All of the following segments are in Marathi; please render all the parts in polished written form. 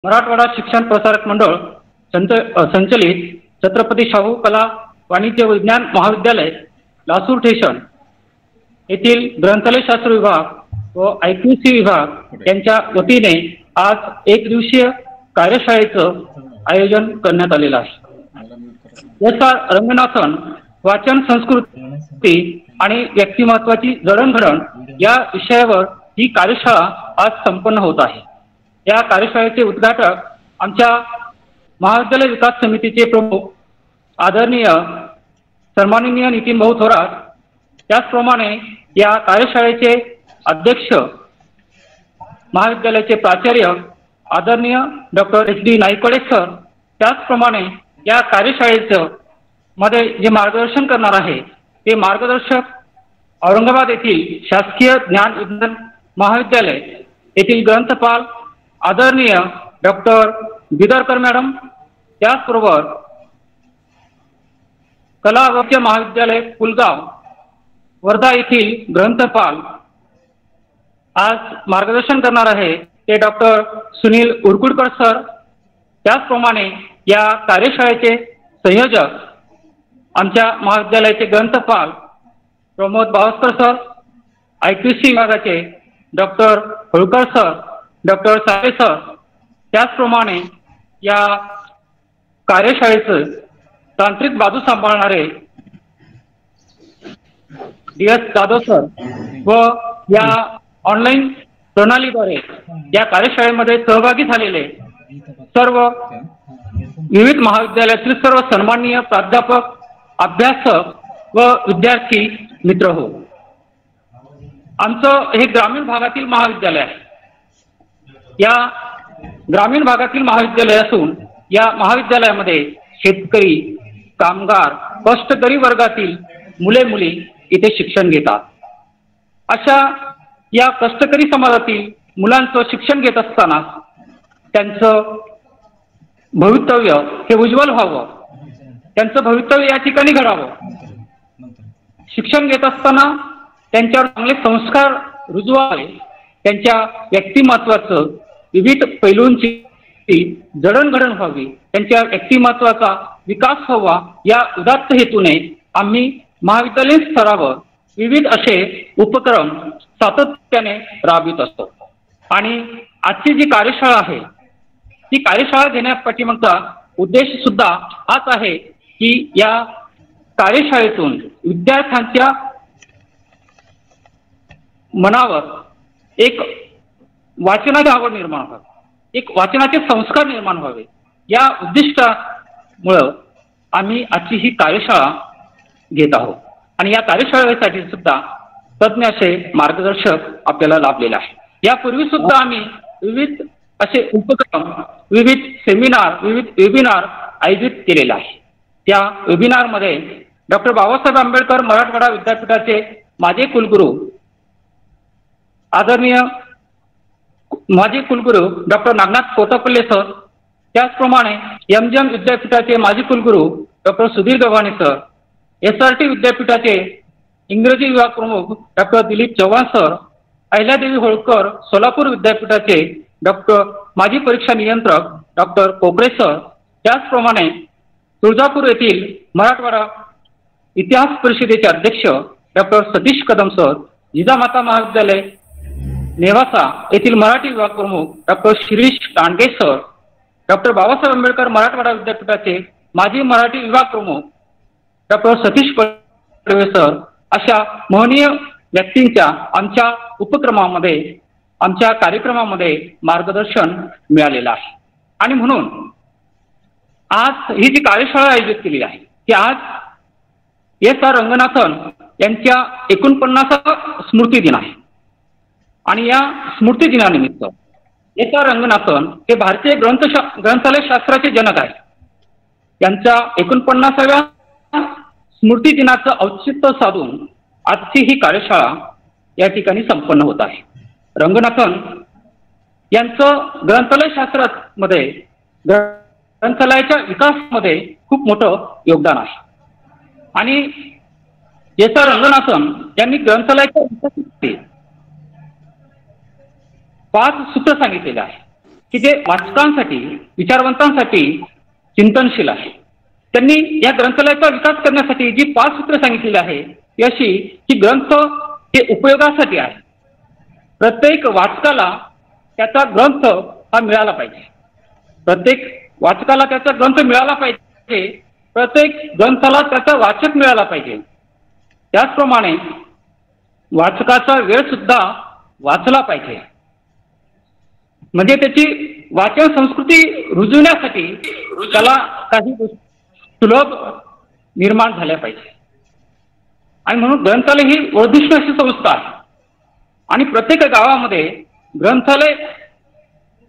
मराठवाडा शिक्षण प्रसारक मंडळ संचलित छत्रपती शाहू कला वाणिज्य विज्ञान महाविद्यालय लासूर स्टेशन येथील ग्रंथालयशास्त्र विभाग व IQC विभाग यांच्या वतीने आज एक दिवसीय कार्यशाळेचं आयोजन करण्यात आलेलं आहे. याचा रंगनाथन वाचन संस्कृती आणि व्यक्तिमत्वाची जडणघडण या विषयावर ही कार्यशाळा आज संपन्न होत आहे. या कार्यशाळेचे उद्घाटक आमच्या महाविद्यालय विकास समितीचे प्रमुख आदरणीय सन्माननीय नितीन भाऊ थोरात, त्याचप्रमाणे या कार्यशाळेचे अध्यक्ष महाविद्यालयाचे प्राचार्य आदरणीय डॉक्टर SD नाईकवाडे सर, त्याचप्रमाणे या कार्यशाळेचं मध्ये जे मार्गदर्शन करणार आहे ते मार्गदर्शक औरंगाबाद येथील शासकीय ज्ञान विज्ञान महाविद्यालय येथील ग्रंथपाल आदरणीय डॉक्टर बिदरकर मॅडम, त्याचबरोबर कला वाणिज्य महाविद्यालय पुलगाव वर्धा येथील ग्रंथपाल आज मार्गदर्शन करणार आहे ते डॉक्टर सुनील उरकुडकर सर. त्याचप्रमाणे या कार्यशाळेचे संयोजक आमच्या महाविद्यालयाचे ग्रंथपाल प्रमोद बावस्कर सर, IQC विभागाचे doctor Holkar sir, doctor Sale sir, त्याचप्रमाणे या कार्यशाळेचं तांत्रिक बाजू सांभाळणारे DS जाधव सर व या ऑनलाईन प्रणालीद्वारे या कार्यशाळेमध्ये सहभागी झालेले सर्व विविध महाविद्यालयातील सर्व सन्माननीय प्राध्यापक, अभ्यासक व विद्यार्थी मित्र हो. आमचं हे ग्रामीण भागातील महाविद्यालय आहे. या ग्रामीण भागातील महाविद्यालय असून या महाविद्यालयामध्ये शेतकरी, कामगार, कष्टकरी वर्गातील मुले मुली इथे शिक्षण घेतात. अशा या कष्टकरी समाजातील मुलांचं शिक्षण घेत असताना त्यांचं भवितव्य हे उज्ज्वल व्हावं, त्यांचं भवितव्य या ठिकाणी घडावं. शिक्षण घेत असताना त्यांच्यावर चांगले संस्कार रुजवावे, त्यांच्या व्यक्तिमत्वाचं विविध पैलूंची जडणघडण व्हावी, त्यांच्या व्यक्तिमत्वाचा विकास व्हावा या उदात्त हेतूने आम्ही महाविद्यालयीन स्तरावर विविध असे उपक्रम सातत्याने राबवित असतो. आणि आजची जी कार्यशाळा आहे ती कार्यशाळा घेण्यापाठीमागचा उद्देश सुद्धा हाच आहे की या कार्यशाळेतून विद्यार्थ्यांच्या मनावर एक वाचनाची आवड निर्माण व्हावी, एक वाचनाचे संस्कार निर्माण व्हावे, या उद्दिष्टामुळं आम्ही आजची ही कार्यशाळा घेत आहोत. आणि या कार्यशाळेसाठी सुद्धा तज्ञ असे मार्गदर्शक आपल्याला लाभलेले आहे. यापूर्वी सुद्धा आम्ही विविध असे उपक्रम, विविध सेमिनार, विविध वेबिनार आयोजित केलेले आहे. त्या वेबिनारमध्ये डॉक्टर बाबासाहेब आंबेडकर मराठवाडा विद्यापीठाचे माजी कुलगुरू आदरणीय माजी कुलगुरू डॉक्टर नागनाथ कोतापल्ले सर, त्याचप्रमाणे MGM विद्यापीठाचे माजी कुलगुरू doctor Sudhir Gavhane sir, SRT विद्यापीठाचे इंग्रजी विभाग प्रमुख डॉक्टर दिलीप चव्हाण सर, अहिल्यादेवी होळकर सोलापूर विद्यापीठाचे डॉक्टर माजी परीक्षा नियंत्रक डॉक्टर कोकरे सर, त्याचप्रमाणे तुळजापूर येथील मराठवाडा इतिहास परिषदेचे अध्यक्ष डॉक्टर सतीश कदम सर, जिजामाता महाविद्यालय नेवासा येथील मराठी विभाग प्रमुख doctor Shirish Dandge sir, doctor Babasaheb Ambedkar Marathwada विद्यापीठाचे माजी मराठी विभाग प्रमुख डॉक्टर सतीश पडवे सर, अशा महनीय व्यक्तींच्या आमच्या उपक्रमामध्ये, आमच्या कार्यक्रमामध्ये मार्गदर्शन मिळालेलं आहे. आणि म्हणून आज ही जी कार्यशाळा आयोजित केली आहे ती आज S.R. रंगनाथन यांच्या 49वा स्मृती दिन आहे. आणि या स्मृती दिनानिमित्त S.R. रंगनाथन हे भारतीय ग्रंथालय शास्त्राचे जनक आहेत. यांच्या 49व्या स्मृती दिनाचं औचित्य साधून आजची ही कार्यशाळा या ठिकाणी संपन्न होत आहे. रंगनाथन यांचं ग्रंथालय शास्त्रामध्ये, ग्रंथालयाच्या विकासामध्ये खूप मोठं योगदान आहे. आणि S.R. रंगनाथन यांनी ग्रंथालयाच्या विकासासाठी 5 सूत्र सांगितलेले आहे. की जे वाचकांसाठी, विचारवंतांसाठी चिंतनशील आहे. त्यांनी या ग्रंथालयाचा विकास करण्यासाठी जी 5 सूत्रे सांगितलेली आहे ती अशी की ग्रंथ हे उपयोगासाठी आहे. प्रत्येक वाचकाला त्याचा ग्रंथ हा मिळाला पाहिजे. प्रत्येक वाचकाला त्याचा ग्रंथ मिळाला पाहिजे. प्रत्येक ग्रंथाला त्याचा वाचक मिळाला पाहिजे. त्याचप्रमाणे वाचकाचा वेळ सुद्धा वाचला पाहिजे. म्हणजे त्याची वाचन संस्कृती रुजवण्यासाठी त्याला काही सुलभ निर्माण झाल्या पाहिजे. आणि म्हणून ग्रंथालय ही वर्धिष्णू अशी संस्था आहे आणि प्रत्येक गावामध्ये ग्रंथालय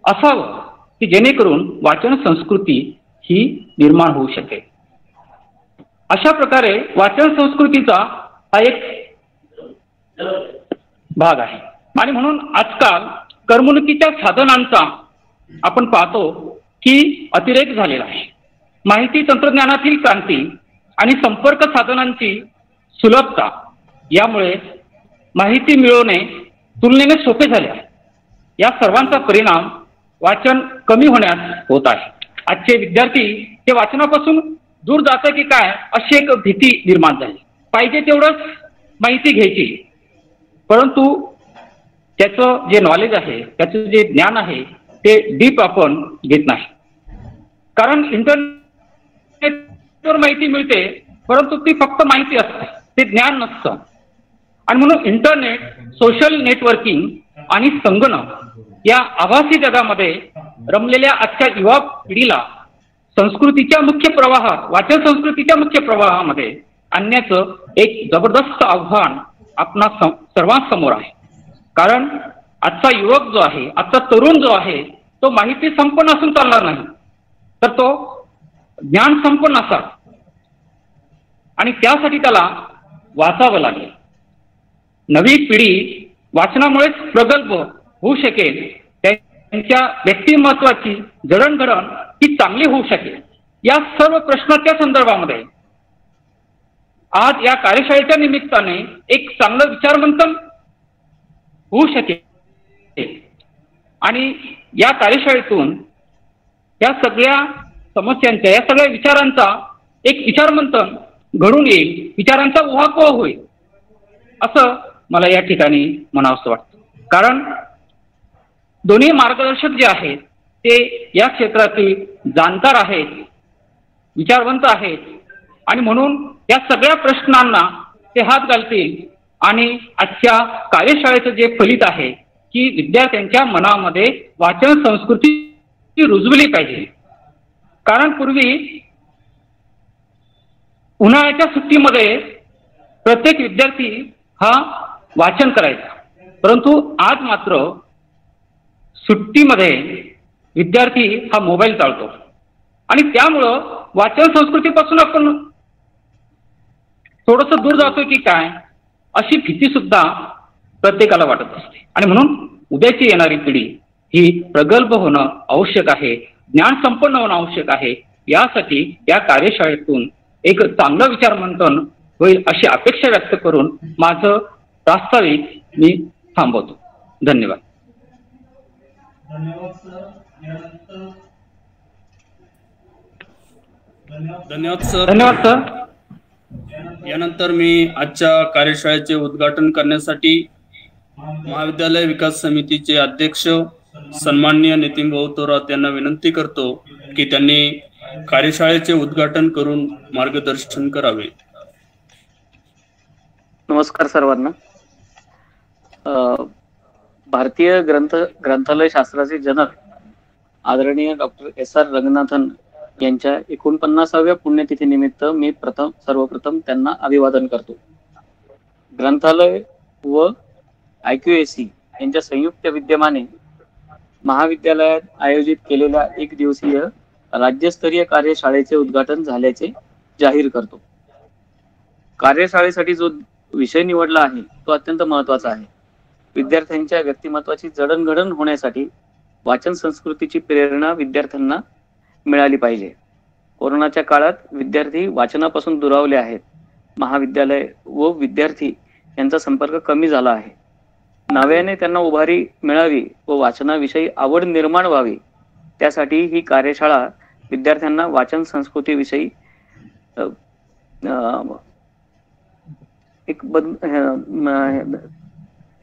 असावं की जेणेकरून वाचन संस्कृती ही निर्माण होऊ शकेल. अशा प्रकारे वाचन संस्कृतीचा हा एक भाग आहे. आणि म्हणून आजकाल करमणुकीच्या साधनांचा आपण पाहतो की अतिरेक झालेला आहे. माहिती तंत्रज्ञानातील क्रांती आणि संपर्क साधनांची सुलभता यामुळे माहिती मिळवणे तुलनेने सोपे झाले आहे. या सर्वांचा परिणाम वाचन कमी होण्यास होत आहे. आजचे विद्यार्थी हे वाचनापासून दूर जातं की काय अशी एक भीती निर्माण झाली. पाहिजे तेवढंच माहिती घ्यायची, परंतु त्याचं जे नॉलेज आहे, त्याचं जे ज्ञान आहे ते डीप आपण घेत नाही. कारण इंटरनेटवर माहिती मिळते, परंतु ती फक्त माहिती असते, ते ज्ञान नसतं. आणि म्हणून इंटरनेट, सोशल नेटवर्किंग आणि संगणक या आभासी जगामध्ये रमलेल्या आजच्या युवा पिढीला संस्कृतीच्या मुख्य प्रवाहात, वाचन संस्कृतीच्या मुख्य प्रवाहामध्ये आणण्याचं एक जबरदस्त आव्हान आपणा सर्वांसमोर आहे. कारण आजचा युवक जो आहे, आजचा तरुण जो आहे, तो माहिती संपन्न असून चालणार नाही, तर तो ज्ञान संपन्न असावा आणि त्यासाठी त्याला वाचावं लागेल. नवी पिढी वाचनामुळेच प्रगल्भ होऊ शकेल. त्यांच्या व्यक्तिमत्वाची जडणघडण ही चांगली होऊ शकेल. या सर्व प्रश्नाच्या संदर्भामध्ये आज या कार्यशाळेच्या निमित्ताने एक चांगलं विचारमंथन होऊ शकेल आणि या कार्यशाळेतून या सगळ्या समस्यांच्या, या सगळ्या विचारांचा एक विचारमंथन घडून येईल, विचारांचा उहापोह होईल असं मला या ठिकाणी म्हणावंसं वाटतं. कारण दोन्ही मार्गदर्शक जे आहेत ते या क्षेत्रातील जाणकार आहेत, विचारवंत आहेत आणि म्हणून या सगळ्या प्रश्नांना ते हात घालतील आणि आजच्या कार्यशाळेचं जे फलित आहे की विद्यार्थ्यांच्या मनामध्ये वाचन संस्कृती रुजवली पाहिजे. कारण पूर्वी उन्हाळ्याच्या सुट्टीमध्ये प्रत्येक विद्यार्थी हा वाचन करायचा, परंतु आज मात्र सुट्टीमध्ये विद्यार्थी हा मोबाईल चालतो आणि त्यामुळं वाचन संस्कृतीपासून आपण थोडंसं दूर जातो की काय अशी भीती सुद्धा प्रत्येकाला वाटत असते. आणि म्हणून उद्याची येणारी पिढी ही प्रगल्भ होणं आवश्यक आहे, ज्ञान संपन्न होणं आवश्यक आहे. यासाठी या कार्यशाळेतून एक चांगलं विचारमंथन होईल अशी अपेक्षा व्यक्त करून माझं प्रास्ताविक मी थांबवतो. धन्यवाद. धन्यवाद सर. धन्यवाद सर. यानंतर मी आजच्या कार्यशाळेचे उद्घाटन करण्यासाठी महाविद्यालय विकास समितीचे अध्यक्ष सन्माननीय नितीन भाऊ थोरात यांना विनंती करतो की त्यांनी कार्यशाळेचे उद्घाटन करून मार्गदर्शन करावे. नमस्कार सर्वांना. भारतीय ग्रंथालय शास्त्राचे जनक आदरणीय डॉक्टर SR रंगनाथन यांच्या 49व्या पुण्यतिथी निमित्त मी सर्वप्रथम त्यांना अभिवादन करतो. ग्रंथालय व IQAC यांच्या संयुक्त विद्यमाने महाविद्यालयात आयोजित केलेल्या 1 दिवसीय राज्यस्तरीय कार्यशाळेचे उद्घाटन झाल्याचे जाहीर करतो. कार्यशाळेसाठी जो विषय निवडला आहे तो अत्यंत महत्त्वाचा आहे. विद्यार्थ्यांच्या व्यक्तिमत्वाची जडणघडण होण्यासाठी वाचन संस्कृतीची प्रेरणा विद्यार्थ्यांना मिळाली पाहिजे. कोरोनाच्या काळात विद्यार्थी वाचनापासून दुरावले आहेत. महाविद्यालय व विद्यार्थी यांचा संपर्क कमी झाला आहे. नव्याने त्यांना उभारी मिळावी व वाचनाविषयी आवड निर्माण व्हावी त्यासाठी ही कार्यशाळा विद्यार्थ्यांना वाचन संस्कृतीविषयी एक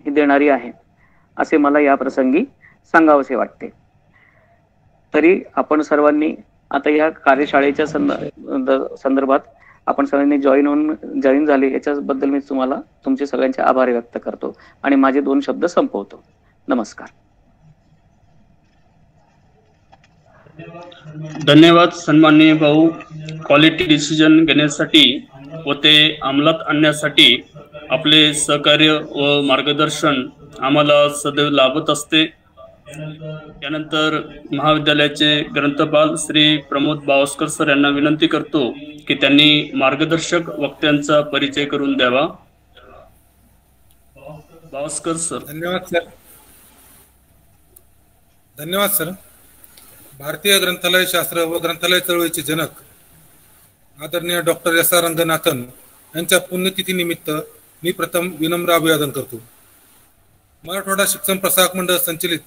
हे देणारी आहे असे मला या प्रसंगी सांगावेसे वाटते. तरी आपण सर्वांनी आता या कार्यशाळेच्या संदर्भात आपण सगळ्यांनी जॉईन झाले याच्याबद्दल मी तुम्हाला तुमचे सगळ्यांचे आभार व्यक्त करतो आणि माझे 2 शब्द संपवतो. नमस्कार. धन्यवाद सन्माननीय भाऊ. क्वालिटी डिसिजन घेण्यासाठी व ते अंमलात आणण्यासाठी आपले सहकार्य व मार्गदर्शन आम्हाला सदैव लाभत असते. त्यानंतर महाविद्यालयाचे ग्रंथपाल श्री प्रमोद बावस्कर सर यांना विनंती करतो की त्यांनी मार्गदर्शक वक्त्यांचा परिचय करून द्यावा. बावस्कर सर. धन्यवाद सर. भारतीय ग्रंथालय शास्त्र व ग्रंथालय चळवळीचे जनक आदरणीय डॉक्टर S.R. रंगनाथन यांच्या पुण्यतिथी निमित्त मी प्रथम विनम्र अभिवादन करतो. मराठवाडा शिक्षण प्रसारक मंडळ संचलित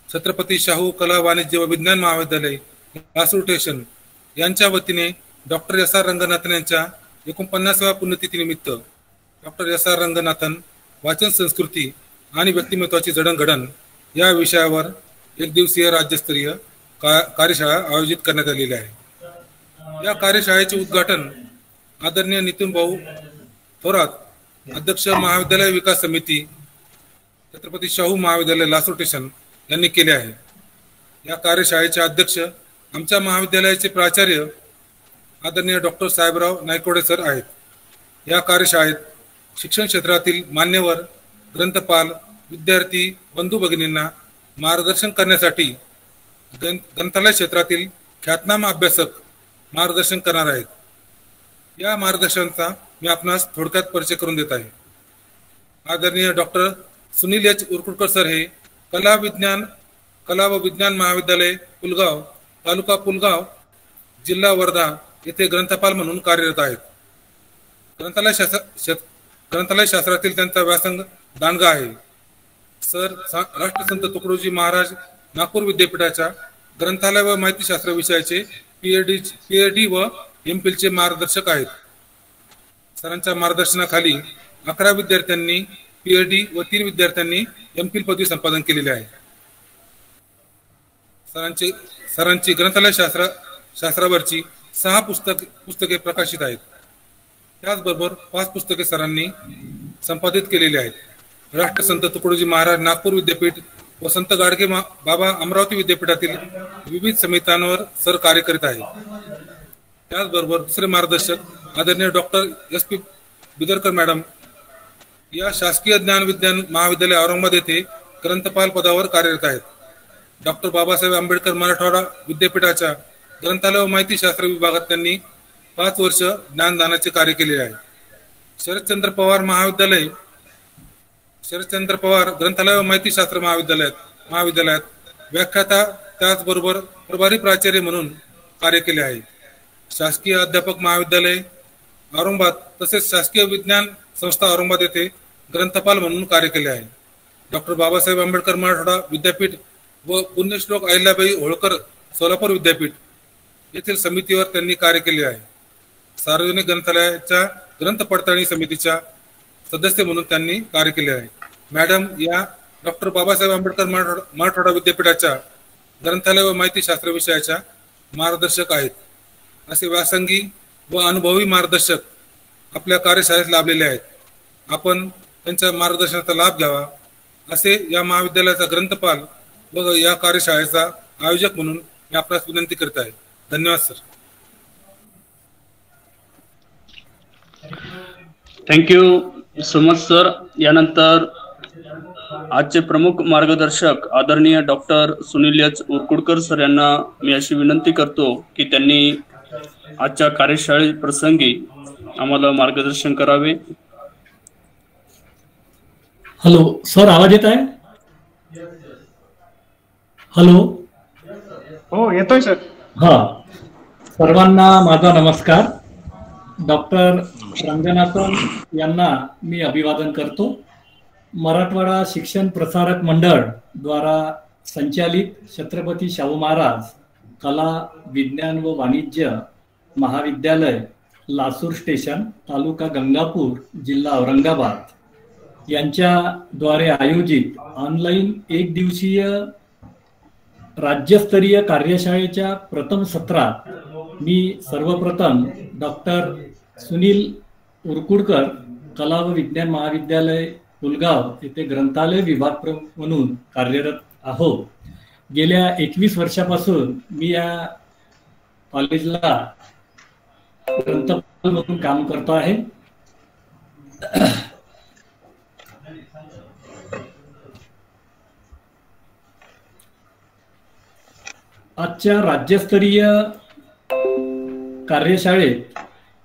छत्रपती शाहू कला वाणिज्य व विज्ञान महाविद्यालय लासूर स्टेशन यांच्या वतीने डॉक्टर S.R. रंगनाथन यांच्या 49व्या पुण्यतिथी निमित्त डॉक्टर S.R. रंगनाथन वाचन संस्कृती आणि व्यक्तिमत्वाची जडणघडण या विषयावर 1 दिवसीय राज्यस्तरीय कार्यशाळा आयोजित करण्यात आलेली आहे. या कार्यशाळेचे उद्घाटन आदरणीय नितीन भाऊ थोरात, अध्यक्ष महाविद्यालय विकास समिती छत्रपती शाहू महाविद्यालय लासूर स्टेशन यांनी केले आहे. या कार्यशाळेचे अध्यक्ष आमच्या महाविद्यालयाचे प्राचार्य आदरणीय डॉक्टर साहेबराव नायकोडे सर आहेत. या कार्यशाळेत शिक्षण क्षेत्रातील मान्यवर, ग्रंथपाल, विद्यार्थी बंधू भगिनींना मार्गदर्शन करण्यासाठी ग्रंथालय क्षेत्रातील ख्यातनाम अभ्यासक मार्गदर्शन करणार आहेत. या मार्गदर्शनाचा मी आपणास थोडक्यात परिचय करून देत आहे. आदरणीय डॉक्टर सुनील एच उरकुडकर सर हे कला व विज्ञान महाविद्यालय पुलगाव, तालुका पुलगाव, जिल्हा वर्धा येथे ग्रंथपाल म्हणून कार्यरत आहेत. ग्रंथालय शास्त्रातील त्यांचा व्यासंग दांडगा आहे. सर राष्ट्रसंत तुकडोजी महाराज नागपूर विद्यापीठाच्या ग्रंथालय व माहितीशास्त्र विषयाचे PhD व MPhil चे मार्गदर्शक आहेत. सरांच्या मार्गदर्शनाखाली 11 विद्यार्थ्यांनी PhD व 3 विद्यार्थ्यांनी MPhil पदवी संपादन केलेले आहे. सरांची ग्रंथालय शास्त्रावरची 6 पुस्तके प्रकाशित आहेत. त्याचबरोबर 5 पुस्तके सरांनी संपादित केलेली आहेत. राष्ट्रसंत तुकडोजी महाराज नागपूर विद्यापीठ व संत गाडगे बाबा अमरावती विद्यापीठातील विविध समित्यांवर सर कार्य करीत आहेत. त्याचबरोबर दुसरे मार्गदर्शक आदरणीय डॉक्टर SP बिदरकर मॅडम या शासकीय ज्ञान विज्ञान महाविद्यालय औरंगाबाद येथे ग्रंथपाल पदावर कार्यरत आहेत. डॉक्टर बाबासाहेब आंबेडकर मराठवाडा विद्यापीठाच्या ग्रंथालय व माहितीशास्त्र विभागात त्यांनी 5 वर्ष ज्ञानदानाचे कार्य केलेले आहे. शरदचंद्र पवार ग्रंथालय व माहितीशास्त्र महाविद्यालयात व्याख्याता त्याचबरोबर प्रभारी प्राचार्य म्हणून कार्य केले आहे. शासकीय अध्यापक महाविद्यालय औरंगाबाद तसेच शासकीय विज्ञान संस्था औरंगाबाद येथे ग्रंथपाल म्हणून कार्य केले आहे. डॉक्टर बाबासाहेब आंबेडकर मराठवाडा विद्यापीठ व पुण्यश्लोक अहिल्याबाई होळकर सोलापूर विद्यापीठ येथील समितीवर त्यांनी कार्य केले आहे. सार्वजनिक ग्रंथालयाच्या ग्रंथ पडताळणी समितीच्या सदस्य म्हणून त्यांनी कार्य केले आहे. मॅडम या डॉक्टर बाबासाहेब आंबेडकर मराठवाडा विद्यापीठाच्या ग्रंथालय व माहितीशास्त्र विषयाच्या मार्गदर्शक आहेत. असे व्यासंगी व अनुभवी मार्गदर्शक आपल्या कार्यशाळेत लाभलेले आहेत. आपण त्यांच्या मार्गदर्शनाचा लाभ घ्यावा असे या महाविद्यालयाचा ग्रंथपाल व या कार्यशाळेचा आयोजक म्हणून मी आपणास विनंती करत आहे. धन्यवाद sir. Thank you so much sir. यानंतर आजचे प्रमुख मार्गदर्शक आदरणीय डॉक्टर सुनील एच उरकुडकर सर यांना मी अशी विनंती करतो की त्यांनी आजच्या कार्यशाळे प्रसंगी आम्हाला मार्गदर्शन करावे. हॅलो सर, आवाज येत आहे? हॅलो. हो येतोय सर. हा, सर्वांना माझा नमस्कार. डॉक्टर रंगनाथन यांना मी अभिवादन करतो. मराठवाडा शिक्षण प्रसारक मंडळ द्वारा संचालित छत्रपती शाहू महाराज कला विज्ञान व वाणिज्य महाविद्यालय लासूर स्टेशन तालुका गंगापूर जिल्हा औरंगाबाद यांच्याद्वारे आयोजित ऑनलाईन एक दिवसीय राज्यस्तरीय कार्यशाळेच्या प्रथम सत्रात मी सर्वप्रथम डॉक्टर सुनील उरकुडकर कला व विज्ञान महाविद्यालय पुलगाव येथे ग्रंथालय विभाग प्रमुख म्हणून कार्यरत आहोत. गेल्या 21 वर्षापासून मी या कॉलेजला ग्रंथपाल म्हणून काम करतो आहे. आजच्या राज्यस्तरीय कार्यशाळेत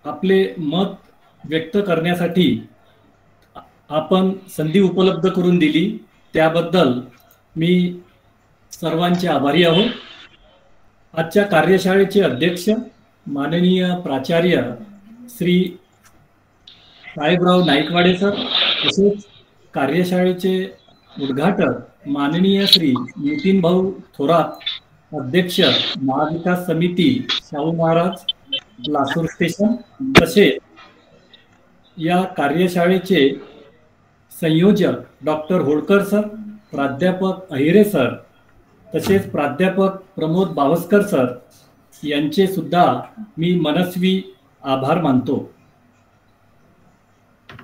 आपले मत व्यक्त करण्यासाठी आपण संधी उपलब्ध करून दिली त्याबद्दल मी सर्वांचे आभारी आहोत. आजच्या कार्यशाळेचे अध्यक्ष माननीय प्राचार्य श्री साहेबराव नाईकवाडे सर, तसेच कार्यशाळेचे उद्घाटक माननीय श्री नितीन भाऊ थोरात, अध्यक्ष महाविकास समिती शाहू महाराज लासूर स्टेशन, तसेच या कार्यशाळेचे संयोजक डॉक्टर होळकर सर, प्राध्यापक अहिरे सर, तसेच प्राध्यापक प्रमोद बावस्कर सर यांचे सुद्धा मी मनस्वी आभार मानतो.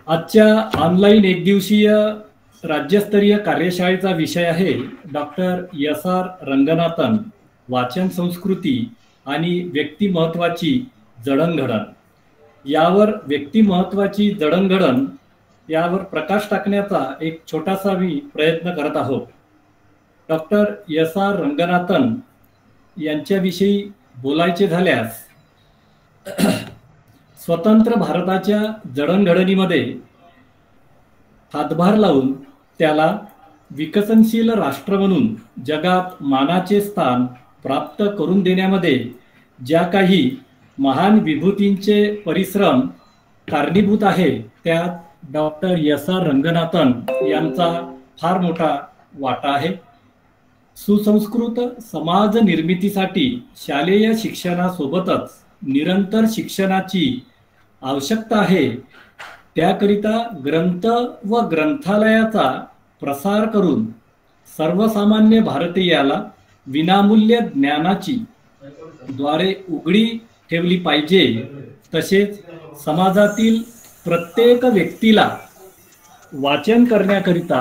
आजच्या ऑनलाईन एक दिवसीय राज्यस्तरीय कार्यशाळेचा विषय आहे डॉक्टर एस.आर. रंगनाथन, वाचन संस्कृती आणि व्यक्तिमत्वाची जडणघडण. यावर व्यक्तिमत्वाची जडणघडण यावर प्रकाश टाकण्याचा एक छोटासा मी प्रयत्न करत आहोत. Doctor SR. रंगनाथन यांच्याविषयी बोलायचे झाल्यास स्वतंत्र भारताच्या जडणघडणीमध्ये हातभार लावून त्याला विकसनशील राष्ट्र म्हणून जगात मानाचे स्थान प्राप्त करून देण्यामध्ये ज्या काही महान विभूतींचे परिश्रम कारणीभूत आहे त्यात डॉक्टर एस.आर. रंगनाथन यांचा फार मोठा वाटा आहे. सुसंस्कृत समाज निर्मितीसाठी शालेय शिक्षणासोबतच निरंतर शिक्षणाची आवश्यकता आहे. त्याकरिता ग्रंथ व ग्रंथालयाचा प्रसार करून सर्वसामान्य भारतीयाला विनामूल्य ज्ञानाची द्वारे उघडी ठेवली पाहिजे. तसेच समाजातील प्रत्येक व्यक्तीला वाचन करण्याकरिता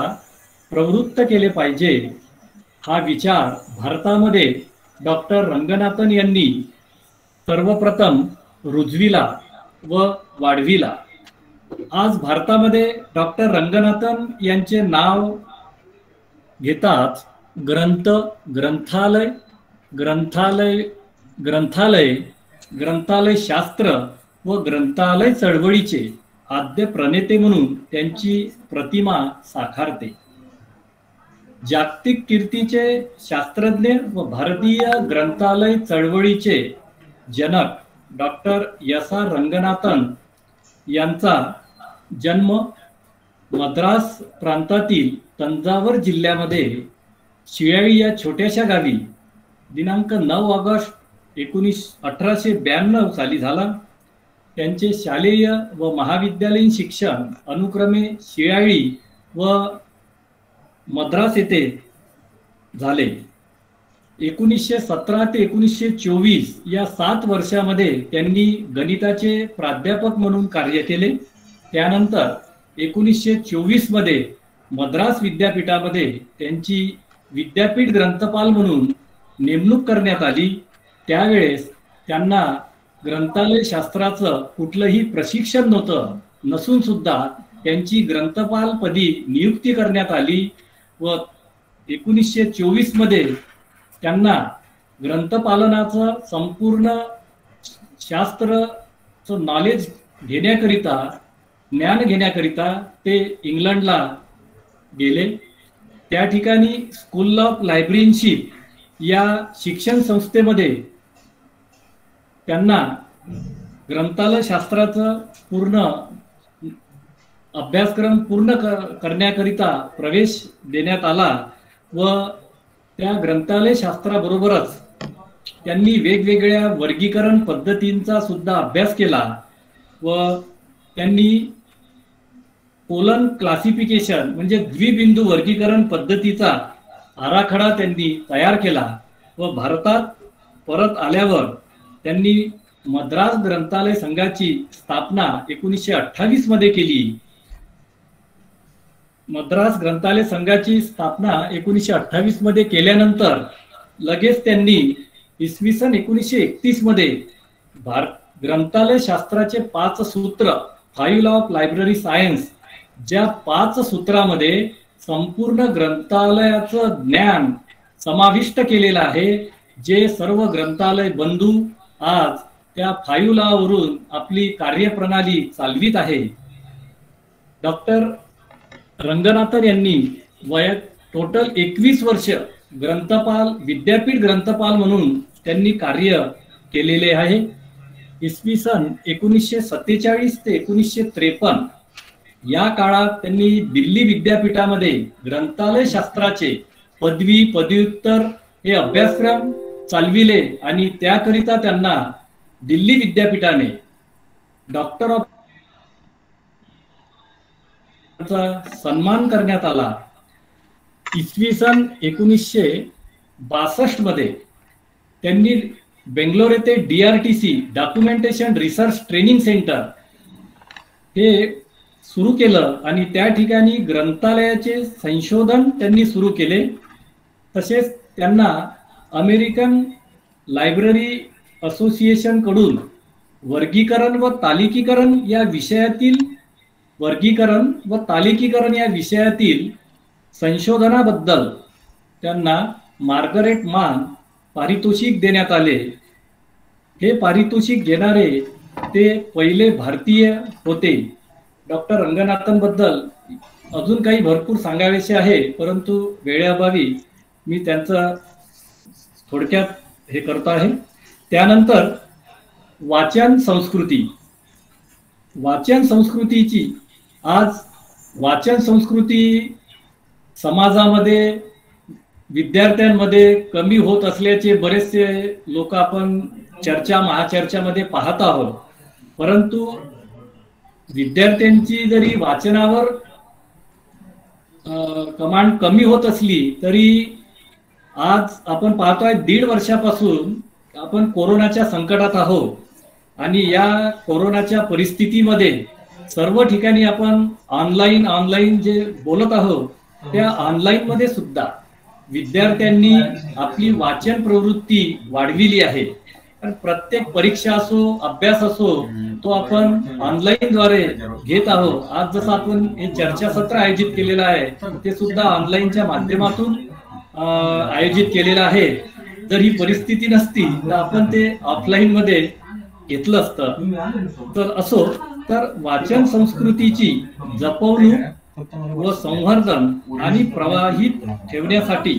प्रवृत्त केले पाहिजे. हा विचार भारतामध्ये डॉक्टर रंगनाथन यांनी सर्वप्रथम रुजविला व वाढविला. आज भारतामध्ये डॉक्टर रंगनाथन यांचे नाव घेताच ग्रंथ, ग्रंथालय, ग्रंथालय, ग्रंथालय, ग्रंथालय शास्त्र व ग्रंथालय चळवळीचे आद्य प्रणेते म्हणून त्यांची प्रतिमा साकारते. जागतिक कीर्तीचे शास्त्रज्ञ व भारतीय ग्रंथालय चळवळीचे जनक डॉक्टर एस.आर. रंगनाथन यांचा जन्म मद्रास प्रांतातील तंजावर जिल्ह्यामध्ये शियाळी या छोट्याशा गावी दिनांक 9 ऑगस्ट 1892 साली झाला. त्यांचे शालेय व महाविद्यालयीन शिक्षण अनुक्रमे शियाळी व मद्रास येथे झाले. 1917 ते 1924 या 7 वर्षामध्ये त्यांनी गणिताचे प्राध्यापक म्हणून कार्य केले. त्यानंतर 1924 मध्ये मद्रास विद्यापीठामध्ये त्यांची विद्यापीठ ग्रंथपाल म्हणून नेमणूक करण्यात आली. त्यावेळेस त्यांना ग्रंथालय शास्त्राचं कुठलंही प्रशिक्षण नसून सुद्धा त्यांची ग्रंथपाल पदी नियुक्ती करण्यात आली व 1924 मध्ये त्यांना ग्रंथपालनाचं संपूर्ण शास्त्राचं नॉलेज घेण्याकरिता, ज्ञान घेण्याकरिता ते इंग्लंडला गेले. त्या ठिकाणी स्कूल ऑफ लायब्ररीशिप या शिक्षण संस्थेमध्ये त्यांना ग्रंथालय शास्त्राचं पूर्ण अभ्यासक्रम पूर्ण करण्याकरिता प्रवेश देण्यात आला व त्या ग्रंथालय शास्त्राबरोबरच त्यांनी वेगवेगळ्या वर्गीकरण पद्धतींचा सुद्धा अभ्यास केला व त्यांनी कोलन क्लासिफिकेशन म्हणजे द्विबिंदू वर्गीकरण पद्धतीचा आराखडा त्यांनी तयार केला व भारतात परत आल्यावर त्यांनी मद्रास ग्रंथालय संघाची स्थापना 1928 मध्ये केली. मद्रास ग्रंथालय संघाची स्थापना 1928 मध्ये केल्यानंतर लगेच त्यांनी इसवी सन 1931 मध्ये ग्रंथालय शास्त्राचे 5 सूत्र 5 लॉ ऑफ लायब्ररी सायन्स, ज्या 5 सूत्रामध्ये संपूर्ण ग्रंथालयाचं ज्ञान समाविष्ट केलेलं आहे, जे सर्व ग्रंथालय बंधू आज त्या 5 लॉ वरून आपली कार्यप्रणाली चालवित आहे. डॉक्टर रंगनाथन यांनी टोटल 21 वर्ष ग्रंथपाल, विद्यापीठ ग्रंथपाल म्हणून त्यांनी कार्य केलेले आहे. इसवी सन 1947 ते 1953 या काळात त्यांनी दिल्ली विद्यापीठामध्ये ग्रंथालय शास्त्राचे पदवी, पदव्युत्तर हे अभ्यासक्रम चालविले आणि त्याकरिता त्यांना दिल्ली विद्यापीठाने डॉक्टर ऑफ सन्मान करण्यात आला. इसवी सन 1962 मध्ये त्यांनी बेंगलोर येथे DRTC documentation research training centre हे सुरू केलं आणि त्या ठिकाणी ग्रंथालयाचे संशोधन त्यांनी सुरू केले. तसेच त्यांना अमेरिकन लायब्ररी असोसिएशन कडून वर्गीकरण व तालिकीकरण या विषयातील संशोधनाबद्दल त्यांना मार्गरेट मान पारितोषिक देण्यात आले. हे पारितोषिक घेणारे ते पहिले भारतीय होते. डॉक्टर रंगनाथन बद्दल अजून काही भरपूर सांगावेसे आहे, परंतु वेळेअभावी मी त्यांचं थोडक्यात हे करतो आहे. त्यानंतर वाचन संस्कृतीची आज वाचन संस्कृती समाजामध्ये विद्यार्थ्यांमध्ये कमी होत असल्याचे बरेचसे लोक आपण महाचर्चामध्ये पाहत आहोत. परंतु विद्यार्थ्यांची जरी वाचनावर कमांड कमी होत असली तरी आज आपण पाहतोय 1.5 वर्षापासून आपण कोरोनाच्या संकटात आहोत आणि या कोरोनाच्या परिस्थितीमध्ये सर्व ठिकाणी आपण ऑनलाईन जे बोलत आहोत त्या ऑनलाईन मध्ये सुद्धा विद्यार्थ्यांनी आपली वाचन प्रवृत्ती वाढविली आहे. कारण प्रत्येक परीक्षा असो, अभ्यास असो, तो आपण ऑनलाईन द्वारे घेत आहोत. आज जसं आपण हे चर्चासत्र आयोजित केलेलं आहे ते सुद्धा ऑनलाईनच्या माध्यमातून आयोजित केलेलं आहे. जर ही परिस्थिती नसती तर आपण ते ऑफलाईन मध्ये घेतलं असतं. तर वाचन संस्कृतीची जपवणूक व संवर्धन आणि प्रवाहित ठेवण्यासाठी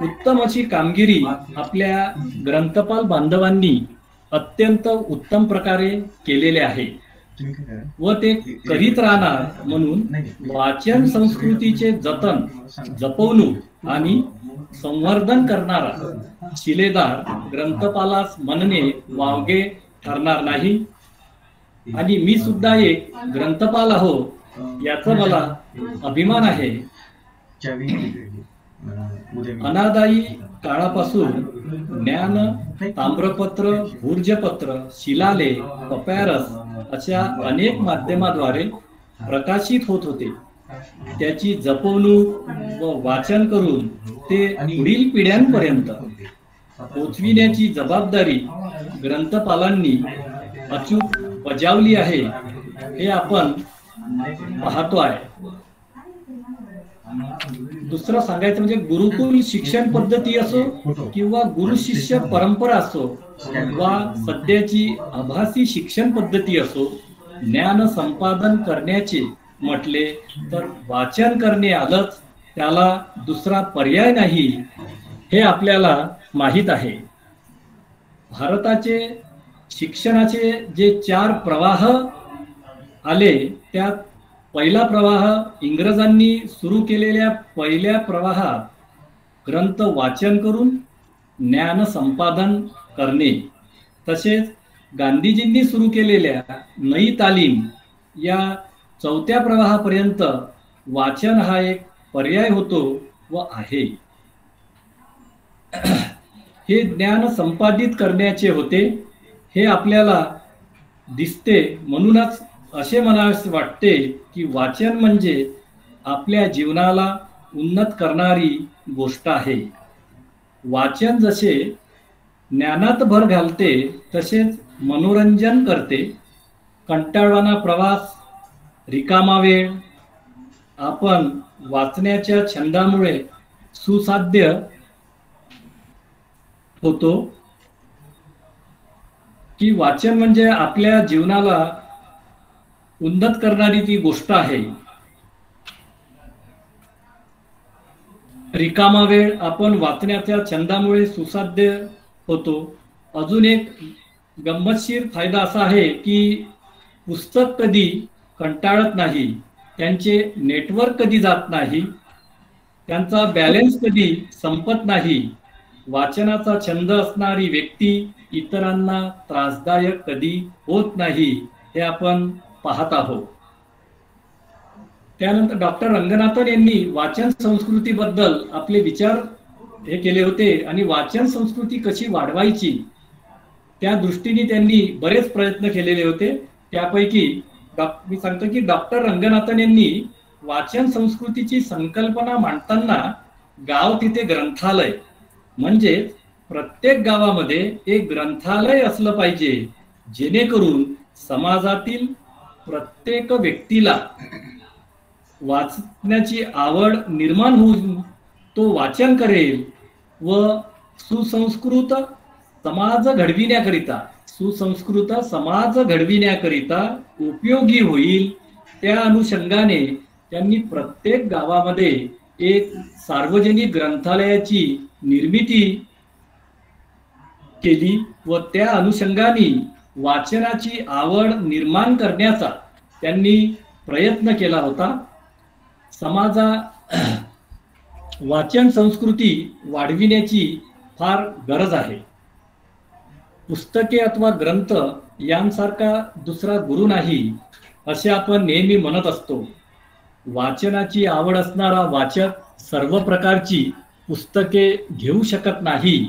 उत्तम अशी कामगिरी आपल्या ग्रंथपाल बांधवांनी अत्यंत उत्तम प्रकारे केलेले आहे व ते करीत राहणार. म्हणून वाचन संस्कृतीचे जतन, जपवणूक आणि संवर्धन करणारा शिलेदार ग्रंथपालास म्हणणे वावगे ठरणार नाही. आणि मी सुद्धा एक ग्रंथपाल आहो याचा मला अभिमान आहे. अनादायी काळापासून ज्ञान ताम्रपत्र, भूर्जपत्र, शिलालेख, पपॅरस अशा अनेक माध्यमाद्वारे प्रकाशित होत होते. त्याची जपवणूक व वाचन करून ते पुढील पिढ्यांपर्यंत पोचविण्याची जबाबदारी ग्रंथपालांनी अचूक बजावली आहे हे आपण पाहतो आहे. दुसरं सांगायचं म्हणजे गुरुकुल शिक्षण पद्धती असो किंवा गुरु शिष्य परंपरा असो वा सध्याची आभासी शिक्षण पद्धती असो, ज्ञान संपादन करण्याचे म्हटले तर वाचन करणे आलंच, त्याला दुसरा पर्याय नाही हे आपल्याला माहीत आहे. भारताचे शिक्षणाचे जे 4 प्रवाह आले त्यात पहिला प्रवाह इंग्रजांनी सुरू केलेल्या पहिल्या प्रवाहात ग्रंथ वाचन करून ज्ञान संपादन करणे, तसेच गांधीजींनी सुरू केलेल्या नई तालीम या 4थ्या प्रवाहापर्यंत वाचन हा एक पर्याय होतो व आहे. हे ज्ञान संपादित करण्याचे होते हे आपल्याला दिसते. म्हणूनच असे म्हणावेसे वाटते की वाचन म्हणजे आपल्या जीवनाला उन्नत करणारी गोष्ट आहे. वाचन जसे ज्ञानात भर घालते तसेच मनोरंजन करते. कंटाळवाणा प्रवास, रिकामा वेळ आपण वाचण्याच्या छंदामुळे सुसाध्य होतो की वाचन म्हणजे आपल्या जीवनाला उन्नत करणारी ती गोष्ट आहे. रिकामा वेळ आपण वाचण्याच्या छंदामुळे सुसाध्य होतो. अजून एक गंमतशीर फायदा असा आहे की पुस्तक कधी कंटाळत नाही, त्यांचे नेटवर्क कधी जात नाही, त्यांचा बॅलन्स कधी संपत नाही. वाचनाचा छंद असणारी व्यक्ती इतरांना त्रासदायक कधी होत नाही हे आपण पाहत आहोत. त्यानंतर डॉक्टर रंगनाथन यांनी वाचन संस्कृतीबद्दल आपले विचार हे केले होते आणि वाचन संस्कृती कशी वाढवायची त्या दृष्टीने त्यांनी बरेच प्रयत्न केलेले होते. त्यापैकी मी सांगतो की डॉक्टर रंगनाथन यांनी वाचन संस्कृतीची संकल्पना मांडताना गाव तिथे ग्रंथालय म्हणजे प्रत्येक गावामध्ये एक ग्रंथालय असलं पाहिजे, जेणेकरून समाजातील प्रत्येक व्यक्तीला वाचण्याची आवड निर्माण होऊन तो वाचन करेल व सुसंस्कृत समाज घडविण्याकरिता उपयोगी होईल. त्या अनुषंगाने त्यांनी प्रत्येक गावामध्ये एक सार्वजनिक ग्रंथालयाची निर्मिती केली व त्या अनुषंगाने वाचनाची आवड निर्माण करण्याचा त्यांनी प्रयत्न केला होता. वाचन संस्कृती वाढविण्याची फार गरज आहे. पुस्तके अथवा ग्रंथ यांसारखा दुसरा गुरु नाही असे आपण नेहमी म्हणत असतो. वाचनाची आवड असणारा वाचक सर्व प्रकारची पुस्तके घेऊ शकत नाही.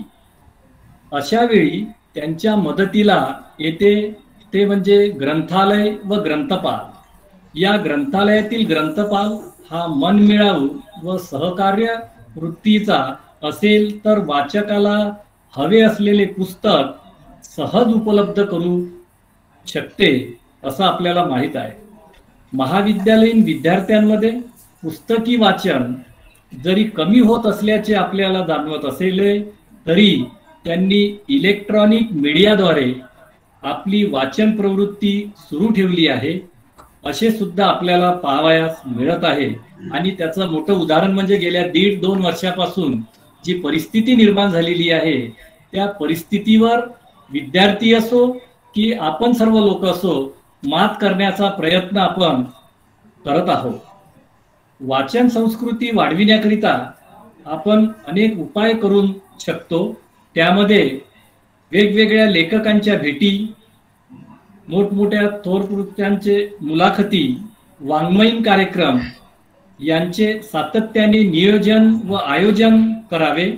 अशा वेळी त्यांच्या मदतीला येते ते म्हणजे ग्रंथालय व ग्रंथपाल. या ग्रंथालयातील ग्रंथपाल हा मनमिळावू व सहकार्य वृत्तीचा असेल तर वाचकाला हवे असलेले पुस्तक सहज उपलब्ध करू शकते असं आपल्याला माहीत आहे. महाविद्यालयीन विद्यार्थ्यांमध्ये पुस्तकी वाचन जरी कमी होत असल्याचे आपल्याला जाणवत असेल तरी त्यांनी इलेक्ट्रॉनिक मीडियाद्वारे आपली वाचन प्रवृत्ती सुरू ठेवली आहे असे सुद्धा आपल्याला पाहावयास मिळत आहे. आणि त्याचं मोठं उदाहरण म्हणजे गेल्या 1.5-2 वर्षापासून जी परिस्थिती निर्माण झालेली आहे त्या परिस्थितीवर विद्यार्थी असो की आपण सर्व लोक असो मात करण्याचा प्रयत्न आपण करत आहोत. वाचन संस्कृती वाढविण्याकरिता आपण अनेक उपाय करू शकतो. त्यामध्ये वेगवेगळ्या लेखकांच्या भेटी, मोठमोठ्या थोर पुरुषांचे मुलाखती, वाङ्मयीन कार्यक्रम यांचे सातत्याने नियोजन व आयोजन करावे.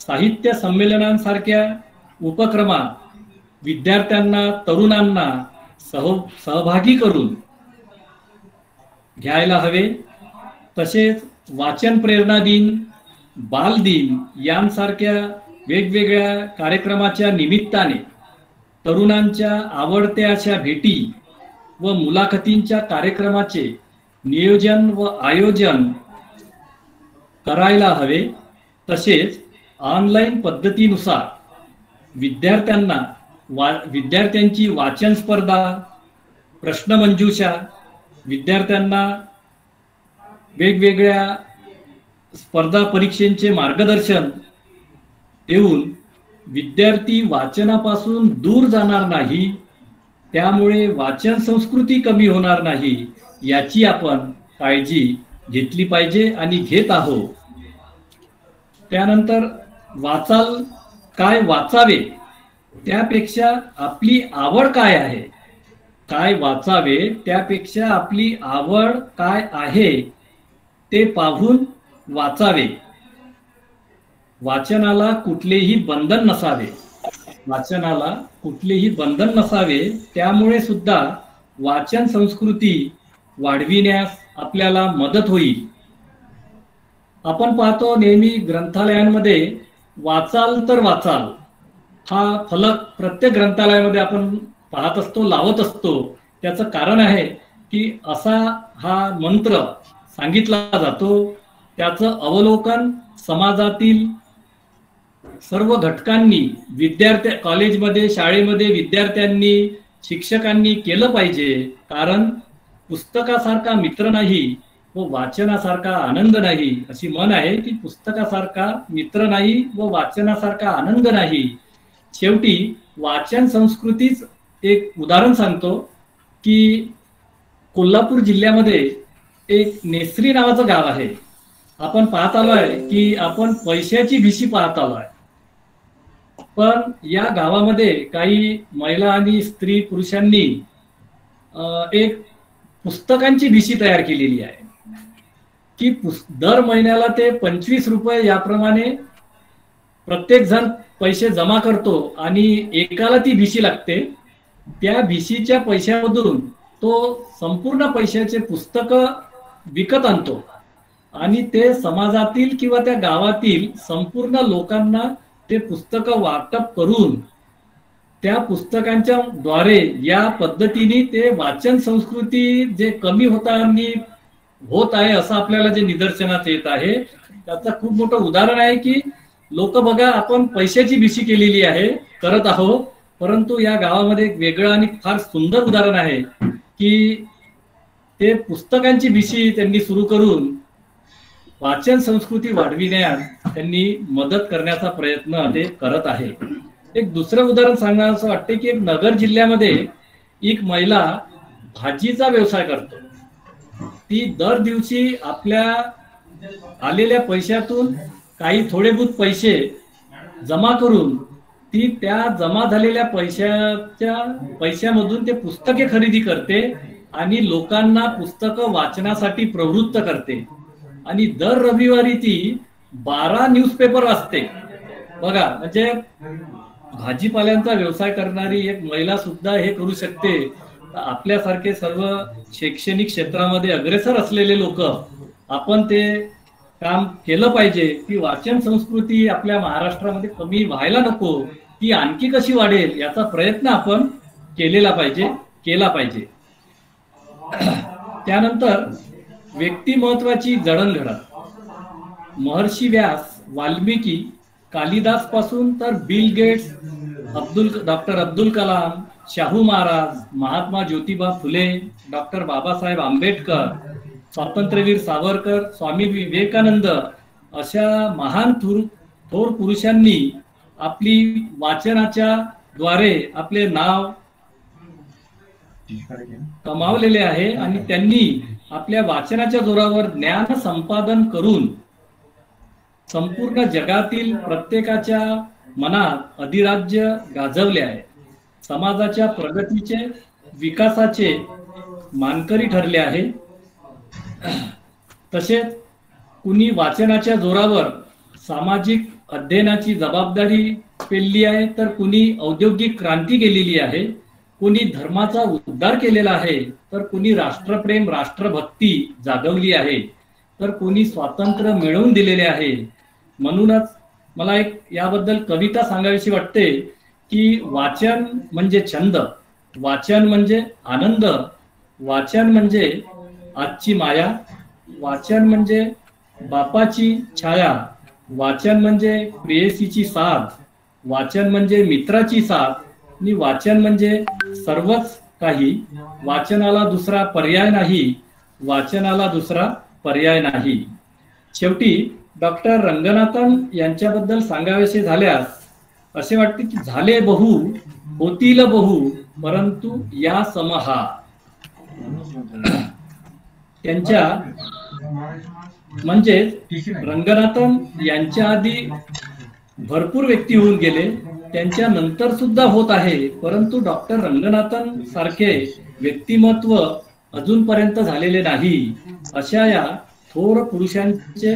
साहित्य संमेलनांसारख्या उपक्रमात विद्यार्थ्यांना, तरुणांना सहभागी करून घ्यायला हवे. तसेच वाचन प्रेरणा दिन, बालदिन यांसारख्या वेगवेगळ्या कार्यक्रमाच्या निमित्ताने तरुणांच्या आवडत्या अशा भेटी व मुलाखतींच्या कार्यक्रमाचे नियोजन व आयोजन करायला हवे. तसेच ऑनलाईन पद्धतीनुसार विद्यार्थ्यांची वाचन स्पर्धा, प्रश्नमंजुषा, विद्यार्थ्यांना वेगवेगळ्या स्पर्धा परीक्षांचे मार्गदर्शन देऊन विद्यार्थी वाचनापासून दूर जाणार नाही, त्यामुळे वाचन संस्कृती कमी होणार नाही याची आपण काळजी घेतली पाहिजे आणि घेत आहोत. त्यानंतर वाचाल काय वाचावे त्यापेक्षा आपली आवड काय आहे, काय वाचावे त्यापेक्षा आपली आवड काय आहे ते पाहून वाचावे. वाचनाला कुठलेही बंधन नसावे, वाचनाला कुठलेही बंधन नसावे. त्यामुळे सुद्धा वाचन संस्कृती वाढविण्यास आपल्याला मदत होईल. आपण पाहतो नेहमी ग्रंथालयांमध्ये वाचाल तर वाचाल हा फलक प्रत्येक ग्रंथालयामध्ये आपण पाहत असतो, लावत असतो. त्याचं कारण आहे की असा हा मंत्र सांगितला जातो. त्याचं अवलोकन समाजातील सर्व घटकांनी, विद्यार्थी कॉलेजमध्ये शाळेमध्ये विद्यार्थ्यांनी शिक्षकांनी केलं पाहिजे. कारण पुस्तकासारखा मित्र नाही व वाचनासारखा आनंद नाही, अशी म्हण आहे की पुस्तकासारखा मित्र नाही व वाचनासारखा आनंद नाही. शेवटी वाचन संस्कृतीच एक उदाहरण सांगतो की कोल्हापूर जिल्ह्यामध्ये एक नेसरी नावाचं गाव आहे. आपण पाहत आलोय की आपण पैशाची भिशी पाहत आलोय, पण या गावामध्ये काही महिला आणि स्त्री पुरुषांनी एक पुस्तकांची भिशी तयार केलेली आहे की दर महिन्याला ते 25 रुपये याप्रमाणे प्रत्येक जण पैसे जमा करतो आणि एकाला ती भिशी लागते. त्या भिशीच्या पैशामधून तो संपूर्ण पैशाचे पुस्तक विकत आणतो आणि ते समाजातील किंवा त्या गावातील संपूर्ण लोकांना ते पुस्तकं वाटप करून त्या पुस्तकांच्या द्वारे या पद्धतीने ते वाचन संस्कृती जे कमी होत आहे असं आपल्याला जे निदर्शनास येत आहे. त्याचं खूप मोठं उदाहरण आहे की लोक बघा, आपण पैशाची भिशी केलेली आहे, करत आहोत, परंतु या गावामध्ये एक वेगळं आणि फार सुंदर उदाहरण आहे की ते पुस्तकांची भिशी त्यांनी सुरू करून वाचन संस्कृती वाढविण्यात त्यांनी मदत करण्याचा प्रयत्न ते करत आहे. एक दुसरं उदाहरण सांगणार असं वाटते की एक नगर जिल्ह्यामध्ये एक महिला भाजीचा व्यवसाय करतो. ती दर दिवशी आपल्या आलेल्या पैशातून काही थोडेबहुत पैसे जमा करून ती त्या जमा झालेल्या पैशामधून ते पुस्तके खरेदी करते आणि लोकांना पुस्तकं वाचनासाठी प्रवृत्त करते. आणि दर रविवारी ती 12 न्यूजपेपर वाचते. बघा, म्हणजे भाजीपाल्यांचा व्यवसाय करणारी एक महिला सुद्धा हे करू शकते. आपल्यासारखे सर्व शैक्षणिक क्षेत्रामध्ये अग्रेसर असलेले लोक आपण ते काम केलं पाहिजे की वाचन संस्कृती आपल्या महाराष्ट्रामध्ये कमी व्हायला नको, ती आणखी कशी वाढेल याचा प्रयत्न आपण केला पाहिजे. त्यानंतर व्यक्तिमत्वाची जडणघडण. महर्षी व्यास, वाल्मिकी, कालिदास पासून तर Bill Gates, doctor Abdul Kalam, Shahu Maharaj, Mahatma Jyotiba Phule, doctor Babasaheb Ambedkar, Swatantryaveer Savarkar, Swami Vivekananda अशा महान थोर पुरुषांनी आपली वाचनाच्या द्वारे आपले नाव कमावलेले आहे आणि त्यांनी आपल्या वाचनाच्या जोरावर ज्ञान संपादन करून संपूर्ण जगातील प्रत्येकाच्या मनात अधिराज्य गाजवले आहे. समाजाच्या प्रगतीचे, विकासाचे मानकरी ठरले आहे. तसेच कुणी वाचनाच्या जोरावर सामाजिक अध्ययनाची जबाबदारी पेलली आहे, तर कुणी औद्योगिक क्रांती केलेली आहे, कुणी धर्माचा उद्धार केलेला आहे, तर कुणी राष्ट्रप्रेम, राष्ट्रभक्ती जागवली आहे, तर कुणी स्वातंत्र्य मिळवून दिलेले आहे. म्हणूनच मला एक याबद्दल कविता सांगावीशी वाटते की वाचन म्हणजे छंद, वाचन म्हणजे आनंद, वाचन म्हणजे आजची माया, वाचन म्हणजे बापाची छाया, वाचन म्हणजे प्रेयसीची साथ, वाचन म्हणजे मित्राची साथ आणि वाचन म्हणजे सर्वच काही. वाचनाला दुसरा पर्याय नाही, वाचनाला दुसरा पर्याय नाही. शेवटी डॉक्टर रंगनाथन यांच्याबद्दल सांगावेसे झाल्यास असे वाटते की झाले बहु, होतील बहु, परंतु या समहा. त्यांच्या म्हणजे रंगनाथन यांच्या आधी भरपूर व्यक्ती होऊन गेले, त्यांच्या नंतर सुद्धा होत आहे, परंतु डॉक्टर रंगनाथन सारखे व्यक्तिमत्व अजूनपर्यंत झालेले नाही. अशा या थोर पुरुषांचे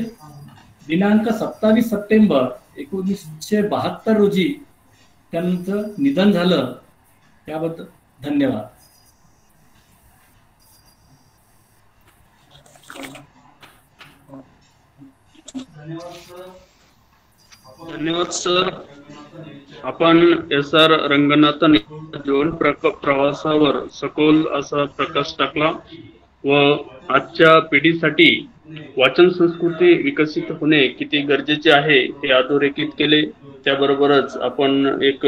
दिनांक 27 सप्टेंबर 1972 रोजी त्यांचं निधन झालं. त्याबद्दल धन्यवाद. धन्यवाद सर. आपण SR रंगनाथन जीवन प्रवासावर सखोल असा प्रकाश टाकला व आजच्या पिढीसाठी वाचन संस्कृती विकसित होणे किती गरजेचे आहे हे अधोरेखित केले. त्याबरोबरच आपण एक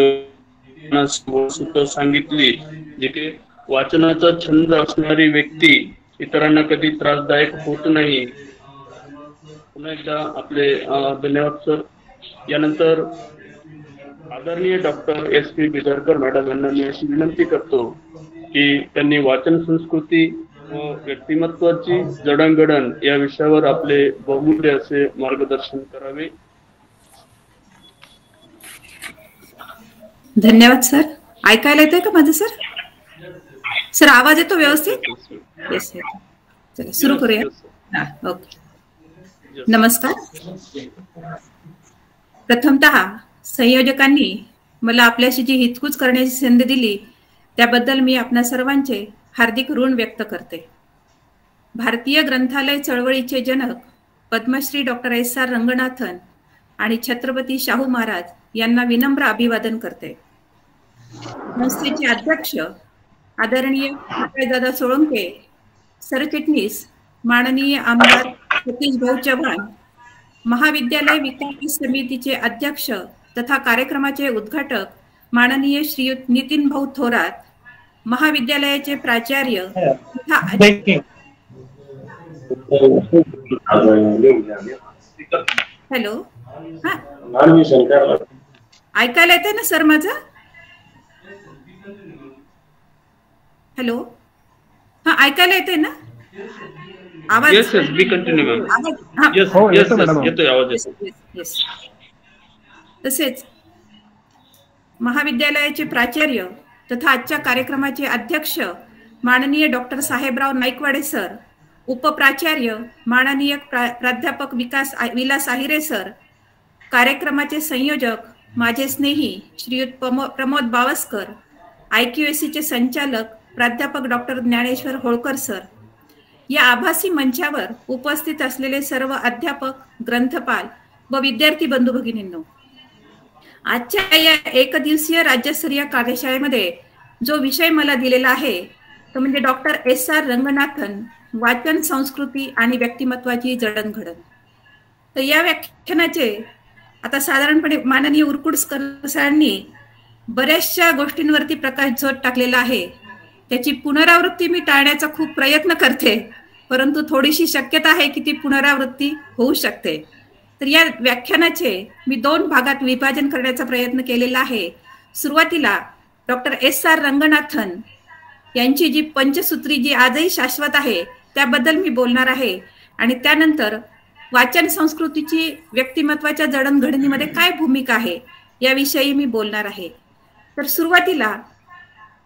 सूत्र सांगितली जे की वाचनाचा छंद असणारी व्यक्ती इतरांना कधी त्रासदायक होत नाही. पुन्हा एकदा आपले धन्यवाद सर. यानंतर आदरणीय डॉक्टर SP बिदरकर मॅडम यांना मी अशी विनंती करतो की त्यांनी वाचन संस्कृती व व्यक्तिमत्वाची जडणघडण या विषयावर आपले बहुमूल्य असे मार्गदर्शन करावे. धन्यवाद सर. ऐकायला येतंय का माझं सर? सर आवाज येतो व्यवस्थित? येस. चला सुरू करूया. ओके. नमस्कार. प्रथमतः संयोजकांनी मला आपल्याशी जी हितकूच करण्याची संधी दिली त्याबद्दल मी आपणा सर्वांचे हार्दिक ऋण व्यक्त करते. भारतीय ग्रंथालय चळवळीचे जनक पद्मश्री डॉक्टर SR रंगनाथन आणि छत्रपती शाहू महाराज यांना विनम्र अभिवादन करते. संस्थेचे अध्यक्ष आदरणीय दादा सोळंके, सरचिटणीस माननीय आमदार सतीश भाऊ चव्हाण, महाविद्यालय विकास समितीचे अध्यक्ष तथा कार्यक्रमाचे उद्घाटक माननीय श्रीयुत नितीन भाऊ थोरात, महाविद्यालयाचे प्राचार्य तथा हॅलो हा ऐकायला येते ना सर माझं? हॅलो हा ऐकायला येते ना आवाज? येस बी कंटिन्यू मॅम. येतोय आवाज. तसेच महाविद्यालयाचे प्राचार्य तथा आजच्या कार्यक्रमाचे अध्यक्ष माननीय डॉक्टर साहेबराव नाईकवाडे सर, उपप्राचार्य माननीय प्राध्यापक विलास आहिरे सर, कार्यक्रमाचे संयोजक माझे स्नेही श्रीयुत प्रमोद बावस्कर, IQACचे संचालक प्राध्यापक डॉक्टर ज्ञानेश्वर होळकर सर, या आभासी मंचावर उपस्थित असलेले सर्व अध्यापक, ग्रंथपाल व विद्यार्थी बंधू भगिनींनो, आजच्या या एकदिवसीय राज्यस्तरीय कार्यशाळेमध्ये जो विषय मला दिलेला आहे तो म्हणजे डॉक्टर SR रंगनाथन, वाचन संस्कृती आणि व्यक्तिमत्वाची जडणघडण. तर या व्याख्यानाचे आता साधारणपणे माननीय उरकुडकर सरांनी बऱ्याचशा गोष्टींवरती प्रकाशझोत टाकलेला आहे. त्याची पुनरावृत्ती मी टाळण्याचा खूप प्रयत्न करते, परंतु थोडीशी शक्यता आहे की ती पुनरावृत्ती होऊ शकते. तर या व्याख्यानाचे मी 2 भागात विभाजन करण्याचा प्रयत्न केलेला आहे. सुरुवातीला डॉक्टर SR रंगनाथन यांची जी पंचसूत्री जी आजही शाश्वत आहे त्याबद्दल मी बोलणार आहे आणि त्यानंतर वाचन संस्कृतीची व्यक्तिमत्वाच्या जडणघडणीमध्ये काय भूमिका आहे याविषयी मी बोलणार आहे. तर सुरुवातीला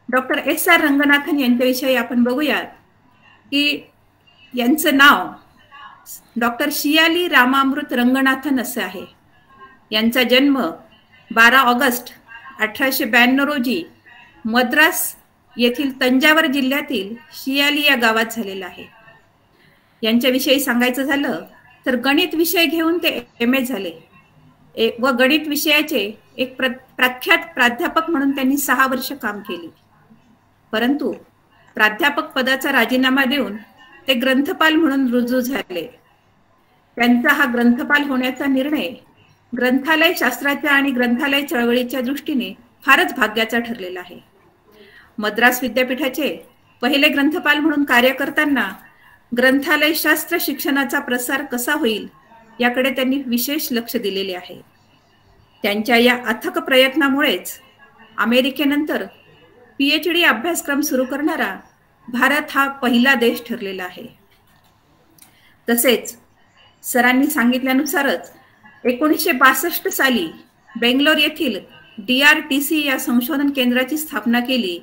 डॉक्टर SR रंगनाथन यांच्याविषयी आपण बघूयात की यांचं नाव डॉक्टर शियाली रामामृत रंगनाथन असं आहे. यांचा जन्म 12 ऑगस्ट 1892 रोजी मद्रास येथील तंजावर जिल्ह्यातील शियाली या गावात झालेला आहे. यांच्याविषयी सांगायचं झालं तर गणित विषय घेऊन ते MA झाले व गणित विषयाचे एक प्रख्यात प्राध्यापक म्हणून त्यांनी 6 वर्ष काम केली. परंतु प्राध्यापक पदाचा राजीनामा देऊन ते ग्रंथपाल म्हणून रुजू झाले. त्यांचा हा ग्रंथपाल होण्याचा निर्णय ग्रंथालय शास्त्राच्या आणि ग्रंथालय चळवळीच्या दृष्टीने फारच भाग्याचा ठरलेला आहे. मद्रास विद्यापीठाचे पहिले ग्रंथपाल म्हणून कार्य करताना ग्रंथालय शास्त्र शिक्षणाचा प्रसार कसा होईल याकडे त्यांनी विशेष लक्ष दिलेले आहे. त्यांच्या या अथक प्रयत्नामुळेच अमेरिकेनंतर PhD अभ्यासक्रम सुरू करणारा भारत हा पहिला देश ठरलेला आहे. तसेच सरांनी सांगितल्यानुसारच 1962 साली बेंगलोर येथील DRTC या संशोधन केंद्राची स्थापना केली.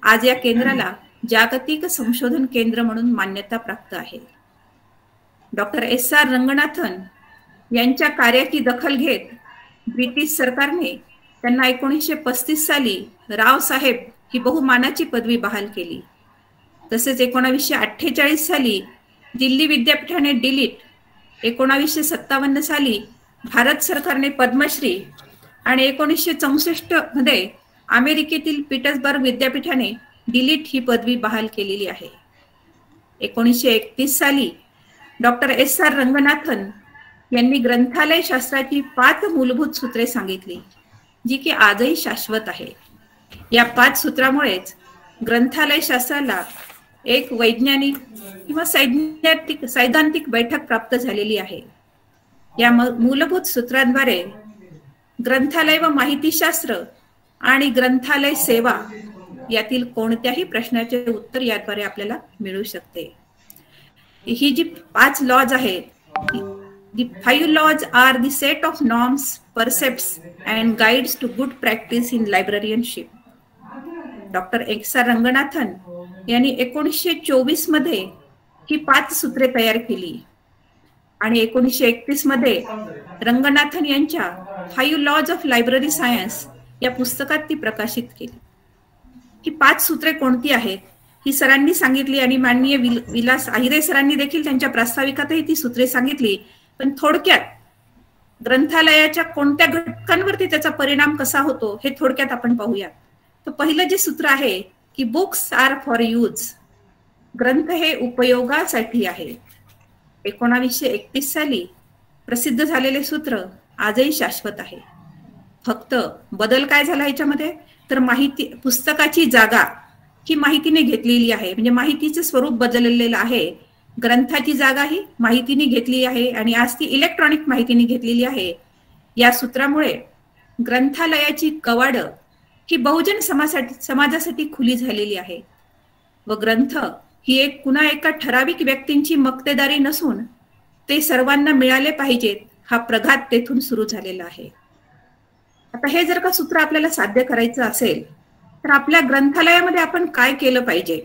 आज या केंद्राला जागतिक संशोधन केंद्र म्हणून मान्यता प्राप्त आहे. डॉक्टर SR रंगनाथन यांच्या कार्याची दखल घेत ब्रिटिश सरकारने त्यांना 1935 साली रावसाहेब ही बहुमानाची पदवी बहाल केली. तसेच 1948 साली दिल्ली विद्यापीठाने डिलीट, 1957 साली भारत सरकारने पद्मश्री आणि 1964 मध्ये अमेरिकेतील पीटर्सबर्ग विद्यापीठाने डिलीट ही पदवी बहाल केलेली आहे. 1931 साली डॉक्टर SR रंगनाथन यांनी ग्रंथालय शास्त्राची 5 मूलभूत सूत्रे सांगितली, जी की आजही शाश्वत आहे. या 5 सूत्रामुळेच ग्रंथालय शास्त्राला एक वैज्ञानिक किंवा सैद्धांतिक बैठक प्राप्त झालेली आहे. या मूलभूत सूत्रांद्वारे ग्रंथालय व माहितीशास्त्र आणि ग्रंथालय सेवा यातील कोणत्याही प्रश्नाचे उत्तर याद्वारे आपल्याला मिळू शकते. ही जी 5 लॉज आहेत, the 5 laws are the set of norms, percepts and guides to good practice in librarianship. Doctor SR Ranganathan यांनी 1924 मध्ये ही 5 सूत्रे तयार केली आणि 1931 मध्ये रंगनाथन यांच्या 5 laws of library science या पुस्तकात ती प्रकाशित केली. ही 5 सूत्रे कोणती आहेत ही सरांनी सांगितली आणि माननीय विलास आहिरे सरांनी देखील त्यांच्या प्रास्ताविकातही ती सूत्रे सांगितली. पण थोडक्यात ग्रंथालयाच्या कोणत्या घटकांवरती त्याचा परिणाम कसा होतो हे थोडक्यात आपण पाहूया. तर पहिलं जे सूत्र आहे की बुक्स आर फॉर यूज, ग्रंथ हे उपयोगासाठी आहे. 1931 साली प्रसिद्ध झालेले सूत्र आजही शाश्वत आहे. फक्त बदल काय झाला याच्यामध्ये, तर माहिती पुस्तकाची जागा ही माहितीने घेतलेली आहे, म्हणजे माहितीचं स्वरूप बदललेलं आहे. ग्रंथाची जागा ही माहितीने घेतली आहे आणि आज ती इलेक्ट्रॉनिक माहितीने घेतलेली आहे. या सूत्रामुळे ग्रंथालयाची कवाडं ही बहुजन समाजासाठी खुली झालेली आहे व ग्रंथ ही पुन्हा एका ठराविक व्यक्तींची मक्तेदारी नसून ते सर्वांना मिळाले पाहिजेत हा प्रघात तेथून सुरू झालेला आहे. आता हे जर का सूत्र आपल्याला साध्य करायचं असेल तर आपल्या ग्रंथालयामध्ये आपण काय केलं पाहिजे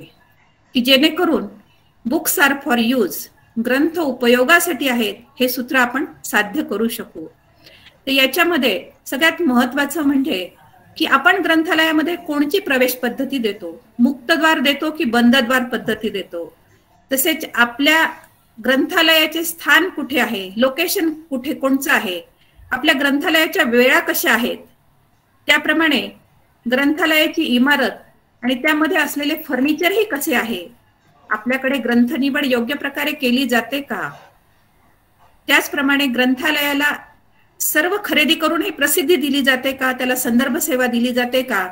की जेणेकरून बुक्स आर फॉर यूज, ग्रंथ उपयोगासाठी आहेत, हे सूत्र आपण साध्य करू शकू. तर याच्यामध्ये सगळ्यात महत्वाचं म्हणजे की आपण ग्रंथालयामध्ये कोणती प्रवेश पद्धती देतो, मुक्तद्वार देतो की बंदद्वार पद्धती देतो, तसेच आपल्या ग्रंथालयाचे स्थान कुठे आहे, लोकेशन कुठे कोणचं आहे, आपल्या ग्रंथालयाच्या वेळा कशा आहेत, त्याप्रमाणे ग्रंथालयाची इमारत आणि त्यामध्ये असलेले फर्निचरही कसे आहे, आपल्याकडे ग्रंथ निवड योग्य प्रकारे केली जाते का, त्याचप्रमाणे ग्रंथालयाला सर्व खरेदी करून ही प्रसिद्धी दिली जाते का, त्याला संदर्भ सेवा दिली जाते का,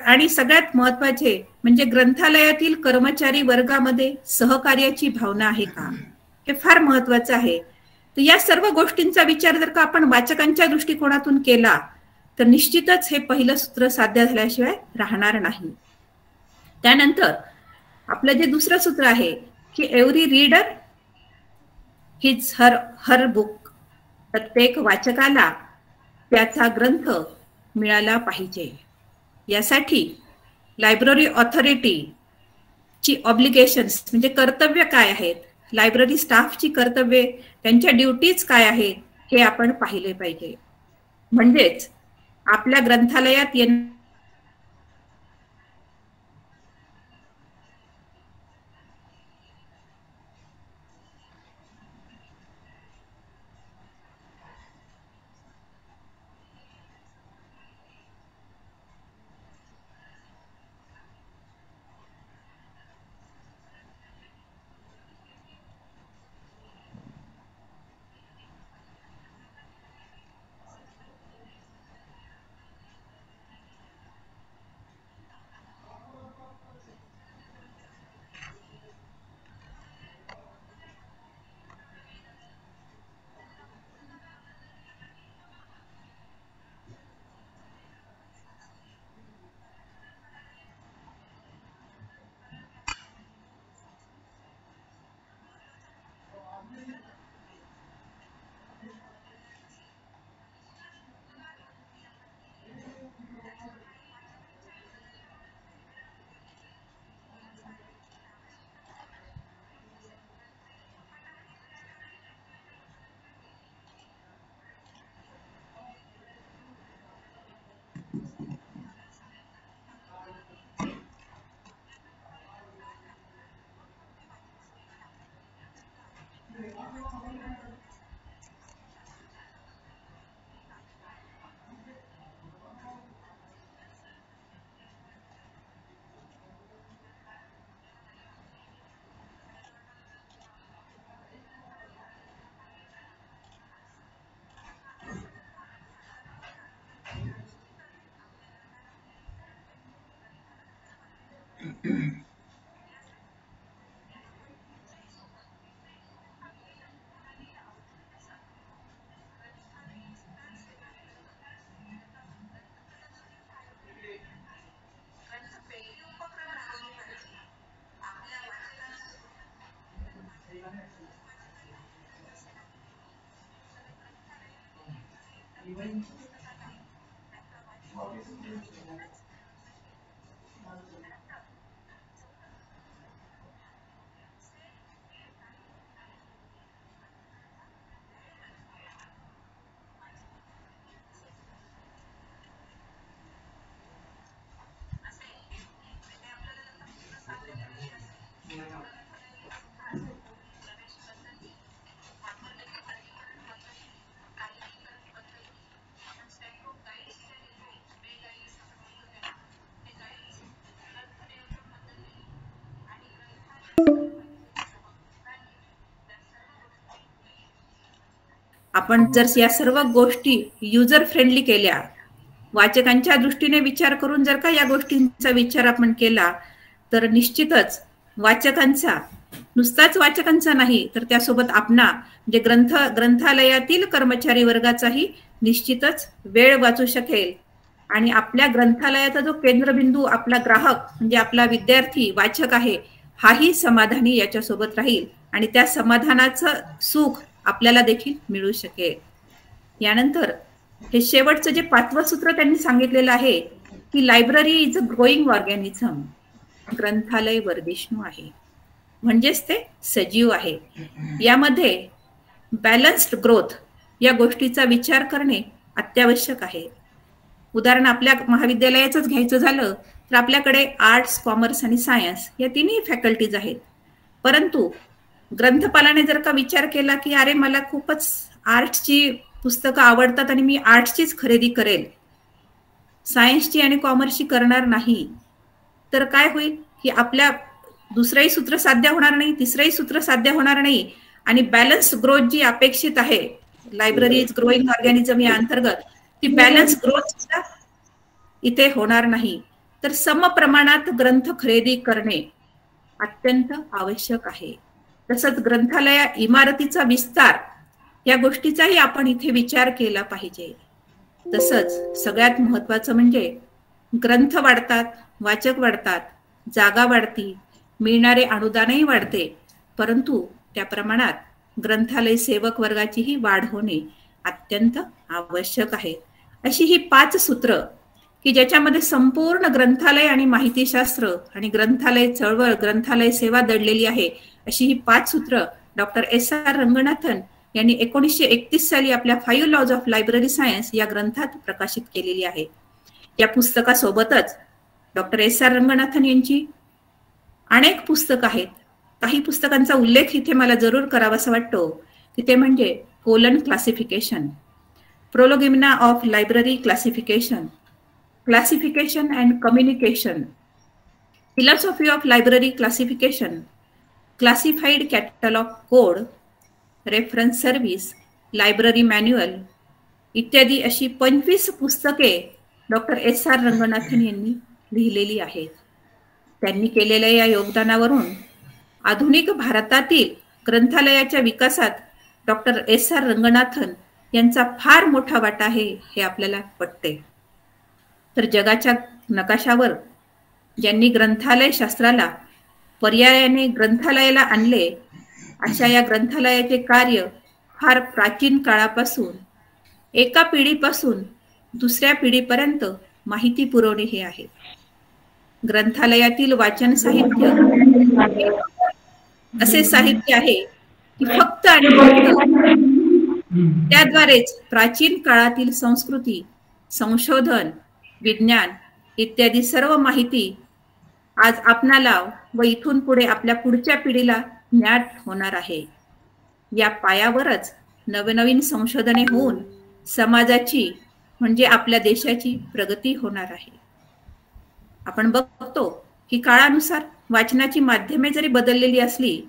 आणि सगळ्यात महत्वाचे म्हणजे ग्रंथालयातील कर्मचारी वर्गामध्ये सहकार्याची भावना आहे का, हे फार महत्वाचं आहे. तर या सर्व गोष्टींचा विचार जर का आपण वाचकांच्या दृष्टिकोनातून केला तर निश्चितच हे पहिलं सूत्र साध्य झाल्याशिवाय राहणार नाही. त्यानंतर आपलं जे दुसरं सूत्र आहे की every reader his her book, प्रत्येक वाचकाला त्याचा ग्रंथ मिळाला पाहिजे. यासाठी लायब्ररी ऑथॉरिटीची ऑब्लिगेशन्स म्हणजे कर्तव्य काय आहेत, लायब्ररी स्टाफची कर्तव्ये, त्यांच्या ड्युटीज काय आहेत हे आपण पाहिले पाहिजे. म्हणजेच आपल्या ग्रंथालयात आपण जर या सर्व गोष्टी युजर फ्रेंडली केल्या, वाचकांच्या दृष्टीने विचार करून जर का या गोष्टींचा विचार आपण केला, तर निश्चितच वाचकांचा, नुसताच वाचकांचा नाही तर त्यासोबत आपणा जे ग्रंथालयातील कर्मचारी वर्गाचाही निश्चितच वेळ वाचू शकेल आणि आपल्या ग्रंथालयाचा जो केंद्रबिंदू आपला ग्राहक म्हणजे आपला विद्यार्थी वाचक आहे, हाही समाधानी याच्यासोबत राहील आणि त्या समाधानाचं सुख आपल्याला देखील मिळू शकेल. यानंतर हे शेवटचं जे 5वं सूत्र त्यांनी सांगितलेलं आहे की library is a growing organism. ग्रंथालय वर्धिष्णू आहे, म्हणजेच ते सजीव आहे. यामध्ये बॅलन्स्ड ग्रोथ या गोष्टीचा विचार करणे अत्यावश्यक आहे. उदाहरण आपल्या महाविद्यालयाचंच घ्यायचं झालं तर आपल्याकडे आर्ट्स, कॉमर्स आणि सायन्स या तिन्ही फॅकल्टीज आहेत. परंतु ग्रंथपालाने जर का विचार केला की अरे मला खूपच आर्ट्सची पुस्तकं आवडतात आणि मी आर्ट्सचीच खरेदी करेल, सायन्सची आणि कॉमर्सची करणार नाही, तर काय होईल की आपल्या दुसरंही सूत्र साध्य होणार नाही, तिसरंही सूत्र साध्य होणार नाही आणि बॅलन्स ग्रोथ जी अपेक्षित आहे लायब्ररी इज ग्रोईंग ऑर्गॅनिझम या अंतर्गत, ती बॅलन्स ग्रोथ सुद्धा इथे होणार नाही. तर समप्रमाणात ग्रंथ खरेदी करणे अत्यंत आवश्यक आहे. तसंच ग्रंथालय इमारतीचा विस्तार या गोष्टीचाही आपण इथे विचार केला पाहिजे. तसंच सगळ्यात महत्वाचं म्हणजे ग्रंथ वाढतात, वाचक वाढतात, जागा वाढती, मिळणारे अनुदानही वाढते, परंतु त्या प्रमाणात ग्रंथालय सेवक वर्गाचीही वाढ होणे अत्यंत आवश्यक आहे. अशी ही 5 सूत्र की ज्याच्यामध्ये संपूर्ण ग्रंथालय आणि माहितीशास्त्र आणि ग्रंथालय चळवळ, ग्रंथालय सेवा दडलेली आहे, अशी ही 5 सूत्र डॉक्टर SR रंगनाथन यांनी 1931 साली आपल्या 5 लॉज ऑफ लायब्ररी सायन्स या ग्रंथात प्रकाशित केलेली आहे. या पुस्तकासोबतच डॉक्टर SR रंगनाथन यांची अनेक पुस्तकं आहेत. काही पुस्तकांचा उल्लेख इथे मला जरूर करावासा वाटतो की ते म्हणजे colon classification, prolegomena of library classification, classification and communication, philosophy of library classification, classified catalogue code, reference service, library manual इत्यादी अशी 25 पुस्तके डॉक्टर SR रंगनाथन यांनी लिहिलेली आहेत. त्यांनी केलेल्या या योगदानावरून आधुनिक भारतातील ग्रंथालयाच्या विकासात डॉक्टर SR रंगनाथन यांचा फार मोठा वाटा आहे हे आपल्याला पटते. तर जगाच्या नकाशावर ज्यांनी ग्रंथालय शास्त्राला पर्यायाने ग्रंथालयाला आणले, अशा या ग्रंथालयाचे कार्य फार प्राचीन काळापासून एका पिढीपासून दुसऱ्या पिढीपर्यंत माहिती पुरवणे हे आहे. ग्रंथालयातील वाचन साहित्य असे साहित्य आहे की फक्त आणि फक्त त्याद्वारेच प्राचीन काळातील संस्कृती, संशोधन, विज्ञान इत्यादी सर्व माहिती आज आपणाला व इथून पुढे आपल्या पुढच्या पिढीला ज्ञात होणार आहे. या पायावरच नवनवीन संशोधने होऊन समाजाची म्हणजे आपल्या देशाची प्रगती होणार आहे. आपण बघतो की काळानुसार वाचनाची माध्यमे जरी बदललेली असली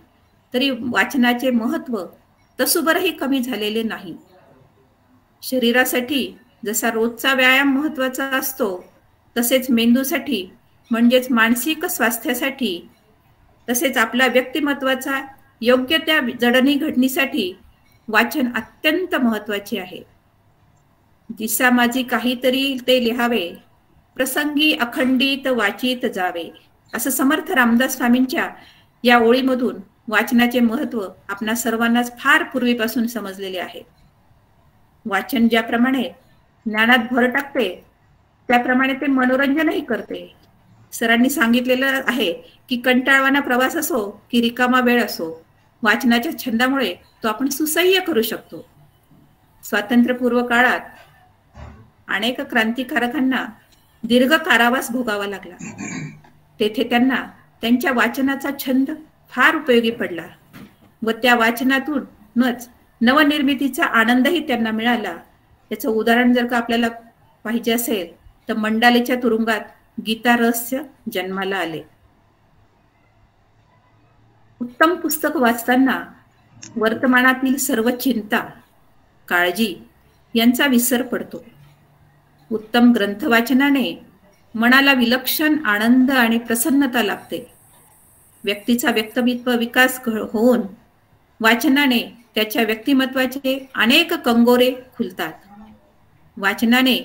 तरी वाचनाचे महत्व तसुबरही कमी झालेले नाही. शरीरासाठी जसा रोजचा व्यायाम महत्वाचा असतो, तसेच मेंदूसाठी म्हणजेच मानसिक स्वास्थ्यासाठी तसेच आपल्या व्यक्तिमत्वाचा योग्य त्या जडणघडणीसाठी वाचन अत्यंत महत्वाचे आहे. दिसा माझी काहीतरी ते लिहावे, प्रसंगी अखंडित वाचित जावे, असं समर्थ रामदास स्वामींच्या या ओळीमधून वाचनाचे महत्व आपणा सर्वांनाच फार पूर्वीपासून समजलेले आहे. वाचन ज्याप्रमाणे ज्ञानात भर टाकते त्याप्रमाणे ते मनोरंजनही करते. सरांनी सांगितलेलं आहे की कंटाळवाना प्रवास असो की रिकामा वेळ असो, वाचनाच्या छंदामुळे तो आपण सुसह्य करू शकतो. स्वातंत्र्यपूर्व काळात अनेक क्रांतिकारकांना दीर्घ कारावास भोगावा लागला. तेथे त्यांना त्यांच्या वाचनाचा छंद फार उपयोगी पडला व त्या वाचनातूनच नवनिर्मितीचा आनंदही त्यांना मिळाला. याचं उदाहरण जर का आपल्याला पाहिजे असेल तर मंडालेच्या तुरुंगात गीता रहस्य जन्माला आले. उत्तम पुस्तक वाचताना वर्तमानातील सर्व चिंता, काळजी यांचा विसर पडतो. उत्तम ग्रंथ वाचनाने मनाला विलक्षण आनंद आणि प्रसन्नता लाभते. व्यक्तीचा व्यक्तिमत्व विकास होऊन वाचनाने त्याच्या व्यक्तिमत्वाचे अनेक कंगोरे खुलतात. वाचनाने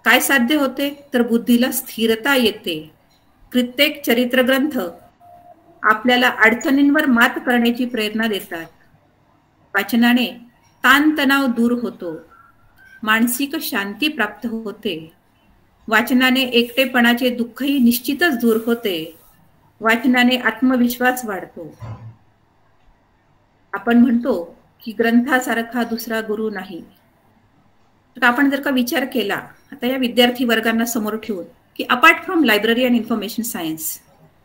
काय साध्य होते तर बुद्धीला स्थिरता येते. कित्येक चरित्रग्रंथ आपल्याला अडचणींवर मात करण्याची प्रेरणा देतात. वाचनाने ताणतणाव दूर होतो, मानसिक शांती प्राप्त होते. वाचनाने एकटेपणाचे दुःखही निश्चितच दूर होते. वाचनाने आत्मविश्वास वाढतो. आपण म्हणतो की ग्रंथासारखा दुसरा गुरु नाही. तर आपण जर का विचार केला आता या विद्यार्थी वर्गांना समोर ठेवून की apart from library and information science,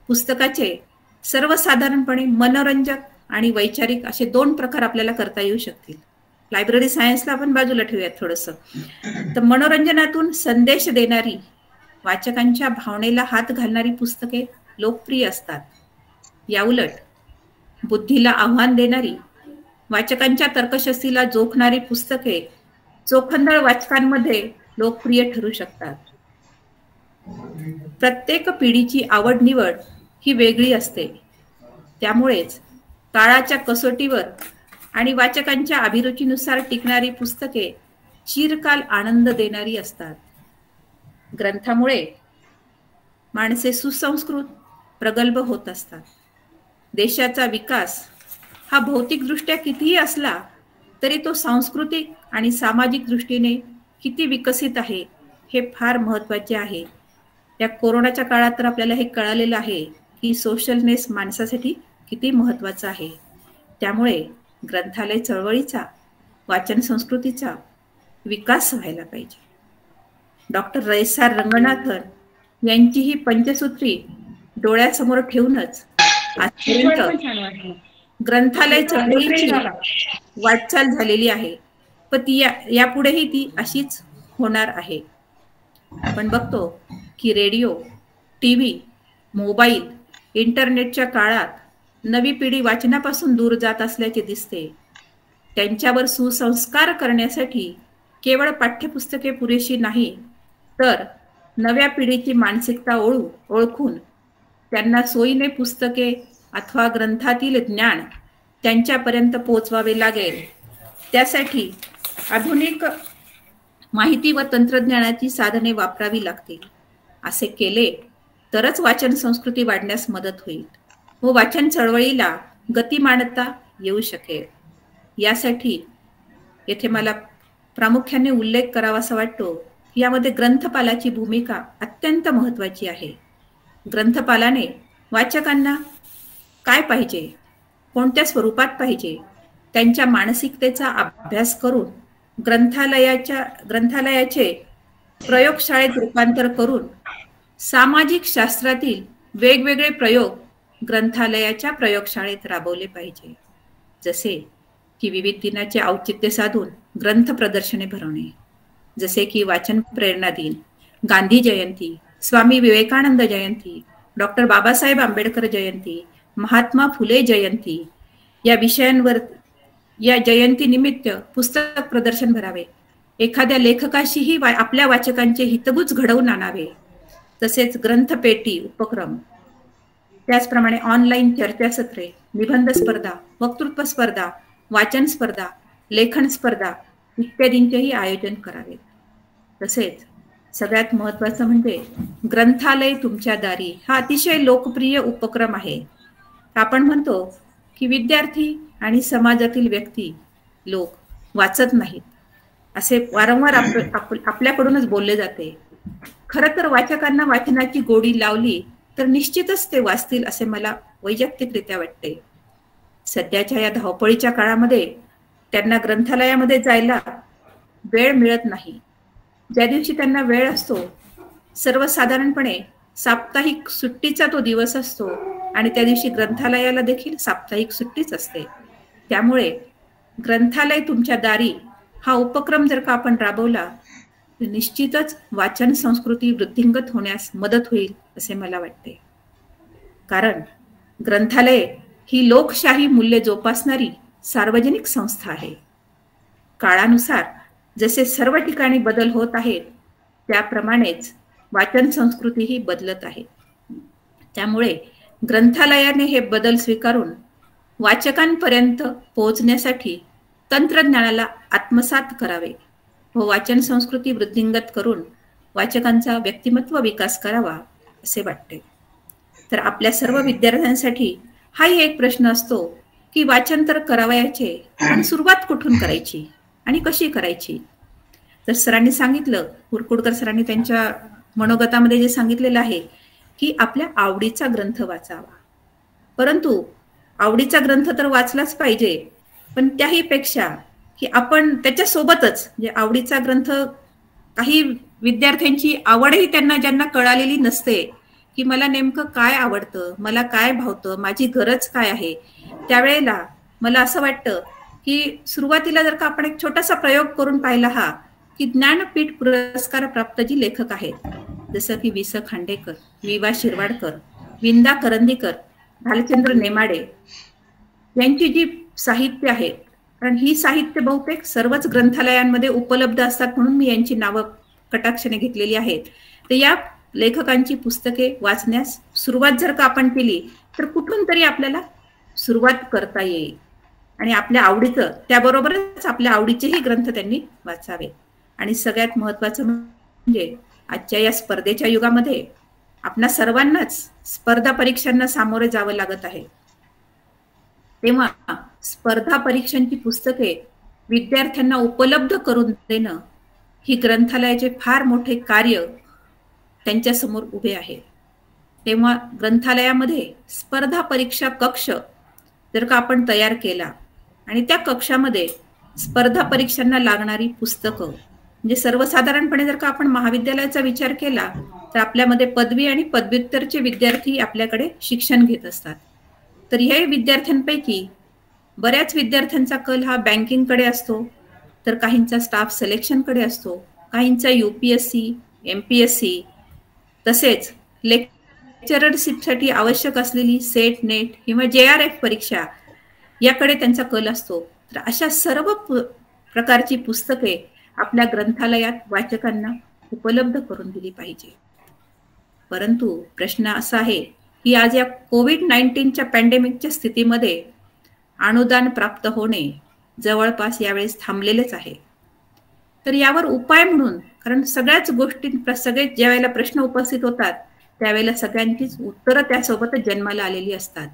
पुस्तकाचे सर्वसाधारणपणे मनोरंजक आणि वैचारिक असे 2 प्रकार आपल्याला करता येऊ शकतील. लायब्ररी सायन्सला आपण बाजूला ठेवूयात थोडंसं. तर मनोरंजनातून संदेश देणारी, वाचकांच्या भावनेला हात घालणारी पुस्तके लोकप्रिय असतात. याउलट बुद्धीला आव्हान देणारी, वाचकांच्या तर्कशक्तीला जोखणारी पुस्तके चोखंदळ वाचकांमध्ये लोकप्रिय ठरू शकतात. प्रत्येक पिढीची आवड निवड ही वेगळी असते. त्यामुळेच काळाच्या कसोटीवर आणि वाचकांच्या अभिरुचीनुसार टिकणारी पुस्तके चिरकाल आनंद देणारी असतात. ग्रंथामुळे माणसे सुसंस्कृत, प्रगल्भ होत असतात. देशाचा विकास हा भौतिकदृष्ट्या कितीही असला तरी तो सांस्कृतिक आणि सामाजिक दृष्टीने किती विकसित आहे हे फार महत्त्वाचे आहे. या कोरोनाच्या काळात तर आपल्याला हे कळालेलं आहे की सोशलनेस माणसासाठी किती महत्त्वाचा आहे. त्यामुळे ग्रंथालय चळवळीचा, वाचन संस्कृतीचा विकास व्हायला पाहिजे. डॉक्टर रयसार रंगनाथन यांची ही पंचसूत्री डोळ्यासमोर ठेवूनच आजपर्यंत ग्रंथालय चळवळीची वाटचाल झालेली आहे. पण ती यापुढेही ती अशीच होणार आहे. आपण बघतो की रेडिओ, टीव्ही, मोबाईल, इंटरनेटच्या काळात नवी पिढी वाचनापासून दूर जात असल्याचे दिसते. त्यांच्यावर सुसंस्कार करण्यासाठी केवळ पाठ्यपुस्तके पुरेशी नाही, तर नव्या पिढीची मानसिकता ओळखून त्यांना सोयीने पुस्तके अथवा ग्रंथातील ज्ञान त्यांच्यापर्यंत पोहोचवावे लागेल. त्यासाठी आधुनिक माहिती व तंत्रज्ञानाची साधने वापरावी लागतील. असे केले तरच वाचन संस्कृती वाढण्यास मदत होईल व वाचन चळवळीला गतिमानता येऊ शकेल. यासाठी येथे मला प्रामुख्याने उल्लेख करावासा वाटतो की यामध्ये ग्रंथपालाची भूमिका अत्यंत महत्त्वाची आहे. ग्रंथपालाने वाचकांना काय पाहिजे, कोणत्या स्वरूपात पाहिजे, त्यांच्या मानसिकतेचा अभ्यास करून ग्रंथालयाचे प्रयोगशाळेत रूपांतर करून सामाजिक शास्त्रातील वेगवेगळे प्रयोग ग्रंथालयाच्या प्रयोगशाळेत राबवले पाहिजे. जसे की विविध दिनाचे औचित्य साधून ग्रंथ प्रदर्शने भरवणे, जसे की वाचन प्रेरणा दिन, गांधी जयंती, स्वामी विवेकानंद जयंती, डॉक्टर बाबासाहेब आंबेडकर जयंती, महात्मा फुले जयंती या विषयांवर या जयंती निमित्त पुस्तक प्रदर्शन भरावे. एखाद्या लेखकाशीही आपल्या वाचकांचे हितगुज घडवून आणावे. तसेच ग्रंथपेटी उपक्रम, त्याचप्रमाणे ऑनलाईन चर्चासत्रे, निबंध स्पर्धा, वक्तृत्व स्पर्धा, वाचन स्पर्धा, लेखन स्पर्धा इत्यादींचेही आयोजन करावे. तसेच सगळ्यात महत्त्वाचं म्हणजे ग्रंथालय तुमच्या दारी हा अतिशय लोकप्रिय उपक्रम आहे. आपण म्हणतो की विद्यार्थी आणि समाजातील व्यक्ती लोक वाचत नाहीत असे वारंवार आपल्याकडूनच बोलले जाते. खरं तर वाचकांना वाचनाची गोडी लावली तर निश्चितच ते वाचतील असे मला वैयक्तिकरित्या वाटते. सध्याच्या या धावपळीच्या काळामध्ये त्यांना ग्रंथालयामध्ये जायला वेळ मिळत नाही. ज्या दिवशी त्यांना वेळ असतो सर्वसाधारणपणे साप्ताहिक सुट्टीचा तो दिवस असतो आणि त्या दिवशी ग्रंथालयाला देखील साप्ताहिक सुट्टीच असते. त्यामुळे ग्रंथालय तुमच्या दारी हा उपक्रम जर का आपण राबवला तर निश्चितच वाचन संस्कृती वृद्धिंगत होण्यास मदत होईल असे मला वाटते. कारण ग्रंथालय ही लोकशाही मूल्ये जोपासणारी सार्वजनिक संस्था आहे. काळानुसार जसे सर्व ठिकाणी बदल होत आहेत त्याप्रमाणेच वाचन संस्कृती ही बदलत आहे. त्यामुळे ग्रंथालयाने हे बदल स्वीकारून वाचकांपर्यंत पोहोचण्यासाठी तंत्रज्ञानाला आत्मसात करावे व वाचन संस्कृती वृद्धिंगत करून वाचकांचा व्यक्तिमत्व विकास करावा असे वाटते. तर आपल्या सर्व विद्यार्थ्यांसाठी हाही एक प्रश्न असतो की वाचन तर करावयाचे पण सुरुवात कुठून करायची आणि कशी करायची. तर सरांनी सांगितलं, कुरकुडकर सरांनी त्यांच्या मनोगतामध्ये जे सांगितलेलं आहे की आपल्या आवडीचा ग्रंथ वाचावा. परंतु आवडीचा ग्रंथ तर वाचलाच पाहिजे, पण त्याही पेक्षा की आपण त्याच्यासोबतच म्हणजे आवडीचा ग्रंथ, काही विद्यार्थ्यांची आवडही ज्यांना कळालेली नसते की मला नेमकं काय आवडतं, मला काय भावतं, माझी गरज काय आहे, त्यावेळेला मला असं वाटतं की सुरुवातीला जर का आपण एक छोटासा प्रयोग करून पाहिला हा की ज्ञानपीठ पुरस्कार प्राप्त जी लेखक आहेत जसं की वि. स. खांडेकर, वि. शिरवाडकर, विंदा करंदीकर, भालचंद्र नेमाडे यांची जी साहित्य आहेत, कारण ही साहित्य बहुतेक सर्वच ग्रंथालयांमध्ये उपलब्ध असतात म्हणून मी यांची नावं कटाक्षाने घेतलेली आहेत. तर या लेखकांची पुस्तके वाचण्यास सुरुवात जर का आपण केली तर कुठून तरी आपल्याला सुरुवात करता येईल आणि आपल्या आवडीचं त्याबरोबरच आपल्या आवडीचेही ग्रंथ त्यांनी वाचावे. आणि सगळ्यात महत्वाचं म्हणजे आजच्या या स्पर्धेच्या युगामध्ये आपणा सर्वांनाच स्पर्धा परीक्षांना सामोरे जावं लागत आहे. तेव्हा स्पर्धा परीक्षांची पुस्तके विद्यार्थ्यांना उपलब्ध करून देणं ही ग्रंथालयाचे फार मोठे कार्य त्यांच्या समोर उभे आहे. तेव्हा ग्रंथालयामध्ये स्पर्धा परीक्षा कक्ष जर का आपण तयार केला आणि त्या कक्षामध्ये स्पर्धा परीक्षांना लागणारी पुस्तकं, म्हणजे सर्वसाधारणपणे जर का आपण महाविद्यालयाचा विचार केला तर आपल्यामध्ये पदवी आणि पदव्युत्तरचे विद्यार्थी आपल्याकडे शिक्षण घेत असतात. तर हे विद्यार्थ्यांपैकी बऱ्याच विद्यार्थ्यांचा कल हा बँकिंगकडे असतो, तर काहींचा स्टाफ सिलेक्शनकडे असतो, काहींचा UPSC, MPSC तसेच लेक्चररशिपसाठी आवश्यक असलेली सेट, नेट किंवा JRF परीक्षा याकडे त्यांचा कल असतो. तर अशा सर्व प्रकारची पुस्तके आपल्या ग्रंथालयात वाचकांना उपलब्ध करून दिली पाहिजे. परंतु प्रश्न असा आहे की आज या कोविड-19च्या पॅन्डेमिकच्या स्थितीमध्ये अनुदान प्राप्त होणे जवळपास यावेळेस थांबलेलेच आहे. तर यावर उपाय म्हणून, कारण सगळ्याच गोष्टी सगळे ज्या वेळेला प्रश्न उपस्थित होतात त्यावेळेला सगळ्यांचीच उत्तरं त्यासोबतच जन्माला आलेली असतात.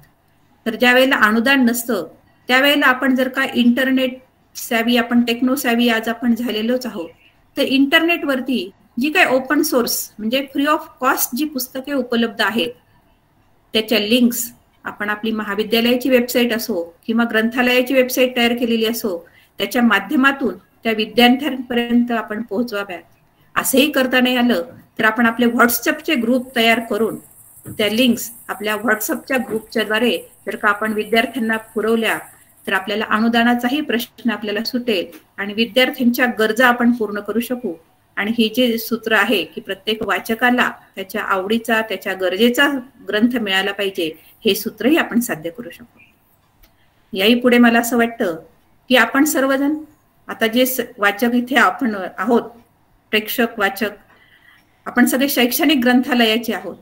तर ज्या वेळेला अनुदान नसतं त्यावेळेला आपण जर का इंटरनेट सॅवी, आपण टेक्नो सॅवी आज आपण झालेलोच आहोत, तर इंटरनेटवरती जी काय ओपन सोर्स म्हणजे फ्री ऑफ कॉस्ट जी पुस्तके उपलब्ध आहेत त्याच्या लिंक्स आपण आपली महाविद्यालयाची वेबसाईट असो किंवा ग्रंथालयाची वेबसाईट तयार केलेली असो त्याच्या माध्यमातून त्या विद्यार्थ्यांपर्यंत आपण पोहोचवाव्यात. असंही करता नाही आलं तर आपण आपले व्हॉट्सअपचे ग्रुप तयार करून त्या लिंक्स आपल्या व्हॉट्सअपच्या ग्रुपच्या द्वारे जर का आपण विद्यार्थ्यांना पुरवल्या तर आपल्याला अनुदानाचाही प्रश्न आपल्याला सुटेल आणि विद्यार्थ्यांच्या गरजा आपण पूर्ण करू शकू. आणि हे जे सूत्र आहे की प्रत्येक वाचकाला त्याच्या आवडीचा, त्याच्या गरजेचा ग्रंथ मिळाला पाहिजे, हे सूत्रही आपण साध्य करू शकू. याही पुढे मला असं वाटतं की आपण सर्वजण आता जे वाचक इथे आपण आहोत, प्रेक्षक वाचक, आपण सगळे शैक्षणिक ग्रंथालयाचे आहोत,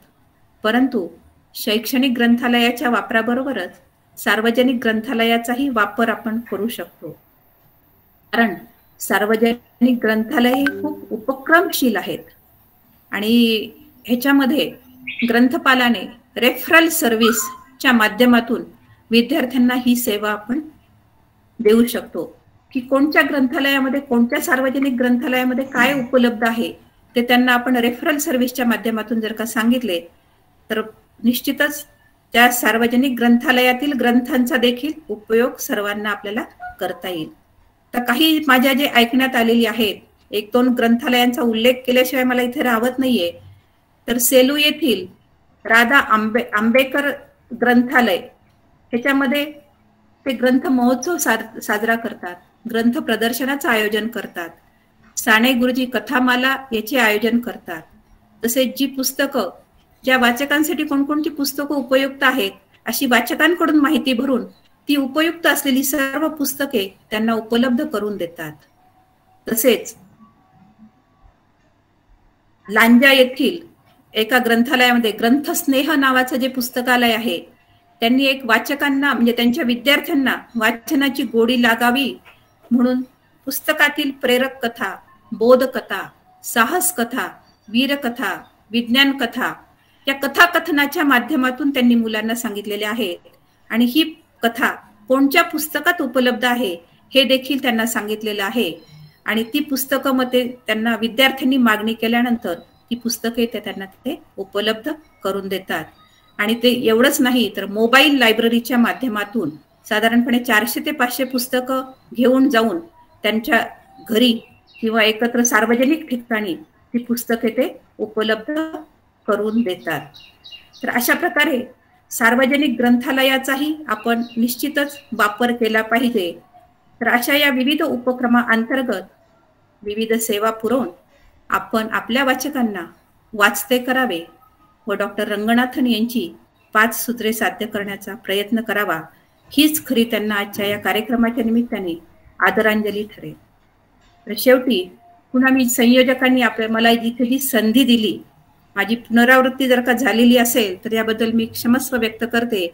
परंतु शैक्षणिक ग्रंथालयाच्या वापराबरोबरच सार्वजनिक ग्रंथालयाचाही वापर आपण करू शकतो. कारण सार्वजनिक ग्रंथालय हे खूप उपक्रमशील आहेत आणि ह्याच्यामध्ये ग्रंथपालाने रेफरल सर्व्हिसच्या माध्यमातून विद्यार्थ्यांना ही सेवा आपण देऊ शकतो की कोणत्या ग्रंथालयामध्ये, कोणत्या सार्वजनिक ग्रंथालयामध्ये काय उपलब्ध आहे ते त्यांना आपण रेफरल सर्व्हिसच्या माध्यमातून जर का सांगितले तर निश्चितच त्या सार्वजनिक ग्रंथालयातील ग्रंथांचा देखील उपयोग सर्वांना आपल्याला करता येईल. तर काही माझ्या जे ऐकण्यात आलेली आहेत, 1-2 ग्रंथालयांचा उल्लेख केल्याशिवाय मला इथे राहत नाहीये. तर सेलू येथील राधा आंबेकर ग्रंथालय ह्याच्यामध्ये ते ग्रंथ महोत्सव साजरा करतात, ग्रंथ प्रदर्शनाचं आयोजन करतात, साने गुरुजी कथामाला याचे आयोजन करतात. तसेच जी पुस्तकं, ज्या वाचकांसाठी कोणकोणती पुस्तकं उपयुक्त आहेत अशी वाचकांकडून माहिती भरून ती उपयुक्त असलेली सर्व पुस्तके त्यांना उपलब्ध करून देतात. तसेच लांजा येथील एका ग्रंथालयामध्ये ग्रंथस्नेह नावाचं जे पुस्तकालय आहे, त्यांनी एक वाचकांना म्हणजे त्यांच्या विद्यार्थ्यांना वाचनाची गोडी लागावी म्हणून पुस्तकातील प्रेरक कथा, बोधकथा, साहस कथा, वीरकथा, विज्ञान कथा या कथाकथनाच्या माध्यमातून त्यांनी मुलांना सांगितलेले आहेत. आणि ही कथा कोणत्या पुस्तकात उपलब्ध आहे हे देखील त्यांना सांगितलेलं आहे. आणि ती पुस्तकं मग ते त्यांना विद्यार्थ्यांनी मागणी केल्यानंतर ती पुस्तके ते त्यांना ते उपलब्ध करून देतात. आणि ते एवढंच नाही तर मोबाईल लायब्ररीच्या माध्यमातून साधारणपणे 400 ते 500 पुस्तकं घेऊन जाऊन त्यांच्या घरी किंवा एकत्र सार्वजनिक ठिकाणी ती पुस्तके ते उपलब्ध करून देतात. तर अशा प्रकारे सार्वजनिक ग्रंथालयाचाही आपण निश्चितच वापर केला पाहिजे. तर अशा या विविध उपक्रमाअंतर्गत विविध सेवा पुरवून आपण आपल्या वाचकांना वाचते करावे व डॉक्टर रंगनाथन यांची 5 सूत्रे साध्य करण्याचा प्रयत्न करावा, हीच खरी त्यांना आजच्या या कार्यक्रमाच्या निमित्ताने आदरांजली ठरेल. तर शेवटी पुन्हा मी संयोजकांनी मला जिथे जी संधी दिली, माझी पुनरावृत्ती जर का झालेली असेल तर याबद्दल मी क्षमस्व व्यक्त करते.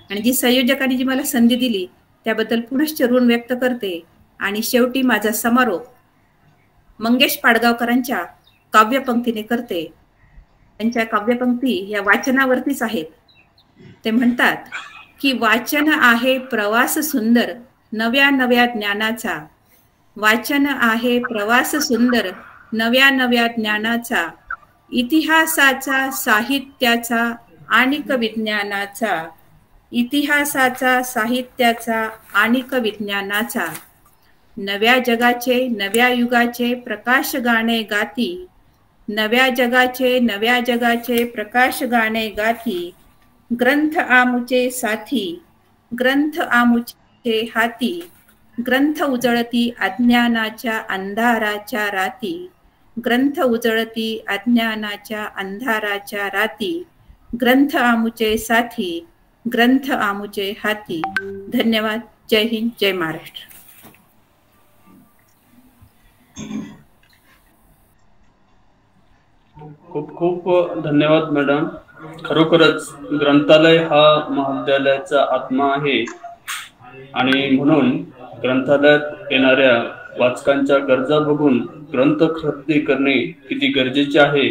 आणि जी संयोजकांनी जी मला संधी दिली त्याबद्दल पुनश्च ऋण व्यक्त करते. आणि शेवटी माझा समारोप मंगेश पाडगावकरांच्या काव्यपंक्तीने करते. त्यांच्या काव्यपंक्ती या वाचनावरतीच आहेत. ते म्हणतात की वाचन आहे प्रवास सुंदर नव्या नव्या ज्ञानाचा, वाचन आहे प्रवास सुंदर नव्या नव्या ज्ञानाचा, इतिहासाचा, साहित्याचा आणिक विज्ञानाचा, इतिहासाचा, साहित्याचा आणिक विज्ञानाचा, नव्या जगाचे नव्या युगाचे प्रकाश गाणे गाती, नव्या जगाचे नव्या जगाचे प्रकाश गाणे गाती, ग्रंथ आमुचे साथी, ग्रंथ आमुचे हाती, ग्रंथ उजळती अज्ञानाच्या अंधाराच्या राती, ग्रंथ उजळती अज्ञानाच्या अंधाराच्या राती, ग्रंथ आमुचे साथी, ग्रंथ आमुचे हाती. धन्यवाद. जय हिंद, जय महाराष्ट्र. खूप खूप धन्यवाद मॅडम. खरोखरच ग्रंथालय हा महाविद्यालयाचा आत्मा आहे आणि म्हणून ग्रंथालयात येणाऱ्या वाचकांच्या गरजा बघून ग्रंथ खरेदी करणे किती गरजेचे आहे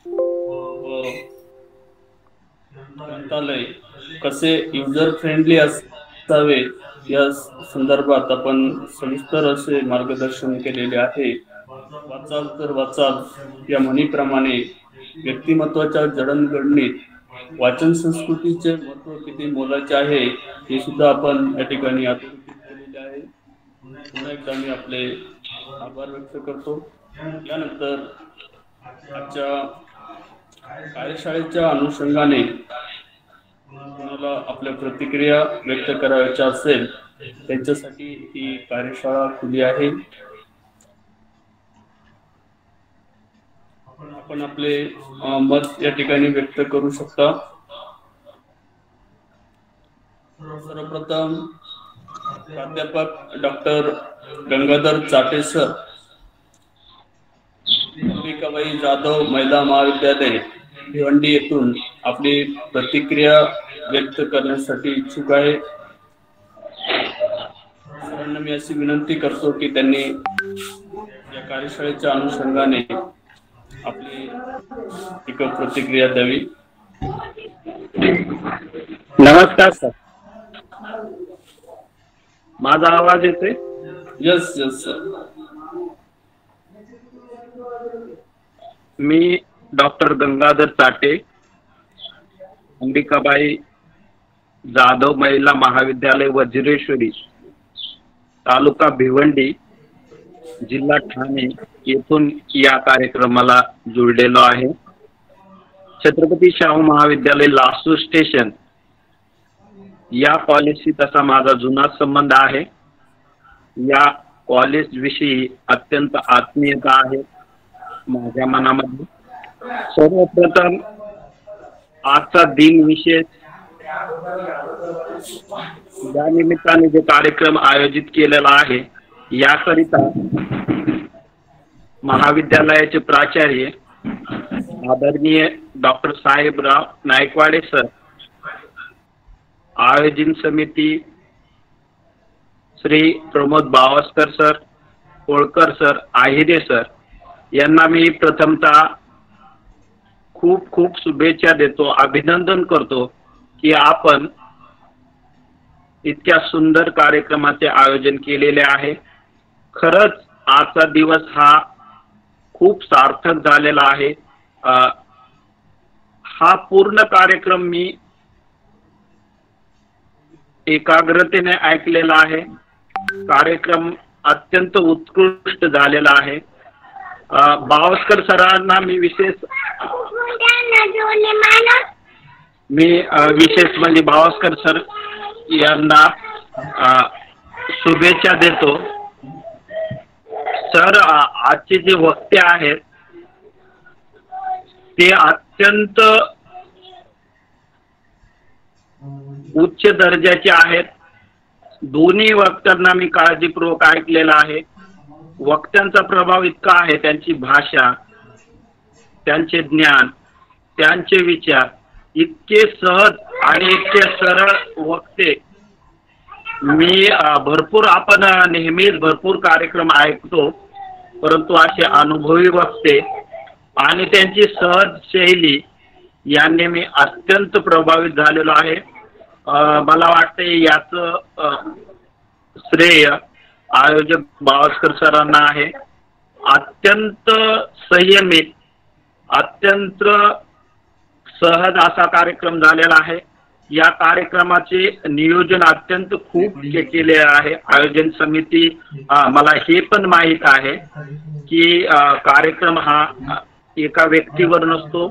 व ग्रंथालय कसे युजर फ्रेंडली असावे या संदर्भात आपण सविस्तर असे मार्गदर्शन केलेले आहे. वाचाल तर वाचाल या म्हणीप्रमाणे व्यक्तिमत्वाच्या जडणघडणीत वाचन संस्कृतीचे महत्व किती मोलाचे आहे हे सुद्धा आपण या ठिकाणी अधोरेखित केलेले आहे. पुन्हा एकदा मी आपले आभार व्यक्त करतो. यानंतर आजच्या कार्यशाळेच्या अनुषंगाने कोणाला आपल्या प्रतिक्रिया व्यक्त करायच्या असेल त्यांच्यासाठी ही कार्यशाळा खुली आहे. आपण आपले मत या ठिकाणी व्यक्त करू शकता. सर्वप्रथम प्राध्यापक डॉक्टर गंगाधर चाटे सर अंबिकाबाई जाधव महिला महाविद्यालय भिवंडी येथून आपली प्रतिक्रिया व्यक्त करण्यासाठी इच्छुक आहे. सरांना मी अशी विनंती करतो की त्यांनी या कार्यशाळेच्या अनुषंगाने आपली एक प्रतिक्रिया द्यावी. नमस्कार सर, माझा आवाज येतोय? Yes yes sir. मी डॉक्टर गंगाधर चाटे, अंबिकाबाई जाधव महिला महाविद्यालय वज्रेश्वरी, तालुका भिवंडी, जिल्हा ठाणे येथून या कार्यक्रमाला जोडलेलो आहे. छत्रपती शाहू महाविद्यालय लासूर स्टेशन या कॉलेजशी तसा माझा जुना संबंध आहे. या कॉलेज विषयी अत्यंत आत्मीयता आहे माझ्या मनामध्ये. सर्वप्रथम आजचा दिन विशेष, या निमित्ताने जे कार्यक्रम आयोजित केलेला आहे याकरिता महाविद्यालयाचे प्राचार्य आदरणीय डॉक्टर साहेबराव नाईकवाडे सर, आयोजन समिती श्री प्रमोद बावस्कर सर, होळकर सर, आहिरे सर यांना मी प्रथमतः खूप खूप शुभेच्छा देतो, अभिनंदन करतो की आपण इतक्या सुंदर कार्यक्रमाचे आयोजन केलेले आहे. खरंच आजचा दिवस हा खूप सार्थक झालेला आहे. हा पूर्ण कार्यक्रम मी एकाग्रतेने ऐकलेला आहे. कार्यक्रम अत्यंत उत्कृष्ट झालेला आहे. बावस्कर सरांना मी विशेष म्हणजे बावस्कर सर यांना शुभेच्छा देतो. सर, आजचे जे वक्ते आहेत ते अत्यंत उच्च दर्जाचे आहेत. दोन्ही वक्त्यांना मी काळजीपूर्वक ऐकलेला आहे. वक्त्यांचा प्रभाव इतका आहे, त्यांची भाषा, त्यांचे ज्ञान, त्यांचे विचार इतके सहज आणि इतके सरळ वक्ते मी आपण नेहमीच भरपूर कार्यक्रम ऐकतो, परंतु असे अनुभवी वक्ते आणि त्यांची सहज शैली यांनी मी अत्यंत प्रभावित झालेलो आहे. मला वाटते याचं श्रेय आयोजक बावस्कर सरांना आहे. अत्यंत संयमित, अत्यंत सहज असा कार्यक्रम झालेला आहे. या कार्यक्रमाचे नियोजन अत्यंत खूप केले आहे आयोजन समिती. मला हे पण माहीत आहे की कार्यक्रम हा एका व्यक्तीवर नसतो.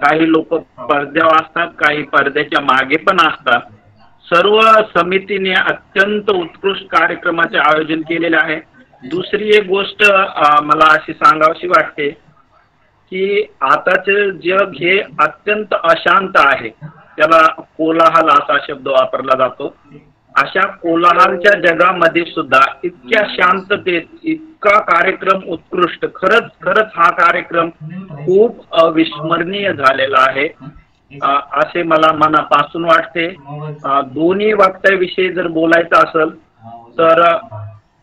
काही लोक पडद्यावर असतात, काही पडद्याच्या मागे पण असतात. सर्व समितीने अत्यंत उत्कृष्ट कार्यक्रमाचे आयोजन केलेले आहे. दुसरी एक गोष्ट मला अशी सांगावीशी वाटते की आताचे जग हे अत्यंत अशांत आहे. त्याला कोलाहल असा शब्द वापरला जातो. अशा कोलाहलच्या जगामध्ये सुद्धा इतक्या शांततेत इतका कार्यक्रम उत्कृष्ट, खरंच हा कार्यक्रम खूप अविस्मरणीय झालेला आहे असे मला मनापासून वाटते. दोन्ही वक्त्याविषयी जर बोलायचं असेल तर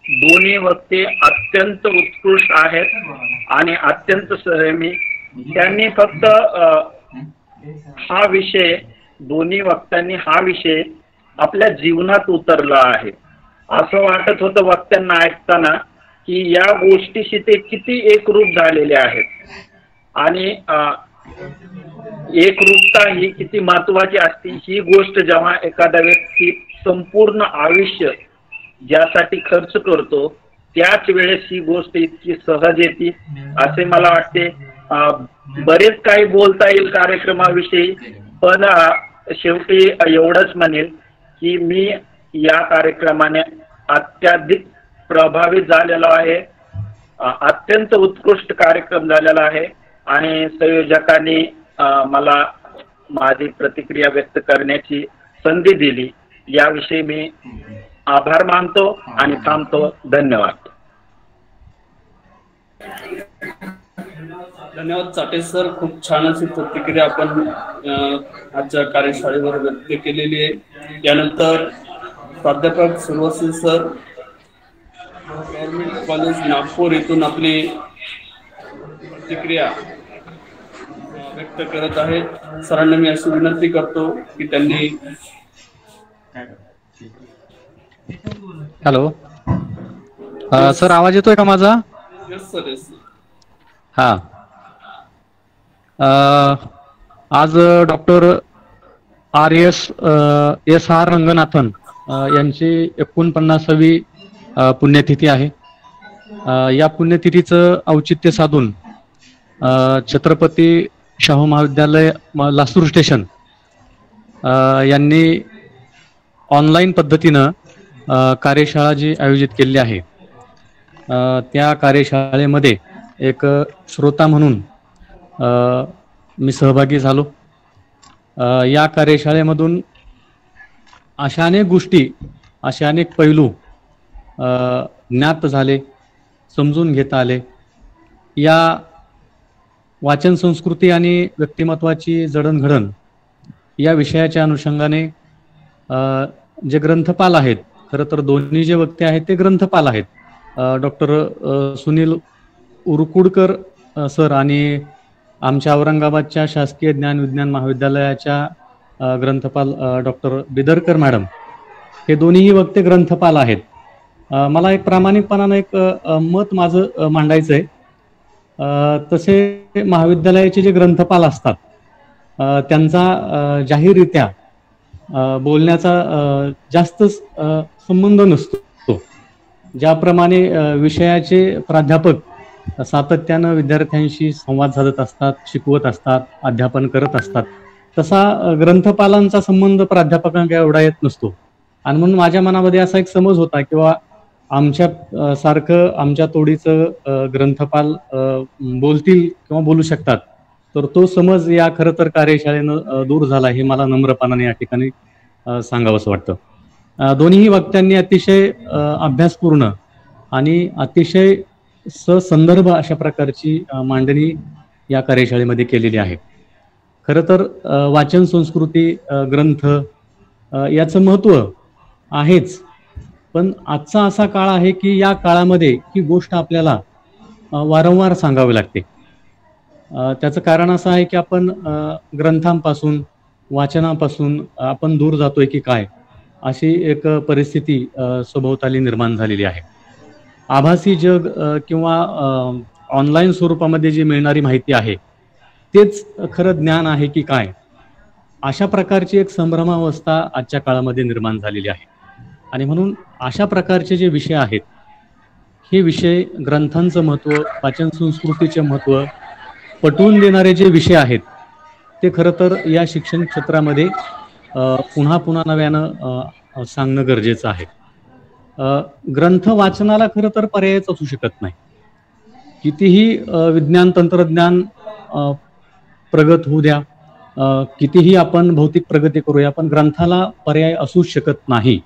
दोन्ही वक्ते अत्यंत उत्कृष्ट आहेत आणि अत्यंत संयमी. त्यांनी फक्त हा विषय, दोन्ही वक्त्यांनी हा विषय आपल्या जीवनात उतरला आहे. असं वाटत होतं वक्त्यांना ऐकताना की या गोष्टीशी ते किती एकरूप झालेले आहेत आणि एकरूपता ही किती महत्वाची असते. ही गोष्ट जेव्हा एखादा व्यक्ती संपूर्ण आयुष्य ज्यासाठी खर्च करतो त्याच वेळेस ही गोष्ट इतकी सहज येते असे मला वाटते. बरेच काही बोलता येईल कार्यक्रमाविषयी, पण शेवटी एवढंच म्हणेल की मी या कार्यक्रमाने अत्याधिक प्रभावित झालेलो आहे. अत्यंत उत्कृष्ट कार्यक्रम झालेला आहे आणि संयोजकांनी मला माझी प्रतिक्रिया व्यक्त करण्याची संधी दिली याविषयी मी आभार मानतो आणि थांबतो. धन्यवाद. धन्यवाद चाटे सर, खूप छान अशी प्रतिक्रिया आपण आजच्या कार्यशाळेवर व्यक्त केलेली आहे. यानंतर प्राध्यापक सुरवशी सर, गव्हर्नमेंट कॉलेज नागपूर येथून आपली प्रतिक्रिया व्यक्त करत आहेत. सरांना मी अशी विनंती करतो की त्यांनी. हॅलो सर, आवाज येतोय का माझा? Yes sir, yes. हा, आज डॉक्टर RS रंगनाथन यांची 49वी पुण्यतिथी आहे. या पुण्यतिथीचं औचित्य साधून छत्रपती शाहू महाविद्यालय लासूर स्टेशन यांनी ऑनलाईन पद्धतीनं कार्यशाळा जी आयोजित केलेली आहे, त्या कार्यशाळेमध्ये एक श्रोता म्हणून मी सहभागी झालो. या कार्यशाळेमधून अशा अनेक गोष्टी, असे अनेक पैलू ज्ञात झाले, समजून घेता आले. या वाचन संस्कृती आणि व्यक्तिमत्वाची जडणघडण या विषयाच्या अनुषंगाने जे ग्रंथपाल आहेत, खरं तर दोन्ही जे वक्ते आहेत ते ग्रंथपाल आहेत. डॉक्टर सुनील उरकुडकर सर आणि आमच्या औरंगाबादच्या शासकीय ज्ञान विज्ञान महाविद्यालयाच्या ग्रंथपाल डॉक्टर बिदरकर मॅडम, हे दोन्हीही वक्ते ग्रंथपाल आहेत. मला एक प्रामाणिकपणानं एक मत माझं मांडायचं आहे. तसे महाविद्यालयाचे जे ग्रंथपाल असतात त्यांचा जाहीररित्या बोलण्याचा जास्त संबंध नसतो. ज्याप्रमाणे विषयाचे प्राध्यापक सातत्यानं विद्यार्थ्यांशी संवाद साधत असतात, शिकवत असतात, अध्यापन करत असतात, तसा ग्रंथपालांचा संबंध प्राध्यापकांना एवढा येत नसतो. आणि म्हणून माझ्या मनामध्ये असा एक समज होता किंवा आमच्या सारखं आमच्या तोडीचं ग्रंथपाल बोलतील किंवा बोलू शकतात, तर तो समज या खरं तर कार्यशाळेनं दूर झाला, हे मला नम्रपणाने या ठिकाणी सांगावंसं वाटतं. दोन्ही वक्त्यांनी अतिशय अभ्यासपूर्ण आणि अतिशय ससंदर्भ अशा प्रकारची मांडणी या कार्यशाळेमध्ये केलेली आहे. खरं तर वाचन संस्कृती, ग्रंथ याचं महत्त्व आहेच, पण आजचा असा काळ आहे की या काळामध्ये ही गोष्ट आपल्याला वारंवार सांगावी लागते. त्याचं कारण असं आहे की आपण ग्रंथांपासून, वाचनापासून आपण दूर जातोय की काय, अशी एक परिस्थिती सभोवताली निर्माण झालेली आहे. आभासी जग किंवा ऑनलाईन स्वरूपामध्ये जी मिळणारी माहिती आहे तेच खरं ज्ञान आहे की काय, अशा प्रकारची एक संभ्रमावस्था आजच्या काळामध्ये निर्माण झालेली आहे. आणि म्हणून अशा प्रकारचे जे विषय आहेत, हे विषय ग्रंथांचं महत्त्व, वाचन संस्कृतीचे महत्त्व पटवून देणारे जे विषय आहेत, ते खरं तर या शिक्षण क्षेत्रामध्ये पुन्हा पुन्हा नव्यानं सांगणं गरजेचं आहे. ग्रंथ वाचनाला खरं तर पर्यायच असू शकत नाही. कितीही विज्ञान तंत्रज्ञान प्रगत होऊ द्या, कितीही आपण भौतिक प्रगती करूया, पण ग्रंथाला पर्याय असू शकत नाही.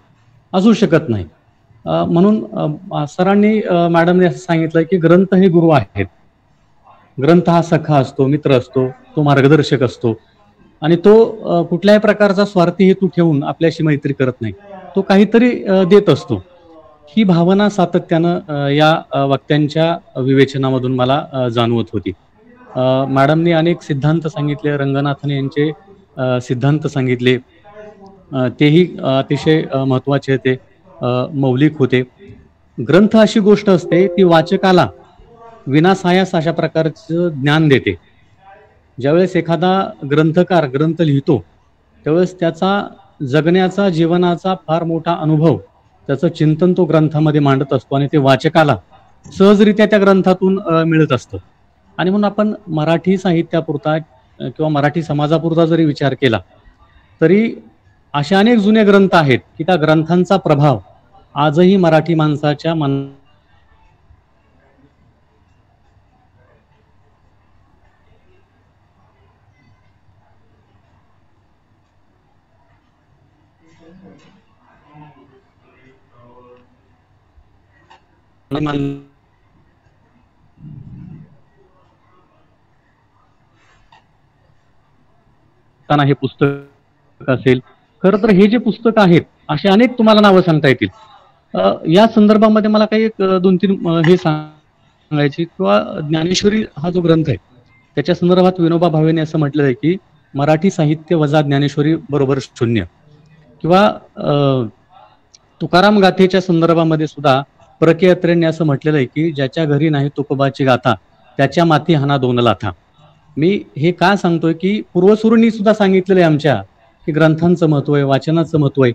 म्हणून सरांनी, मॅडमने असं सांगितलं की ग्रंथ हे गुरु आहेत. ग्रंथ हा सखा असतो, मित्र असतो, तो मार्गदर्शक असतो आणि तो कुठल्याही प्रकारचा स्वार्थी हेतू ठेवून आपल्याशी मैत्री करत नाही, तो काहीतरी देत असतो. ही भावना सातत्यानं या वक्त्यांच्या विवेचनामधून मला जाणवत होती. मॅडमने अनेक सिद्धांत सांगितले, रंगनाथन यांचे सिद्धांत सांगितले, तेही अतिशय महत्त्वाचे, ते मौलिक होते. ग्रंथ अशी गोष्ट असते ती वाचकाला विनासायास अशा प्रकारचं ज्ञान देते. ज्यावेळेस एखादा ग्रंथकार ग्रंथ लिहितो त्यावेळेस त्याचा जगण्याचा, जीवनाचा फार मोठा अनुभव, त्याचं चिंतन तो ग्रंथामध्ये मांडत असतो आणि ते वाचकाला सहजरित्या त्या ग्रंथातून मिळत असतं. आणि म्हणून आपण मराठी साहित्यापुरता किंवा मराठी समाजापुरता जरी विचार केला तरी अशा अनेक जुने ग्रंथ आहेत की त्या ग्रंथांचा प्रभाव आजही मराठी माणसाच्या हे पुस्तक असेल. खरं तर हे जे पुस्तक आहेत असे अनेक तुम्हाला नावं सांगता येतील. या संदर्भामध्ये मला काही एक 2-3 हे सांगायची किंवा ज्ञानेश्वरी हा जो ग्रंथ आहे त्याच्या संदर्भात विनोबा भावेने असं म्हटलेलं आहे की मराठी साहित्य वजा ज्ञानेश्वरी बरोबर शून्य. किंवा तुकाराम गाथेच्या संदर्भामध्ये सुद्धा परके अत्रेंनी असं म्हटलेलं आहे की ज्याच्या घरी नाही तुकोबाची गाथा त्याच्या माथी हाना 2 लाथा. मी हे का सांगतोय की पूर्वसुरूंनी सुद्धा सांगितलेलं आहे आमच्या की ग्रंथांचं महत्व आहे, वाचनाचं महत्व आहे.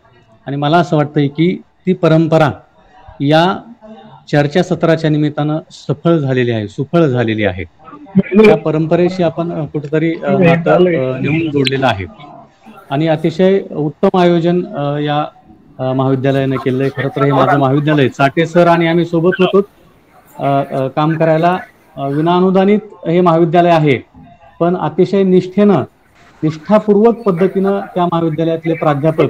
आणि मला असं वाटतंय की ती परंपरा या चर्चासत्राच्या निमित्तानं सुफळ झालेली आहे. त्या परंपरेशी आपण कुठेतरी नातं नेऊन जोडलेलं आहे. आणि अतिशय उत्तम आयोजन या महाविद्यालयाने केलंय. खरं तर हे माझं महाविद्यालय, चाटे सर आणि आम्ही सोबत होतो काम करायला. विनाअनुदानित हे महाविद्यालय आहे, पण अतिशय निष्ठापूर्वक पद्धतीनं त्या महाविद्यालयातले प्राध्यापक,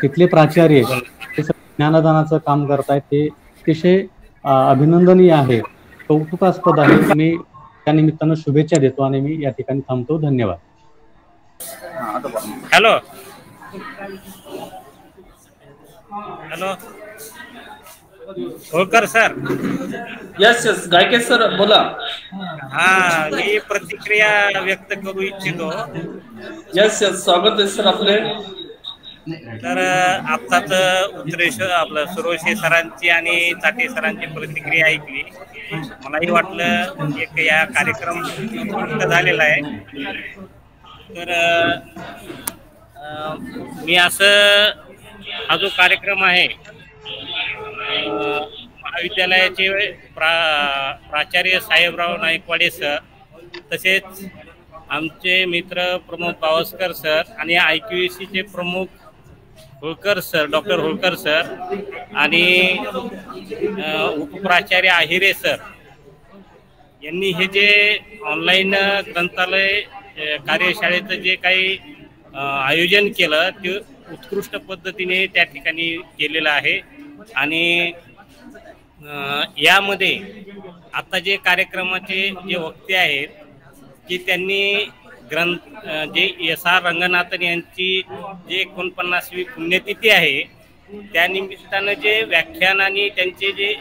तिथले प्राचार्य हे ज्ञानदानाचं काम करतायत. हे अतिशय अभिनंदनीय आहे, कौतुकास्पद आहे. मी त्या निमित्तानं शुभेच्छा देतो आणि मी या ठिकाणी थांबतो. धन्यवाद. Hello Holkar sir. यस गायके सर बोला. हा, मी प्रतिक्रिया व्यक्त करू इच्छितो. यस स्वागत आहे सर आपले. तर आत्ताच आपलं सुरोशे सरांची आणि चाटे सरांची प्रतिक्रिया ऐकली. मलाही वाटलं एक या कार्यक्रम पूर्ण झालेला आहे. तर मी असं हा जो कार्यक्रम आहे महाविद्यालयाचे प्राचार्य साहेबराव नाईकवाडे सर, तसेच आमचे मित्र प्रमोद पावसकर सर आणि IQACचे प्रमुख Holkar sir, doctor Holkar sir आणि उपप्राचार्य आहिरे सर यांनी हे जे ऑनलाईन ग्रंथालय कार्यशाळेचं जे काही आयोजन केलं ते उत्कृष्ट पद्धतीने त्या ठिकाणी केलेलं आहे. आणि यामध्ये आता जे कार्यक्रमाचे जे वक्ते आहेत की त्यांनी जे S.R. रंगनाथन यांची जे 49वी पुण्यतिथी आहे त्या निमित्तानं जे व्याख्यान आणि त्यांचे जे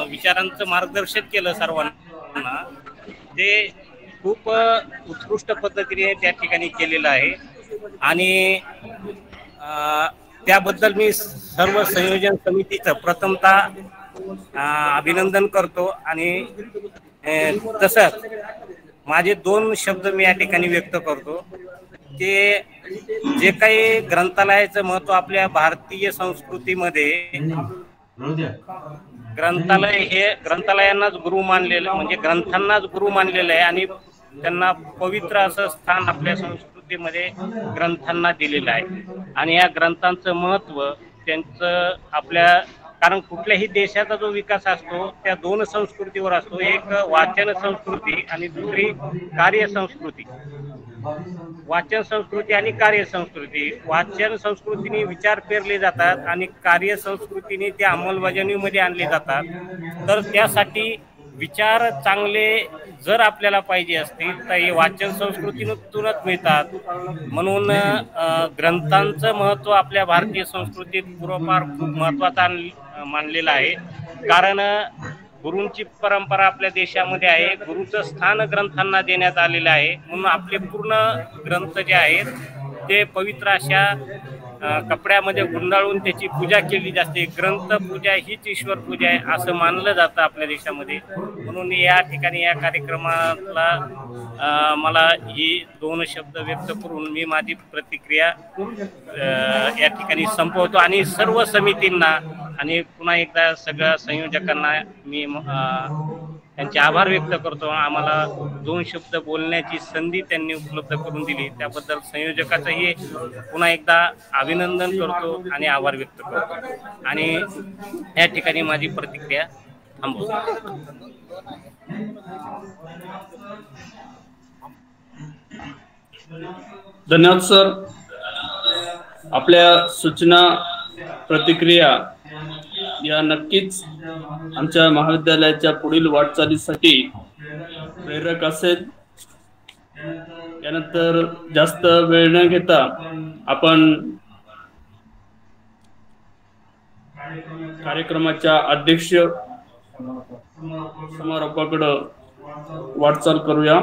विचारांचं मार्गदर्शन केलं सर्वांना, ते खूप उत्कृष्ट पद्धतीने त्या ठिकाणी केलेलं आहे. आणि त्याबद्दल मी सर्व संयोजन समितीचं प्रथमतः अभिनंदन करतो. आणि तसंच माझे 2 शब्द मी या ठिकाणी व्यक्त करतो की जे काही ग्रंथालयाचं महत्व आपल्या भारतीय संस्कृतीमध्ये, ग्रंथालय हे ग्रंथालयांनाच गुरु मानलेलं, म्हणजे ग्रंथांनाच गुरु मानलेलं आहे आणि त्यांना पवित्र असं स्थान आपल्या संस्कृतीमध्ये ग्रंथांना दिलेलं आहे. आणि या ग्रंथांचं महत्व त्यांचं आपल्या, कारण कुठल्याही देशाचा जो विकास असतो त्या 2 संस्कृतीवर असतो. एक वाचन संस्कृती आणि दुसरी कार्य संस्कृती. वाचन संस्कृती आणि कार्य संस्कृती. वाचन संस्कृतीने विचार पेरले जातात आणि कार्य संस्कृतीने ते अंमलबजावणीमध्ये आणले जातात. तर त्यासाठी विचार चांगले जर आपल्याला पाहिजे असतील तर हे वाचन संस्कृतीतूनच मिळतात. म्हणून ग्रंथांचं महत्त्व आपल्या भारतीय संस्कृतीत पूर्वपार खूप महत्त्वाचं मानलेलं आहे. कारण गुरूंची परंपरा आपल्या देशामध्ये आहे. गुरुचं स्थान ग्रंथांना देण्यात आलेलं आहे. म्हणून आपले पूर्ण ग्रंथ जे आहेत ते पवित्र अशा कपड्यामध्ये गुंडाळून त्याची पूजा केली जाते. ग्रंथ पूजा हीच ईश्वर पूजा आहे असं मानलं जातं आपल्या देशामध्ये. म्हणून या ठिकाणी या कार्यक्रमाला मला ही 2 शब्द व्यक्त करून मी माझी प्रतिक्रिया या ठिकाणी संपवतो. आणि सर्व समितींना आणि पुन्हा एकदा सगळ्या संयोजकांना मी त्यांचे आभार व्यक्त करतो. आम्हाला 2 शब्द बोलण्याची संधी त्यांनी उपलब्ध करून दिली त्याबद्दल संयोजकाचंही पुन्हा एकदा अभिनंदन करतो आणि आभार व्यक्त करतो. आणि या ठिकाणी माझी प्रतिक्रिया थांबवतो. धन्यवाद सर. आपल्या सूचना प्रतिक्रिया या नक्कीच आमच्या महाविद्यालयाच्या पुढील वाटचालीसाठी प्रेरक असेल यानंतर जास्त वेळ न घेता आपण कार्यक्रमाच्या अध्यक्ष समारोपाकडे वाटचाल करूया।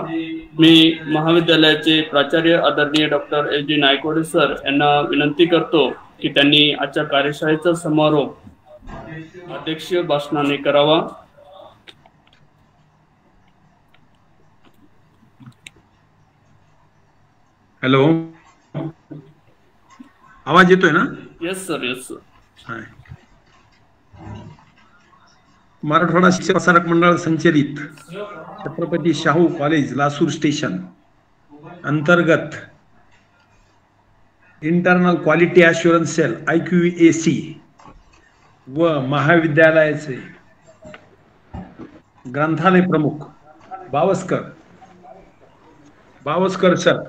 मी महाविद्यालयाचे प्राचार्य आदरणीय डॉक्टर LG नायकवडे सर यांना विनंती करतो की त्यांनी आजच्या कार्यशाळेचा समारोप अध्यक्ष भाषणाने करावा। हॅलो, आवाज येतोय ना? Yes sir, yes sir. Marathwada शिक्षक प्रसारक मंडळ संचलित छत्रपती शाहू कॉलेज लासूर स्टेशन अंतर्गत internal quality assurance cell IQAC व महाविद्यालयाचे ग्रंथालय प्रमुख बावस्कर सर,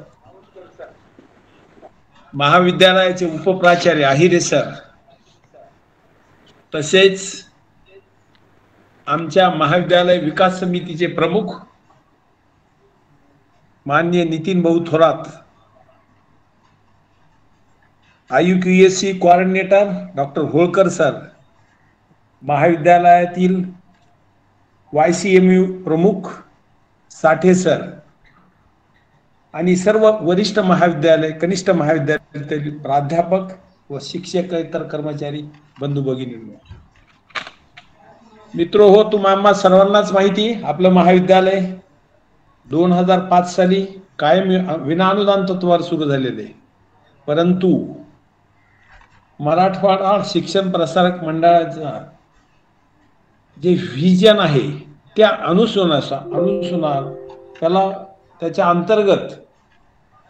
महाविद्यालयाचे उपप्राचार्य आहिरे सर, तसेच आमच्या महाविद्यालय विकास समितीचे प्रमुख माननीय नितीन भाऊ Thorat, IQAC coordinator doctor Holkar sir, महाविद्यालयातील YCMU प्रमुख साठे सर आणि सर्व वरिष्ठ महाविद्यालय, कनिष्ठ महाविद्यालयातील प्राध्यापक व शिक्षकेतर कर्मचारी बंधू भगिनींनो, मित्रो हो, तुम्हा सर्वांनाच माहिती आपलं महाविद्यालय 2005 साली कायम विनाअनुदान तत्वावर सुरू झालेले, परंतु मराठवाडा शिक्षण प्रसारक मंडळाचा जे व्हिजन आहे त्या अनुसरणानुसार त्याच्या अंतर्गत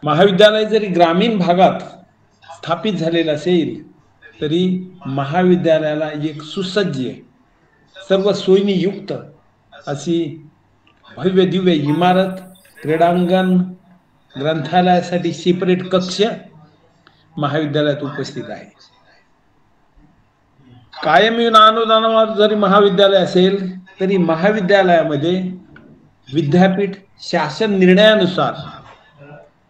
महाविद्यालय जरी ग्रामीण भागात स्थापित झालेलं असेल तरी महाविद्यालयाला एक सुसज्ज सर्व सोयींनी युक्त अशी भव्य दिव्य इमारत, क्रीडांगण, ग्रंथालयासाठी सेपरेट कक्ष महाविद्यालयात उपस्थित आहे। कायमी अनुदानावर जरी महाविद्यालय असेल तरी महाविद्यालयामध्ये विद्यापीठ शासन निर्णयानुसार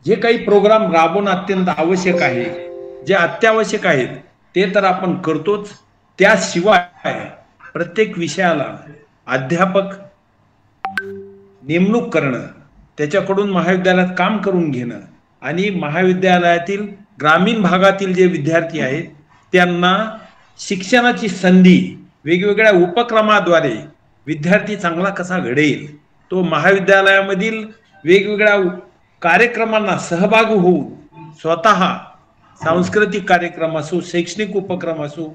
जे काही प्रोग्राम राबवणं अत्यंत आवश्यक आहे, जे अत्यावश्यक आहेत ते तर आपण करतोच, त्याशिवाय प्रत्येक विषयाला अध्यापक नेमणूक करणं, त्याच्याकडून महाविद्यालयात काम करून घेणं आणि महाविद्यालयातील ग्रामीण भागातील जे विद्यार्थी आहेत त्यांना शिक्षणाची संधी वेगवेगळ्या उपक्रमाद्वारे विद्यार्थी चांगला कसा घडेल, तो महाविद्यालयामधील वेगवेगळ्या कार्यक्रमांना सहभागी होऊन स्वतः सांस्कृतिक कार्यक्रम असो, शैक्षणिक उपक्रम असो,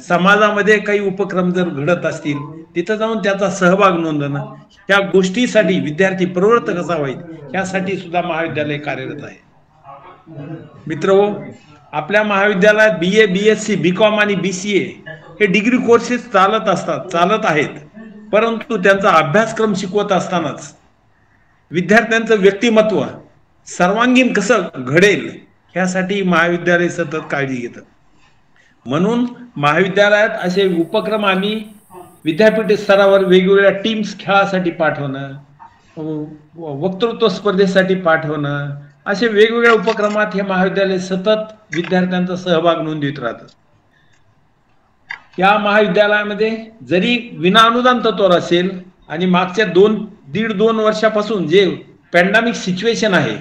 समाजामध्ये काही उपक्रम जर घडत असतील तिथं जाऊन त्याचा सहभाग नोंदवणं, त्या गोष्टीसाठी विद्यार्थी प्रवृत्त कसा होईल यासाठी सुद्धा महाविद्यालय कार्यरत आहे। मित्रहो, आपल्या महाविद्यालयात BA, BSc, BCom आणि BCA हे डिग्री कोर्सेस चालत आहेत, परंतु त्यांचा अभ्यासक्रम शिकवत असतानाच विद्यार्थ्यांचं व्यक्तिमत्व सर्वांगीण कसं घडेल यासाठी महाविद्यालय सतत काळजी घेतं। म्हणून महाविद्यालयात असे उपक्रम आम्ही विद्यापीठ स्तरावर वेगवेगळ्या टीम्स खेळासाठी पाठवणं, वक्तृत्व स्पर्धेसाठी पाठवणं, असे वेगवेगळ्या उपक्रमात हे महाविद्यालय सतत विद्यार्थ्यांचा सहभाग नोंदवित राहतं। या महाविद्यालयामध्ये जरी विनाअनुदान तत्वावर असेल आणि मागच्या 1.5-2 वर्षापासून जे पॅन्डेमिक सिच्युएशन आहे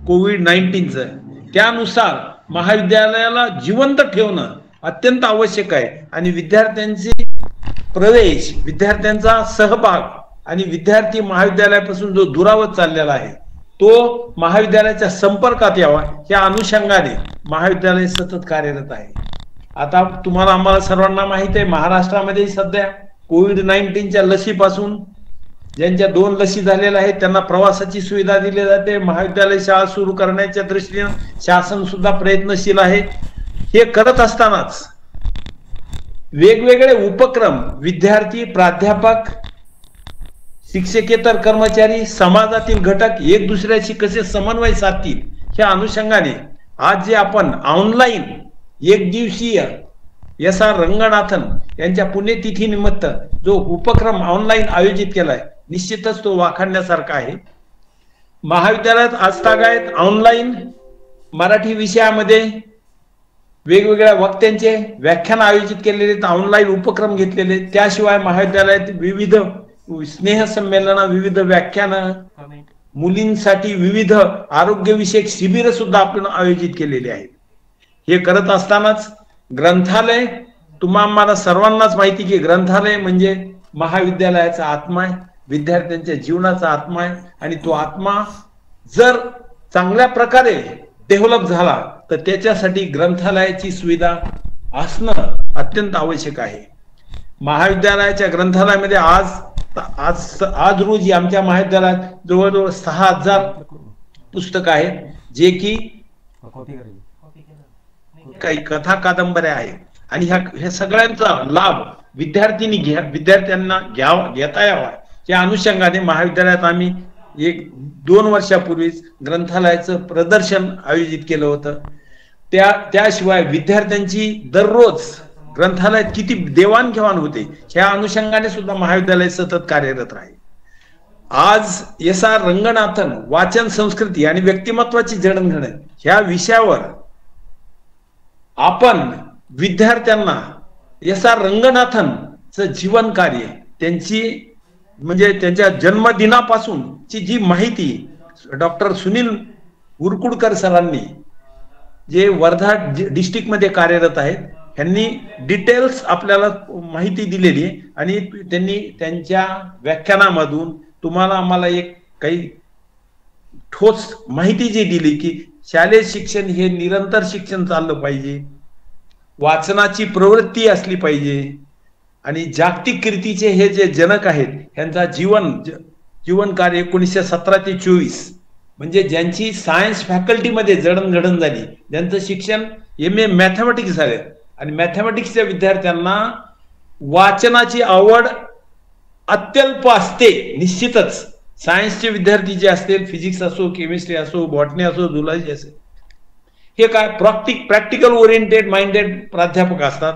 कोविड-19चं, त्यानुसार महाविद्यालयाला जिवंत ठेवणं अत्यंत आवश्यक आहे आणि विद्यार्थ्यांचे प्रवेश, विद्यार्थ्यांचा सहभाग आणि विद्यार्थी महाविद्यालयापासून जो दुरावत चाललेला आहे तो महाविद्यालयाच्या संपर्कात यावा या अनुषंगाने महाविद्यालय सतत कार्यरत आहे। आता तुम्हाला आम्हाला सर्वांना माहिती आहे, महाराष्ट्रामध्ये सध्या कोविड-19च्या लसीपासून ज्यांच्या 2 लसी झालेल्या आहेत त्यांना प्रवासाची सुविधा दिली जाते। महाविद्यालय शाळा सुरू करण्याच्या दृष्टीने शासन सुद्धा प्रयत्नशील आहे। हे करत असतानाच वेगवेगळे उपक्रम विद्यार्थी, प्राध्यापक, शिक्षकेतर कर्मचारी, समाजातील घटक एक दुसऱ्याशी कसे समन्वय साधतील या अनुषंगाने आज जे आपण ऑनलाईन एक दिवसीय SR रंगनाथन यांच्या पुण्यतिथी निमित्त जो उपक्रम ऑनलाईन आयोजित केलाय, निश्चितच तो वाखाणण्यासारखा आहे। महाविद्यालयात आजतागायत ऑनलाईन मराठी विषयामध्ये वेगवेगळ्या वक्त्यांचे व्याख्यान आयोजित केलेले आहेत, ऑनलाईन उपक्रम घेतलेले. त्याशिवाय महाविद्यालयात विविध स्नेहसंमेलन, विविध व्याख्यानं, मुलींसाठी विविध आरोग्यविषयक शिबिर सुद्धा आपण आयोजित केलेली आहेत. हे करत असतानाच ग्रंथालय, आम्हाला सर्वांनाच माहिती की ग्रंथालय म्हणजे महाविद्यालयाचा आत्मा आहे, विद्यार्थ्यांच्या जीवनाचा आत्मा आहे. आणि तो आत्मा जर चांगल्या प्रकारे डेव्हलप झाला तर त्याच्यासाठी ग्रंथालयाची सुविधा असणं अत्यंत आवश्यक आहे. महाविद्यालयाच्या ग्रंथालयामध्ये आज रोजी आमच्या महाविद्यालयात जवळजवळ 6000 पुस्तकं आहेत, जे की काही कथा कादंबऱ्या आहेत. आणि ह्या सगळ्यांचा लाभ विद्यार्थ्यांना घेता यावा या अनुषंगाने महाविद्यालयात आम्ही 1-2 वर्षापूर्वीच ग्रंथालयाचं प्रदर्शन आयोजित केलं होतं. त्याशिवाय विद्यार्थ्यांची दररोज ग्रंथालयात किती देवाणघेवाण होते ह्या अनुषंगाने सुद्धा महाविद्यालय सतत कार्यरत राहील. आज S.R. रंगनाथन वाचन संस्कृती आणि व्यक्तिमत्वाची जडणघडण ह्या विषयावर आपण विद्यार्थ्यांना S.R. रंगनाथनचं जीवन कार्य, त्यांची म्हणजे त्यांच्या जन्मदिनापासूनची जी माहिती डॉक्टर सुनील उरकुडकर सरांनी, जे वर्धा डिस्ट्रिक्ट मध्ये कार्यरत आहेत, यांनी डिटेल्स आपल्याला माहिती दिलेली आहे. आणि त्यांनी त्यांच्या व्याख्यानामधून तुम्हाला आम्हाला एक काही ठोस माहिती जी दिली की शालेय शिक्षण हे निरंतर शिक्षण चाललं पाहिजे, वाचनाची प्रवृत्ती असली पाहिजे. आणि जागतिक कीर्तीचे हे जे जनक आहेत यांचा जीवन कार्य 1917 ते 24 म्हणजे ज्यांची सायन्स फॅकल्टीमध्ये जडणघडण झाली, ज्यांचं शिक्षण MA मॅथमॅटिक्स झालं आणि मॅथमॅटिक्सच्या विद्यार्थ्यांना वाचनाची आवड अत्यल्प असते. निश्चितच सायन्सचे विद्यार्थी जे असतील, फिजिक्स असो, केमिस्ट्री असो, बॉटनी असो, झुलॉजी असेल, हे काय प्रॅक्टिकल ओरिएंटेड माइंडेड प्राध्यापक असतात.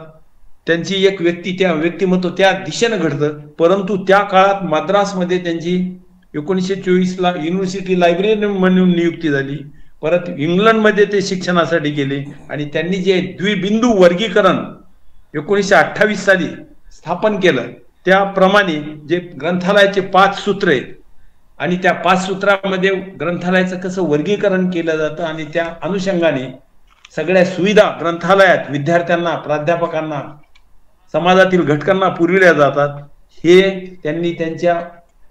त्यांची एक व्यक्तिमत्व त्या दिशेनं घडतं. परंतु त्या काळात मद्रासमध्ये त्यांची 1924ला युनिव्हर्सिटी लायब्ररी म्हणून नियुक्ती झाली. परत इंग्लंडमध्ये ते शिक्षणासाठी गेले आणि त्यांनी जे द्विबिंदू वर्गीकरण 1928 साली स्थापन केलं, त्याप्रमाणे जे ग्रंथालयाचे 5 सूत्र आहेत आणि त्या 5 सूत्रामध्ये ग्रंथालयाचं कसं वर्गीकरण केलं जातं आणि त्या अनुषंगाने सगळ्या सुविधा ग्रंथालयात विद्यार्थ्यांना, प्राध्यापकांना, समाजातील घटकांना पुरविल्या जातात, हे त्यांनी त्यांच्या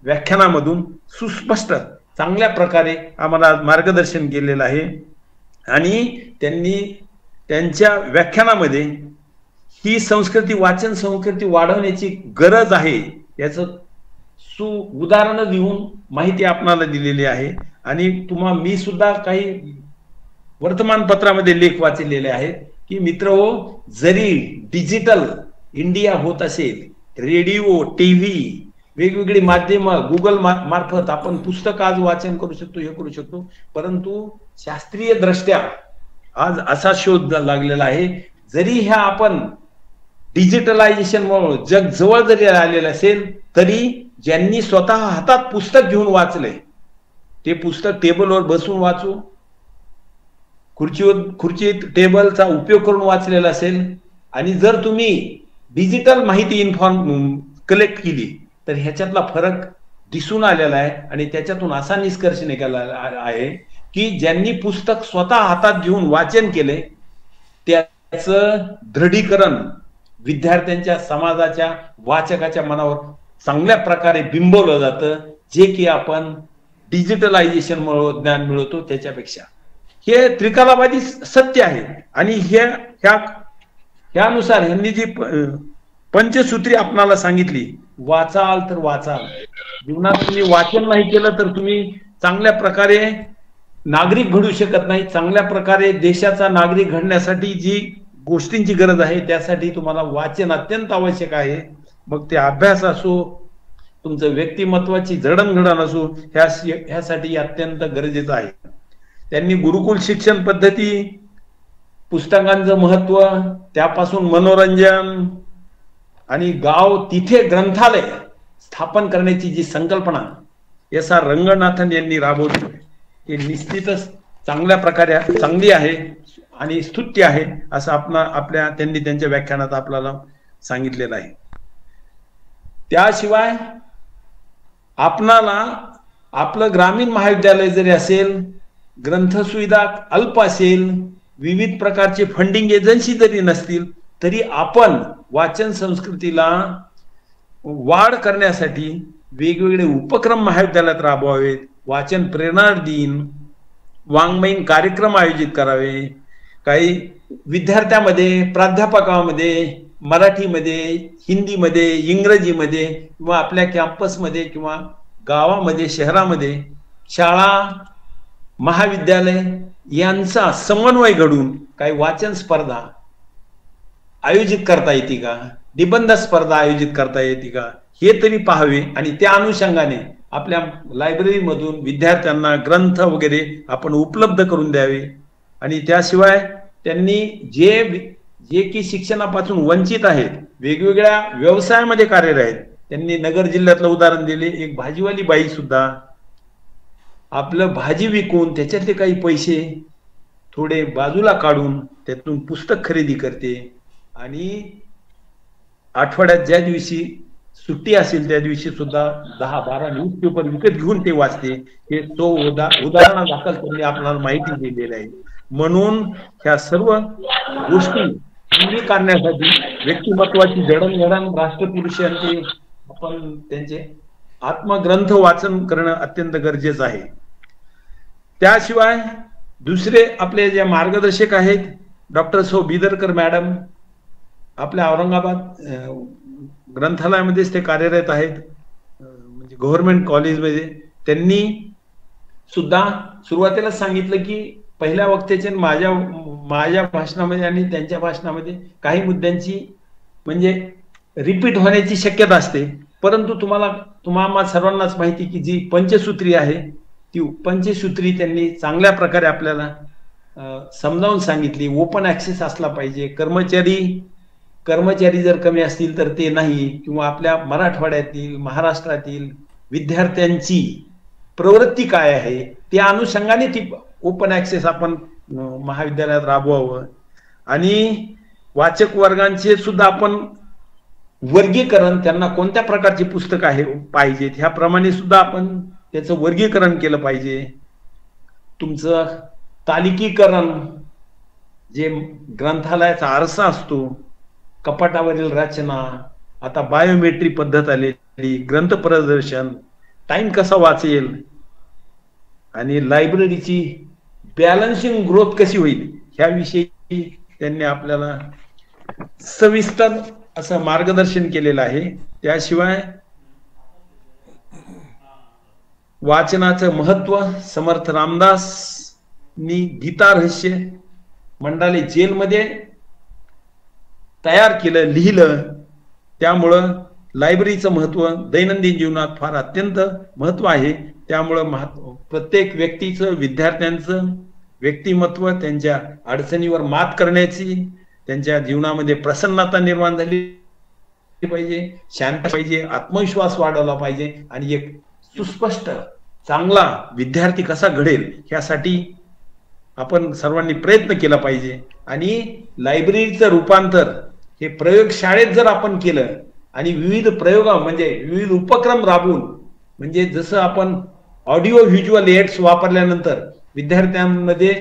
व्याख्यानामधून सुस्पष्ट चांगल्या प्रकारे आम्हाला मार्गदर्शन केलेलं आहे. आणि त्यांनी त्यांच्या व्याख्यानामध्ये ही संस्कृती, वाचन संस्कृती वाढवण्याची गरज आहे याचं उदाहरणं देऊन माहिती आपणाला दिलेली आहे. आणि मी सुद्धा काही वर्तमानपत्रामध्ये लेख वाचलेले आहेत की मित्रहो, जरी डिजिटल इंडिया होत असेल, रेडिओ, TV, वेगवेगळी माध्यम, गुगल मार्फत आपण पुस्तक आज वाचन करू शकतो, हे करू शकतो, परंतु शास्त्रीय दृष्ट्या आज असा शोध लागलेला आहे, जरी ह्या आपण डिजिटलायझेशन मुळे जग जवळ जरी आलेलं असेल तरी ज्यांनी स्वतः हातात पुस्तक घेऊन वाचले, ते पुस्तक टेबलवर बसून वाचू, खुर्चीत टेबलचा उपयोग करून वाचलेला असेल, आणि जर तुम्ही डिजिटल माहिती कलेक्ट केली तर ह्याच्यातला फरक दिसून आलेला आहे. आणि त्याच्यातून असा निष्कर्ष निघाला आहे की ज्यांनी पुस्तक स्वतः हातात घेऊन वाचन केले त्याचं दृढीकरण विद्यार्थ्यांच्या, समाजाच्या, वाचकाच्या मनावर चांगल्या प्रकारे बिंबवलं जातं, जे की आपण डिजिटलायझेशन मुळे ज्ञान मिळवतो त्याच्यापेक्षा. हे त्रिकालाबाधी सत्य आहे. आणि ह्यानुसार ह्यांनी जी पंचसूत्री आपणाला सांगितली, वाचाल तर वाचाल, जीवनात तुम्ही वाचन नाही केलं तर तुम्ही चांगल्या प्रकारे नागरिक घडू शकत नाही. चांगल्या प्रकारे देशाचा नागरिक घडण्यासाठी जी गोष्टींची गरज आहे त्यासाठी तुम्हाला वाचन अत्यंत आवश्यक आहे. मग ते अभ्यास असो, तुमचं व्यक्तिमत्वाची जडणघडण असो, ह्यासाठी अत्यंत गरजेचं आहे. त्यांनी गुरुकुल शिक्षण पद्धती, पुस्तकांचं महत्व, त्यापासून मनोरंजन आणि गाव तिथे ग्रंथालय स्थापन करण्याची जी संकल्पना S.R. रंगनाथन यांनी राबवली ही निश्चितच चांगल्या प्रकारे चांगली आहे आणि स्तुत्य आहे असं त्यांनी त्यांच्या व्याख्यानात आपल्याला सांगितलेलं आहे. त्याशिवाय आपणाला आपलं ग्रामीण महाविद्यालय जरी असेल, ग्रंथ सुविधा अल्प असेल, विविध प्रकारचे फंडिंग एजन्सी जरी नसतील, तरी आपण वाचन संस्कृतीला वाढ करण्यासाठी वेगवेगळे उपक्रम महाविद्यालयात राबवावेत. वाचन प्रेरणा दिन, वाङ्मयीन कार्यक्रम आयोजित करावे. काही विद्यार्थ्यामध्ये, प्राध्यापकामध्ये मराठीमध्ये, हिंदीमध्ये, इंग्रजीमध्ये किंवा आपल्या कॅम्पसमध्ये किंवा गावामध्ये, शहरामध्ये शाळा, महाविद्यालय यांचा समन्वय घडून काही वाचन स्पर्धा आयोजित करता येते का, निबंध स्पर्धा आयोजित करता येते का, हे तरी पाहावे. आणि त्या अनुषंगाने आपल्या लायब्ररीमधून विद्यार्थ्यांना ग्रंथ वगैरे आपण उपलब्ध करून द्यावे. आणि त्याशिवाय त्यांनी जे की शिक्षणापासून वंचित आहेत, वेगवेगळ्या व्यवसायामध्ये कार्यरत आहेत, त्यांनी नगर जिल्ह्यातलं उदाहरण दिले. एक भाजीवाली बाई सुद्धा आपलं भाजी विकून त्याच्यातले काही पैसे थोडे बाजूला काढून त्यातून पुस्तक खरेदी करते आणि आठवड्यात ज्या दिवशी सुट्टी असेल त्या दिवशी सुद्धा 10-12 न्यूजपेपर विकत घेऊन ते वाचते. हे तो उदाहरणादाखल त्यांनी आपल्याला माहिती दिलेली आहे. म्हणून ह्या सर्व गोष्टी करण्यासाठी व्यक्तिमत्वाची जडणघडण राष्ट्रपुरुषांचे आपण त्यांचे आत्मग्रंथ वाचन करणं अत्यंत गरजेचं आहे. त्याशिवाय दुसरे आपले जे मार्गदर्शक आहेत डॉक्टर सो बिदरकर मॅडम, आपल्या औरंगाबाद ग्रंथालयामध्येच ते कार्यरत आहेत, म्हणजे गव्हर्नमेंट कॉलेजमध्ये. त्यांनी सुद्धा सुरुवातीला सांगितलं की पहिल्या वक्त्याचे माझ्या भाषणामध्ये आणि त्यांच्या भाषणामध्ये काही मुद्द्यांची म्हणजे रिपीट होण्याची शक्यता असते, परंतु तुम्हाला सर्वांनाच माहिती की जी पंचसूत्री आहे ती पंचसूत्री त्यांनी चांगल्या प्रकारे आपल्याला समजावून सांगितली. ओपन ऍक्सेस असला पाहिजे, कर्मचारी जर कमी असतील तर ते नाही, किंवा आपल्या मराठवाड्यातील महाराष्ट्रातील विद्यार्थ्यांची प्रवृत्ती काय आहे त्या अनुषंगाने ती ओपन ऍक्सेस आपण महाविद्यालयात राबवावं. आणि वाचक वर्गांचे सुद्धा आपण वर्गीकरण, त्यांना कोणत्या प्रकारची पुस्तक पाहिजेत ह्याप्रमाणे सुद्धा आपण त्याचं वर्गीकरण केलं पाहिजे. तुमचं तालिकीकरण, जे ग्रंथालयाचा आरसा असतो, कपाटावरील रचना, आता बायोमेट्रिक पद्धत आलेली, ग्रंथ प्रदर्शन, टाइम कसा वाचेल आणि लायब्ररीची बॅलन्सिंग ग्रोथ कशी होईल ह्याविषयी त्यांनी आपल्याला सविस्तर असं मार्गदर्शन केलेलं आहे. त्याशिवाय वाचनाचं महत्व समर्थ रामदासनी गीता रहस्य मंडाले जेलमध्ये तयार केलं, लिहिलं. त्यामुळं लायब्ररीचं महत्व दैनंदिन जीवनात फार अत्यंत महत्व आहे. त्यामुळं प्रत्येक व्यक्तीचं, विद्यार्थ्यांचं व्यक्तिमत्व, त्यांच्या अडचणीवर मात करण्याची, त्यांच्या जीवनामध्ये प्रसन्नता निर्माण झाली पाहिजे, शांत पाहिजे, आत्मविश्वास वाढवला पाहिजे आणि एक सुस्पष्ट चांगला विद्यार्थी कसा घडेल ह्यासाठी आपण सर्वांनी प्रयत्न केला पाहिजे. आणि लायब्ररीचं रूपांतर हे प्रयोगशाळेत जर आपण केलं आणि विविध प्रयोग म्हणजे विविध उपक्रम राबवून, म्हणजे जसं आपण ऑडिओ व्हिज्युअल एड्स वापरल्यानंतर विद्यार्थ्यांमध्ये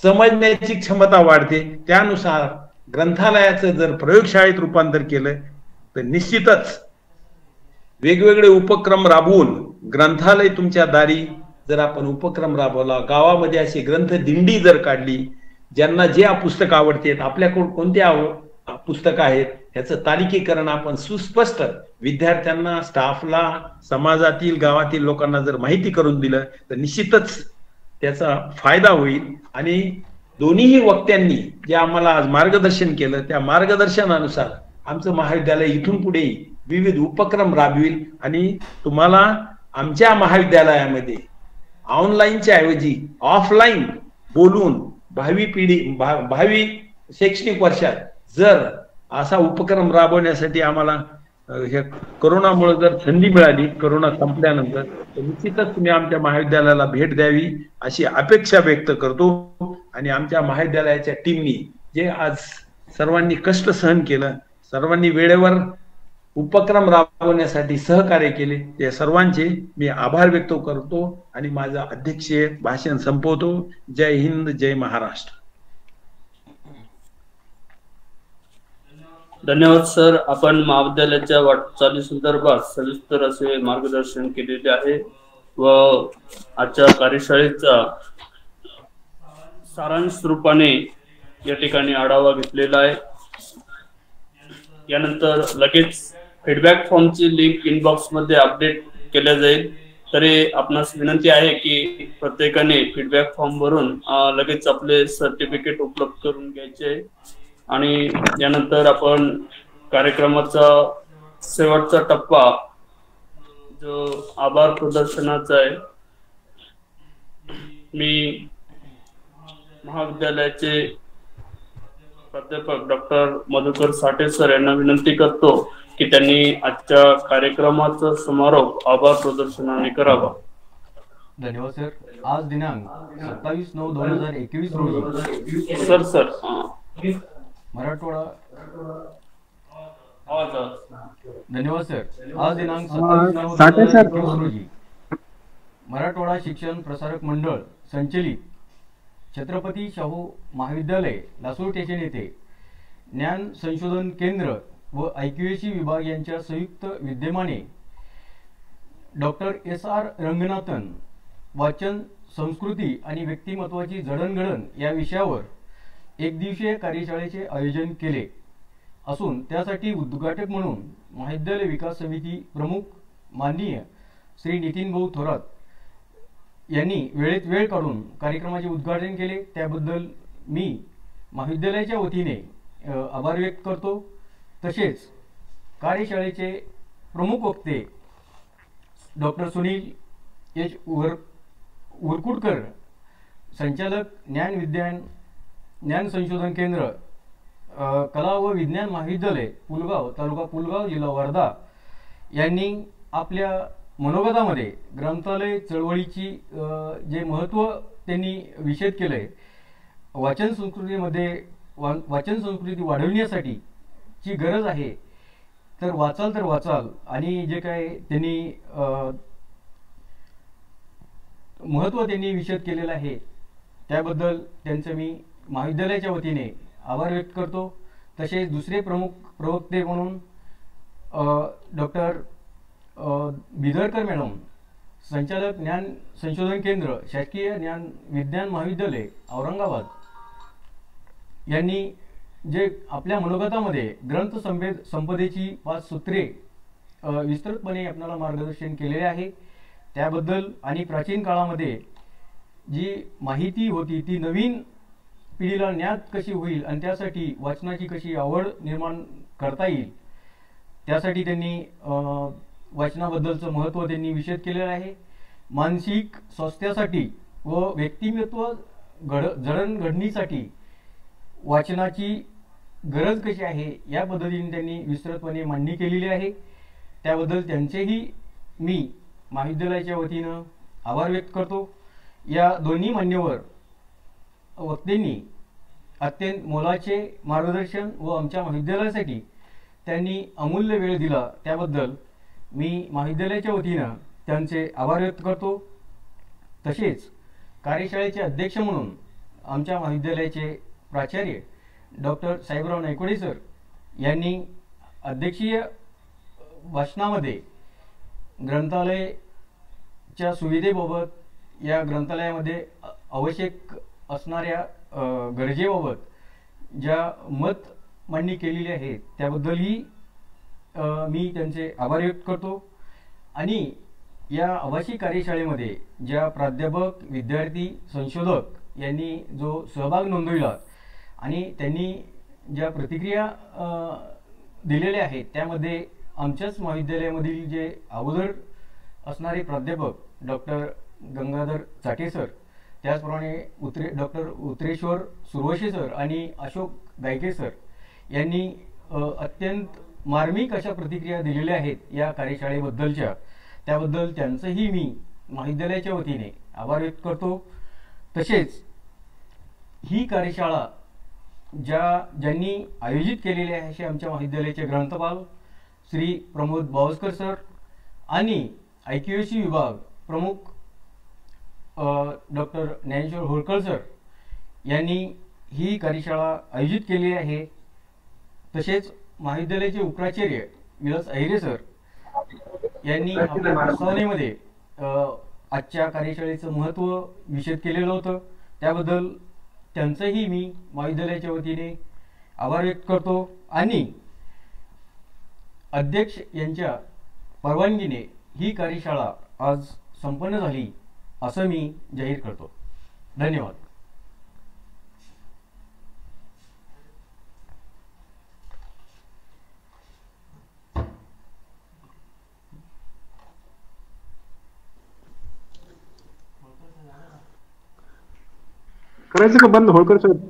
समजण्याची क्षमता वाढते, त्यानुसार ग्रंथालयाचं जर प्रयोगशाळेत रूपांतर केलं तर निश्चितच वेगवेगळे उपक्रम राबवून ग्रंथालय तुमच्या दारी जर आपण उपक्रम राबवला, गावामध्ये अशी ग्रंथ दिंडी जर काढली, ज्यांना जे पुस्तक आवडते, आपल्याकडून कोणते पुस्तकं आहेत ह्याचं तालिकीकरण आपण सुस्पष्ट विद्यार्थ्यांना, स्टाफला, समाजातील, गावातील लोकांना जर माहिती करून दिलं तर निश्चितच त्याचा फायदा होईल. आणि दोन्हीही वक्त्यांनी जे आम्हाला आज मार्गदर्शन केलं त्या मार्गदर्शनानुसार आमचं महाविद्यालय इथून पुढे विविध उपक्रम राबविल आणि तुम्हाला आमच्या महाविद्यालयामध्ये ऑनलाईनच्या ऐवजी ऑफलाईन बोलून भावी शैक्षणिक वर्षात जर असा उपक्रम राबवण्यासाठी आम्हाला हे करोनामुळे जर संधी मिळाली, करोना संपल्यानंतर, तर निश्चितच तुम्ही आमच्या महाविद्यालयाला भेट द्यावी अशी अपेक्षा व्यक्त करतो. आणि आमच्या महाविद्यालयाच्या टीमनी जे आज सर्वांनी कष्ट सहन केलं, सर्वांनी वेळेवर उपक्रम राबवण्यासाठी सहकार्य केले, त्या सर्वांचे मी आभार व्यक्त करतो आणि माझं अध्यक्षीय भाषण संपवतो. जय हिंद, जय महाराष्ट्र. धन्यवाद सर. आपण महाविद्यालयाच्या वाटचाली संदर्भात सविस्तर असे मार्गदर्शन केलेले आहे व आजच्या कार्यशाळेचा सारांश रूपाने या ठिकाणी आढावा घेतलेला आहे. यानंतर लगेच फीडबॅक फॉर्मची लिंक इनबॉक्स मध्ये अपडेट केल्या जाईल. तरी आपणास विनंती आहे की प्रत्येकाने फीडबॅक फॉर्म भरून लगेच आपले सर्टिफिकेट उपलब्ध करून घ्यायचे. आणि यानंतर आपण कार्यक्रमाचा शेवटचा टप्पा जो आभार प्रदर्शनाचा आहे, मी महाविद्यालयाचे प्राध्यापक डॉक्टर मधुकर साठे सर यांना विनंती करतो की त्यांनी आजच्या कार्यक्रमाचा समारोप आभार प्रदर्शनाने करावा. धन्यवाद सर. आज दिनांक 27/9/2021 रोजी सर मराठवाडा. धन्यवाद सर. आज दिनांक 27/9/2021 रोजी मराठवाडा शिक्षण प्रसारक मंडळ संचलित छत्रपती शाहू महाविद्यालय लासूर स्टेशन येथे ज्ञान संशोधन केंद्र व IQAC विभाग यांच्या संयुक्त विद्यमाने डॉक्टर SR रंगनाथन वाचन संस्कृती आणि व्यक्तिमत्वाची जडणघडण या विषयावर एक दिवसीय कार्यशाळेचे आयोजन केले असून त्यासाठी उद्घाटक म्हणून महाविद्यालय विकास समिती प्रमुख माननीय श्री नितीन भाऊ थोरात यांनी वेळेत वेळ काढून कार्यक्रमाचे उद्घाटन केले. त्याबद्दल मी महाविद्यालयाच्या वतीने आभार व्यक्त करतो. तसेच कार्यशाळेचे प्रमुख वक्ते डॉक्टर सुनील एच उरकुडकर, संचालक ज्ञान संशोधन केंद्र कला व विज्ञान महाविद्यालय पुलगाव, तालुका पुलगाव, जिल्हा वर्धा यांनी आपल्या मनोगतामध्ये ग्रंथालय चळवळीची जे महत्त्व त्यांनी विशद केलंय, वाचन संस्कृती वाढवण्यासाठी ची गरज आहे, तर वाचाल आणि जे काय त्यांनी महत्त्व त्यांनी विशद केलेलं आहे त्याबद्दल त्यांचं मी महाविद्यालयाच्या वतीने आभार व्यक्त करतो. तसेच दुसरे प्रमुख प्रवक्ते म्हणून डॉक्टर बिदरकर मॅडम, संचालक ज्ञान संशोधन केंद्र शासकीय ज्ञान विज्ञान महाविद्यालय औरंगाबाद यांनी जे आपल्या मनोगतामध्ये ग्रंथ संपदेची 5 सूत्रे विस्तृतपणे आपल्याला मार्गदर्शन केलेले आहे त्याबद्दल आणि प्राचीन काळामध्ये जी माहिती होती ती नवीन पिढीला ज्ञात कशी होईल आणि त्यासाठी वाचनाची कशी आवड निर्माण करता येईल त्यासाठी त्यांनी वाचनाबद्दलचं महत्त्व त्यांनी विशद केलेलं आहे. मानसिक स्वास्थ्यासाठी व व्यक्तिमत्व जडणघडणीसाठी वाचनाची गरज कशी आहे या पद्धतीने त्यांनी विस्तृतपणे मांडणी केलेली आहे. त्याबद्दल त्यांचेही मी महाविद्यालयाच्या वतीनं आभार व्यक्त करतो. या दोन्ही मान्यवर वक्त्यांनी अत्यंत मोलाचे मार्गदर्शन व आमच्या महाविद्यालयासाठी त्यांनी अमूल्य वेळ दिला त्याबद्दल मी महाविद्यालयाच्या वतीनं त्यांचे आभार व्यक्त करतो. तसेच कार्यशाळेचे अध्यक्ष म्हणून आमच्या महाविद्यालयाचे प्राचार्य डॉक्टर साहेबराव नायकवाडे सर यांनी अध्यक्षीय भाषणामध्ये ग्रंथालयाच्या सुविधेबाबत, या ग्रंथालयामध्ये आवश्यक असणाऱ्या गरजेबाबत ज्या मत मांडणी केलेली आहे त्याबद्दलही मी त्यांचे आभार व्यक्त करतो. आणि या आभासी कार्यशाळेमध्ये ज्या प्राध्यापक, विद्यार्थी, संशोधक यांनी जो सहभाग नोंदविला आणि त्यांनी ज्या प्रतिक्रिया दिलेल्या आहेत त्यामध्ये आमच्याच महाविद्यालयामधील जे अगोदर असणारे प्राध्यापक डॉक्टर गंगाधर चाटे सर, त्याचप्रमाणे डॉक्टर उत्रेश्वर सुरवशे सर आणि अशोक गायके सर यांनी अत्यंत मार्मिक अशा प्रतिक्रिया दिलेल्या आहेत या कार्यशाळेबद्दलच्या, त्याबद्दल त्यांचंही मी महाविद्यालयाच्या वतीने आभार व्यक्त करतो. तसेच ही कार्यशाळा ज्यांनी आयोजित केलेली आहे असे आमच्या महाविद्यालयाचे ग्रंथपाल श्री प्रमोद बावस्कर सर आणि IQAC विभाग प्रमुख डॉक्टर ज्ञानेश्वर होळकर सर यांनी ही कार्यशाळा आयोजित केलेली आहे. तसेच महाविद्यालयाचे उपप्राचार्य विलास अहिरे सर यांनी आपल्या प्रस्तावनेमध्ये आजच्या कार्यशाळेचं महत्त्व विशद केलेलं होतं, त्याबद्दल त्यांचंही मी महाविद्यालयाच्या वतीने आभार व्यक्त करतो. आणि अध्यक्ष यांच्या परवानगीने ही कार्यशाळा आज संपन्न झाली असं मी जाहीर करतो. धन्यवाद. करायचं का बंद होळकर साहेब?